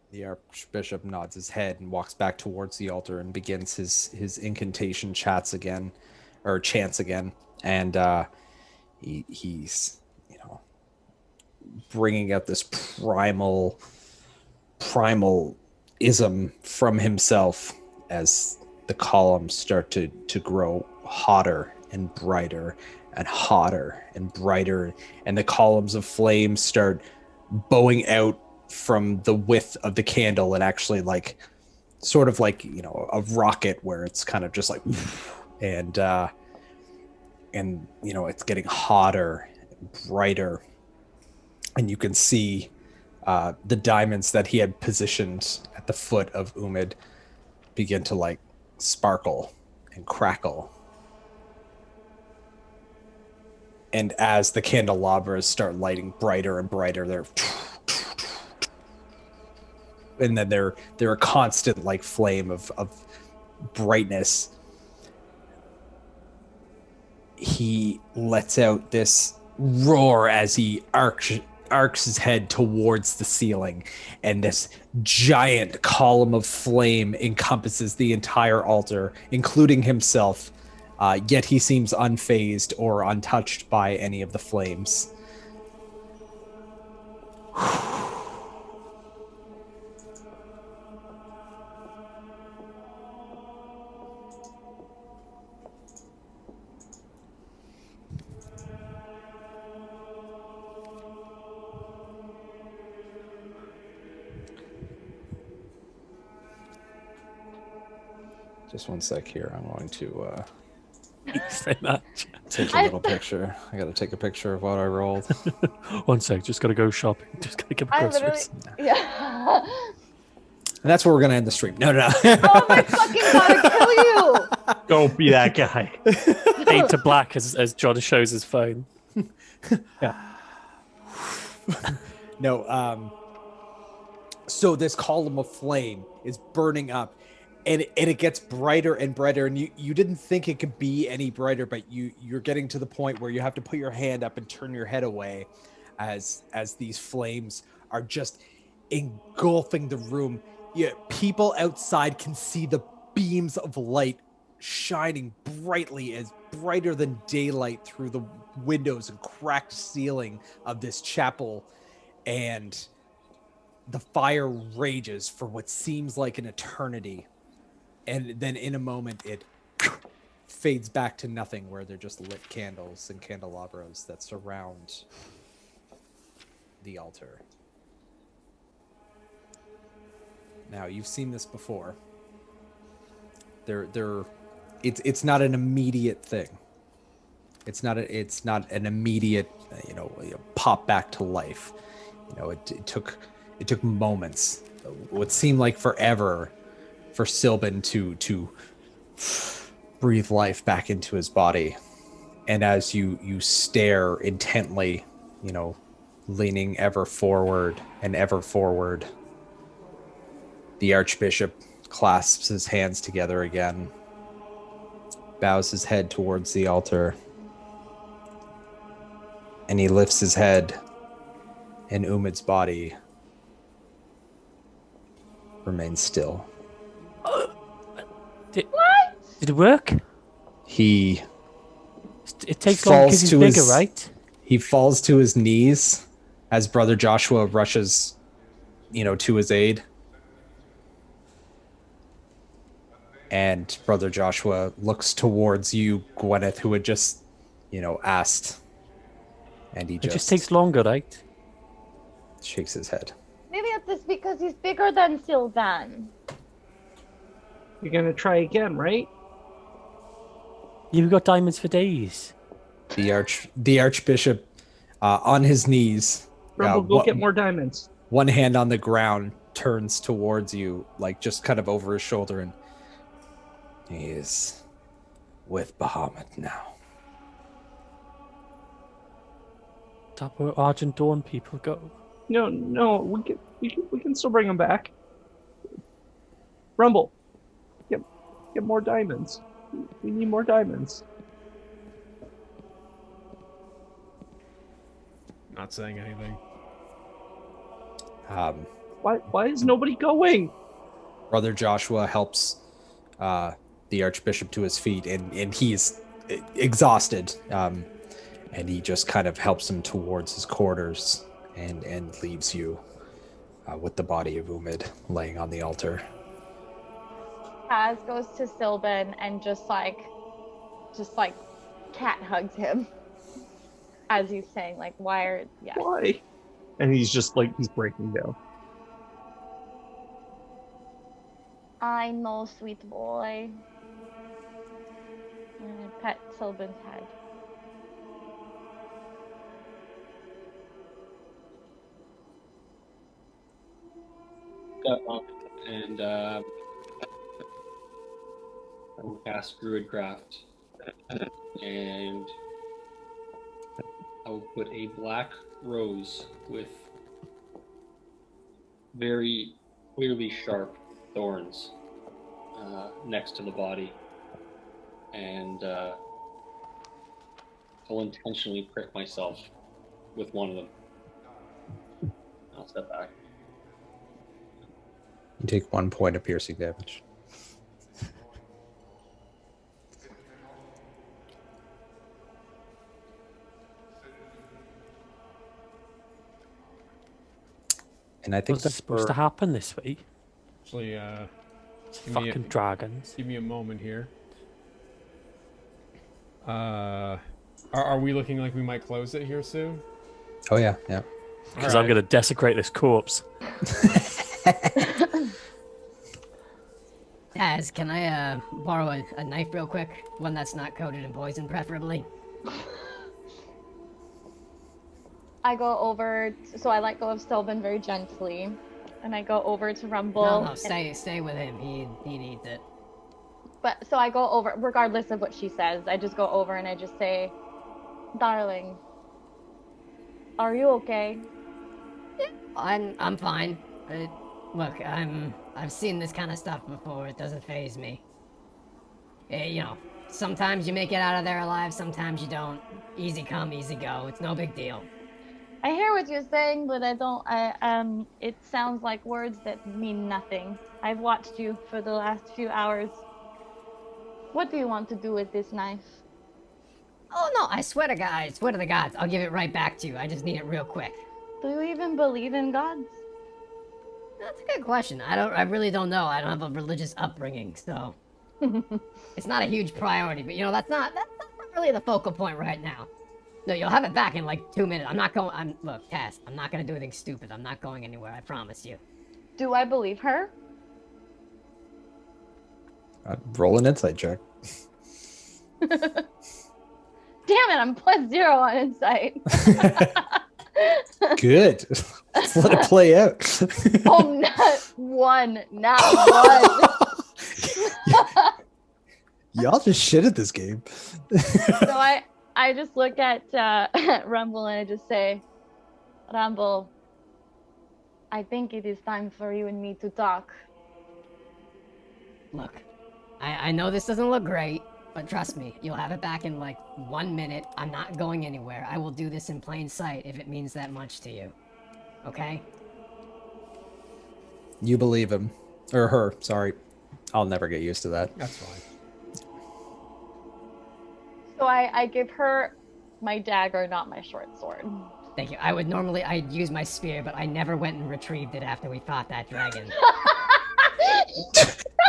J: The Archbishop nods his head and walks back towards the altar and begins his incantation chants again, and he's, you know, bringing out this primal ism from himself as the columns start to grow hotter and brighter and hotter and brighter, and the columns of flame start bowing out from the width of the candle and actually like sort of like, you know, a rocket where it's kind of just like and you know, it's getting hotter and brighter, and you can see the diamonds that he had positioned at the foot of Umid begin to like sparkle and crackle. And as the candelabras start lighting brighter and brighter, they're and then they're a constant like flame of brightness. He lets out this roar as he arcs his head towards the ceiling, and this giant column of flame encompasses the entire altar, including himself, yet he seems unfazed or untouched by any of the flames. Just one sec here. I'm going to
G: Thanks very much.
J: take a little picture. I got to take a picture of what I rolled.
G: One sec, just gotta go shopping. Just gotta get my
I: I literally,
G: groceries.
I: yeah.
J: And that's where we're going to end the stream. No.
I: Oh my fucking god, I'd kill you!
L: Don't be that guy.
G: Fade to black as John shows his phone.
J: No, so this column of flame is burning up, and it gets brighter and brighter, and you didn't think it could be any brighter, but you're getting to the point where you have to put your hand up and turn your head away as these flames are just engulfing the room. People outside can see the beams of light shining brightly, as brighter than daylight, through the windows and cracked ceiling of this chapel, and the fire rages for what seems like an eternity, and then in a moment it fades back to nothing, where they're just lit candles and candelabras that surround the altar. Now, you've seen this before. It's not an immediate thing. It's not an immediate, pop back to life. It took moments, what seemed like forever, for Sylvan to breathe life back into his body. And as you stare intently, leaning ever forward and ever forward, the Archbishop clasps his hands together again, bows his head towards the altar, and he lifts his head, and Umid's body remains still.
G: Did it work?
J: He
G: It takes long because he's bigger, right?
J: He falls to his knees as Brother Joshua rushes, to his aid. And Brother Joshua looks towards you, Gwyneth, who had just, asked. And he
G: It just takes longer, right?
J: shakes his head.
I: Maybe it's because he's bigger than Sylvan.
L: You're gonna try again, right?
G: You've got diamonds for days.
J: The Archbishop, on his knees,
L: Rumble, go get more diamonds.
J: one hand on the ground, turns towards you, like just kind of over his shoulder, and he is with Bahamut now.
G: That where Argent Dawn people go.
L: No, we can still bring him back. Rumble, get more diamonds. We need more diamonds.
B: Not saying anything.
L: Why is nobody going?
J: Brother Joshua helps the Archbishop to his feet, and he's exhausted, and he just kind of helps him towards his quarters and leaves you with the body of Umid laying on the altar.
I: Kaz goes to Sylvan and just like cat hugs him as he's saying why?
L: And he's just he's breaking down.
I: I know, sweet boy. And I pet Sylvan's head.
F: Go up and I will cast Druidcraft, and I will put a black rose with very clearly sharp thorns next to the body, and I'll intentionally prick myself with one of them. I'll step back.
J: You take 1 point of piercing damage. And I think
G: What's supposed to happen this week?
B: Actually,
G: Fucking dragons.
B: Give me a moment here. Are we looking like we might close it here soon?
J: Oh yeah.
G: Because I'm gonna desecrate this corpse.
H: Taz, can I borrow a knife real quick? One that's not coated in poison, preferably.
I: I go over, so I let go of Sylvan very gently, and I go over to Rumble.
H: No, stay with him. He needs it.
I: But so I go over, regardless of what she says, I just go over and I just say, "Darling, are you okay?"
H: I'm fine. Look, I've seen this kind of stuff before. It doesn't faze me. You know, sometimes you make it out of there alive, sometimes you don't. Easy come, easy go. It's no big deal.
I: I hear what you're saying, but it sounds like words that mean nothing. I've watched you for the last few hours. What do you want to do with this knife?
H: Oh no, I swear to God, I swear to the gods, I'll give it right back to you. I just need it real quick.
I: Do you even believe in gods?
H: That's a good question. I really don't know. I don't have a religious upbringing, so it's not a huge priority. But you know, that's not really the focal point right now. No, you'll have it back in like 2 minutes. Look, Cass, I'm not gonna do anything stupid. I'm not going anywhere. I promise you.
I: Do I believe her?
J: Roll an insight check.
I: Damn it, I'm +0 on insight.
J: Good. Let's let it play out.
I: Oh, not one.
J: Y'all just shit at this game.
I: So I just look at Rumble and I just say, Rumble, I think it is time for you and me to talk.
H: Look, I know this doesn't look great, but trust me, you'll have it back in like 1 minute. I'm not going anywhere. I will do this in plain sight if it means that much to you. Okay?
J: You believe him. Or her, sorry. I'll never get used to that.
B: That's fine.
I: So I give her my dagger, not my short sword.
H: Thank you. I'd use my spear, but I never went and retrieved it after we fought that dragon.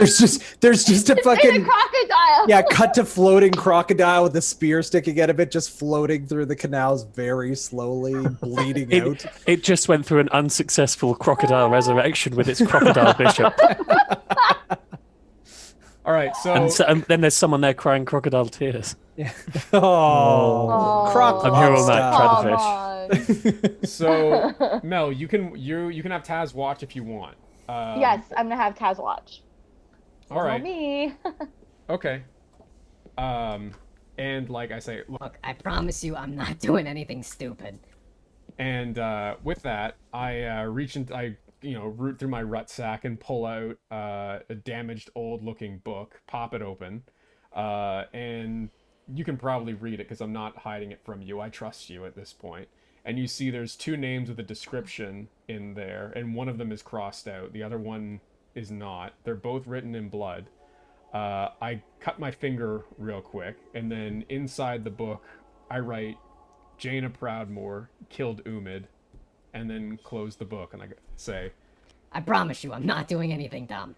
J: There's just a
I: It's
J: fucking
I: in a crocodile.
J: Yeah, cut to floating crocodile with a spear sticking out of it, just floating through the canals very slowly, bleeding out.
G: It just went through an unsuccessful crocodile resurrection with its crocodile bishop.
B: All right, so
G: And then there's someone there crying crocodile tears.
J: Yeah. Oh, croc.
G: I'm here all night trying to fish.
B: So Mel, you can have Taz watch if you want.
I: Yes, I'm gonna have Taz watch.
B: All right.
I: Me.
B: Okay. And like I say,
H: Look, I promise you, I'm not doing anything stupid.
B: And with that, I root through my rucksack and pull out a damaged old-looking book, pop it open, and you can probably read it because I'm not hiding it from you. I trust you at this point. And you see there's two names with a description in there, and one of them is crossed out. The other one is not. They're both written in blood. I cut my finger real quick, and then inside the book, I write, Jaina Proudmoore killed Umid, and then close the book, and I say,
H: I promise you, I'm not doing anything dumb.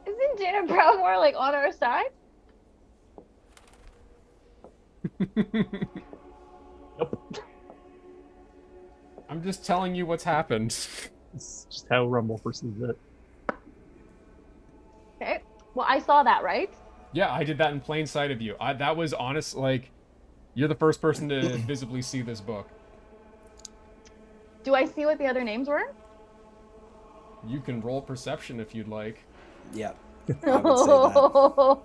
I: Isn't Jaina Proudmoore like on our side?
B: I'm just telling you what's happened.
L: It's just how Rumble perceives it.
I: Okay. Well, I saw that, right?
B: Yeah, I did that in plain sight of you. That was honest, like, you're the first person to visibly see this book.
I: Do I see what the other names were?
B: You can roll perception if you'd like.
J: Yeah.
I: Oh,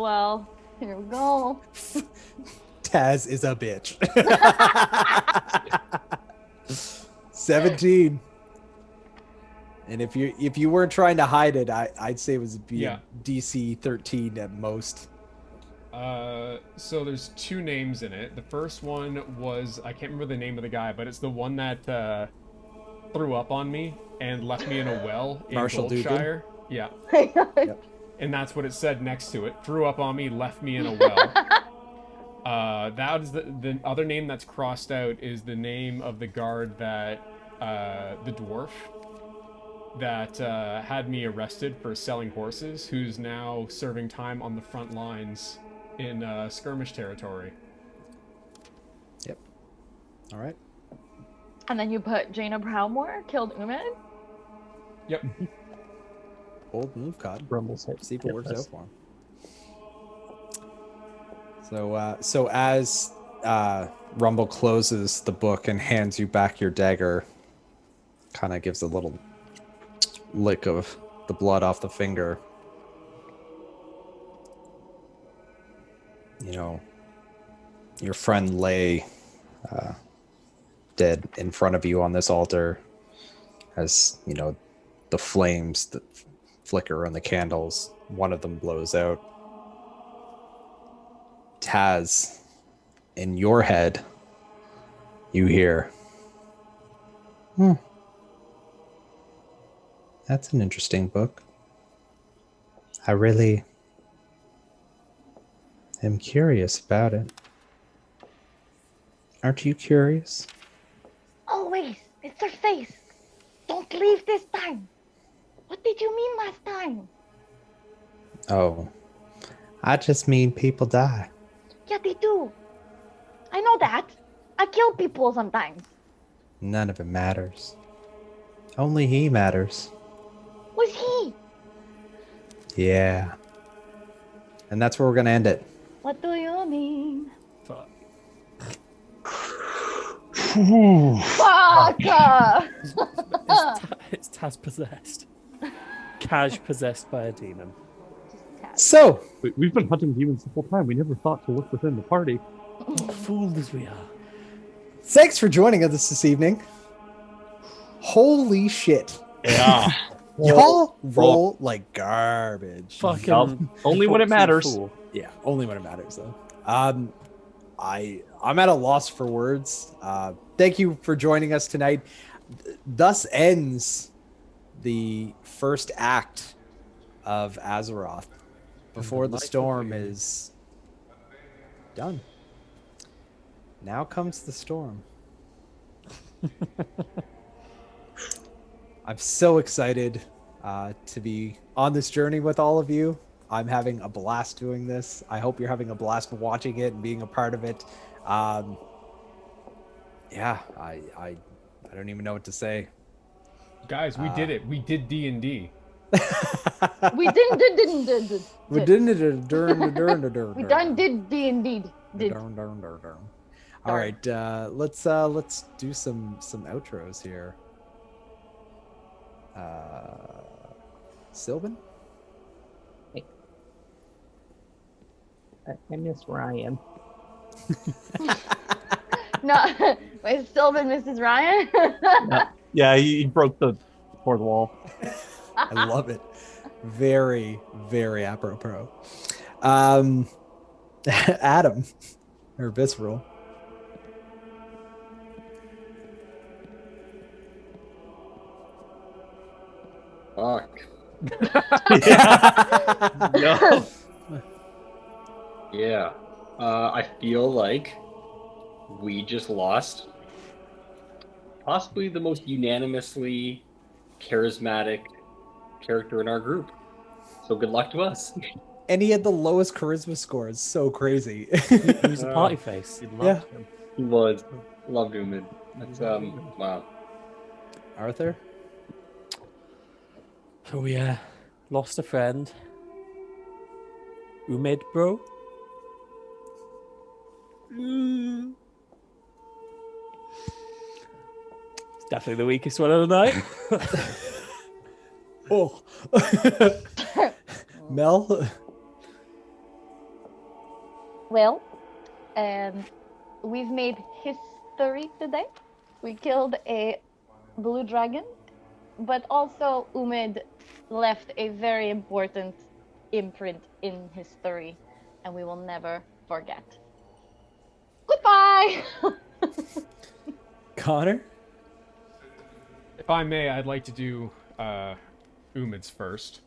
I: well. Here we go.
J: Taz is a bitch. 17. And if you weren't trying to hide it, I'd say it was a DC 13 at most.
B: So there's two names in it. The first one was, I can't remember the name of the guy, but it's the one that threw up on me and left me in a well in
J: Marshall
B: Goldshire. Yeah.
J: Yep.
B: And that's what it said next to it. Threw up on me, left me in a well. That is the other name that's crossed out is the name of the guard that the dwarf that had me arrested for selling horses, who's now serving time on the front lines in skirmish territory.
A: Yep. All right.
I: And then you put Jaina Proudmore killed Umid?
B: Yep.
A: Bold move, Cod.
L: Rumble's hit.
A: See if
L: hit
A: it works
L: this.
A: out for him. So as Rumble closes the book and hands you back your dagger, kind of gives a little lick of the blood off the finger. You know, your friend lay dead in front of you on this altar as, you know, the flames that flicker on the candles, one of them blows out. Taz, in your head, you hear, that's an interesting book. I really am curious about it. Aren't you curious?
I: Always, Mr. Face. Don't leave this time. What did you mean last time?
A: Oh, I just mean people die.
I: Yeah, they do. I know that. I kill people sometimes.
A: None of it matters. Only he matters.
I: Was he?
A: Yeah. And that's where we're going to end it.
I: What do you mean?
G: Fuck.
I: Fuck!
G: It's Taz possessed. Cash possessed by a demon.
A: So,
L: We've been hunting demons the whole time. We never thought to look within the party.
G: Fooled as we are.
A: thanks for joining us this evening. Holy shit.
E: Yeah.
A: Y'all roll like garbage.
G: Fucking
L: Only when it matters.
G: fool.
A: Yeah, only when it matters though. I'm at a loss for words. Thank you for joining us tonight. Thus ends the first act of Azeroth. Before the storm is done. Now comes the storm. I'm so excited to be on this journey with all of you. I'm having a blast doing this. I hope you're having a blast watching it and being a part of it. Yeah, I don't even know what to say.
B: Guys, we did it. We did D&D.
I: We didn't.
A: We didn't it.
I: We done did indeed. Did.
A: All right, let's do some outros here. Sylvan?
L: I miss Ryan.
I: No, wait, Sylvan, Mrs. Ryan.
L: Yeah, he broke the fourth wall.
A: I love it. Very, very apropos. Adam or Visceral.
F: Fuck.
L: No.
F: Yeah. I feel like we just lost possibly the most unanimously charismatic character in our group. So good luck to us.
A: And he had the lowest charisma score. It's so crazy.
G: He was a party face.
A: Yeah.
F: He was. Loved Umid. That's wow.
A: Arthur?
G: So we lost a friend. Umid, bro. It's definitely the weakest one of the night.
A: Oh. Mel?
I: Well, we've made history today. We killed a blue dragon, but also Umid left a very important imprint in history, and we will never forget. Goodbye!
A: Connor?
B: If I may, I'd like to do Umid's first.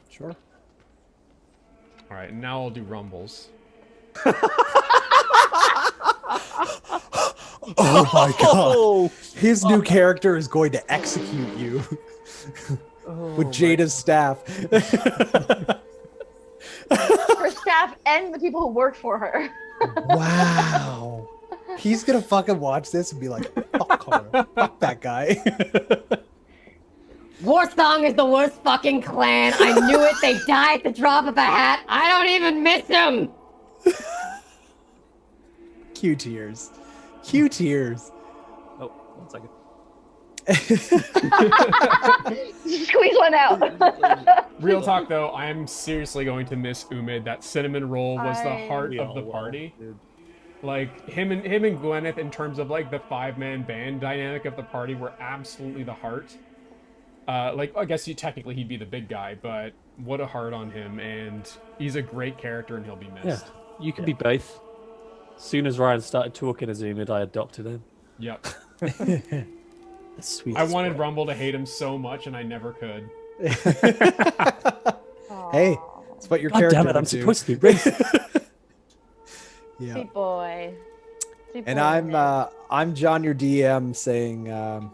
A: Sure.
B: All right, and now I'll do Rumbles.
A: Oh my god. His new character is going to execute you. with Jada's staff.
I: Her staff and the people who work for her.
A: Wow. He's gonna fucking watch this and be like, fuck her. Fuck that guy.
H: Warsong is the worst fucking clan. I knew it. They die at the drop of a hat. I don't even miss them.
A: Cue tears. Cue tears.
E: Oh, 1 second.
I: Squeeze one out.
B: Real talk though, I am seriously going to miss Umid. That cinnamon roll was the heart of the party. Like him and Gwyneth, in terms of like the 5-man band dynamic of the party, were absolutely the heart. Like I guess technically he'd be the big guy, but what a heart on him, and he's a great character, and he'll be missed.
G: Yeah, you can be both. As soon as Ryan started talking as Umid, I adopted him.
B: Yep.
G: Sweet.
B: I wanted Rumble to hate him so much, and I never could.
A: Hey, it's what your
G: God
A: character
G: damn it, I'm
A: would do.
G: supposed to be.
A: Yeah.
I: Sweet boy. Sweet
A: And
I: boy.
A: I'm John, your DM, saying, oh,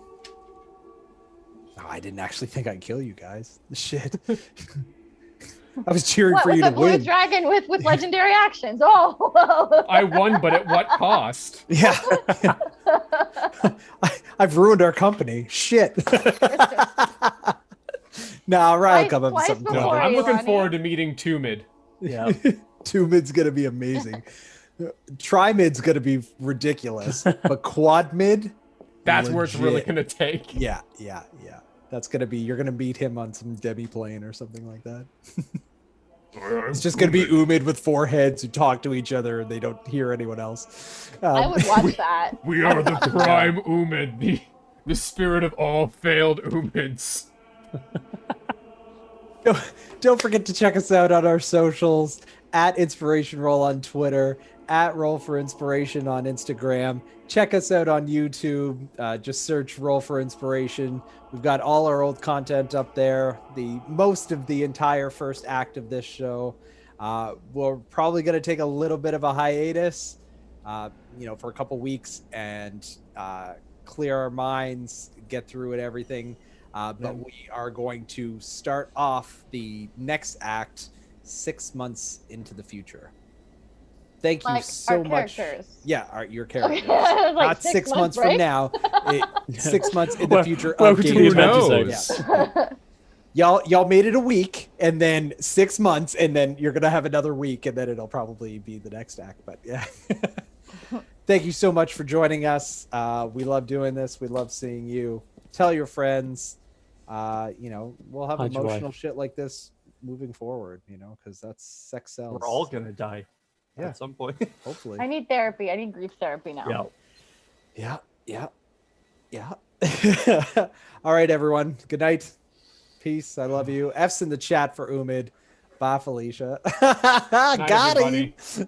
A: I didn't actually think I'd kill you guys. Shit. I was cheering
I: What,
A: for
I: with
A: you
I: a
A: to
I: blue
A: win.
I: dragon with legendary actions? Oh, well.
B: I won, but at what cost?
A: Yeah. I've ruined our company. Shit. Nah, Ryan will come up with
I: Twice
A: something
I: before.
B: No,
A: clever.
B: I'm looking
I: Lonnie.
B: forward to meeting Tumid.
G: Yeah.
A: Two mid's gonna be amazing. Tri mid's gonna be ridiculous, but quad mid,
B: That's where it's really
A: legit.
B: gonna take.
A: Yeah. That's gonna be. You're gonna meet him on some demi-plane or something like that. It's just gonna be Umid with 4 heads who talk to each other and they don't hear anyone else.
I: I would watch that.
B: We are the prime Umid, the spirit of all failed Umids.
A: Don't forget to check us out on our socials at Inspiration Roll on Twitter, at Roll for Inspiration on Instagram. Check us out on YouTube. Just search Roll for Inspiration. We've got all our old content up there. Most of the entire first act of this show. We're probably going to take a little bit of a hiatus, for a couple weeks and clear our minds, get through it, everything. But we are going to start off the next act 6 months into the future. Thank you
I: Like
A: so
I: our
A: much.
I: characters.
A: Yeah, your characters.
I: Okay, I was like,
A: Not 6 months from
I: break?
A: now. 6 months in the
G: Well,
A: future of
G: welcome to
A: Game
G: the
A: of
G: adventure
A: Thrones. Yeah. Y'all made it a week, and then 6 months, and then you're gonna have another week, and then it'll probably be the next act. But yeah. Thank you so much for joining us. We love doing this. We love seeing you. Tell your friends. We'll have
G: How'd you
A: emotional
G: like?
A: shit like this moving forward, because that's sex sells.
E: We're all gonna die
A: Yeah.
E: at some point.
A: Hopefully.
I: I need therapy. I need grief therapy now.
E: Yeah.
A: Yeah. All right, everyone. Good night. Peace. I love you. F's in the chat for Umid. Bye, Felicia.
B: Night,
A: Got
B: everybody.
A: him.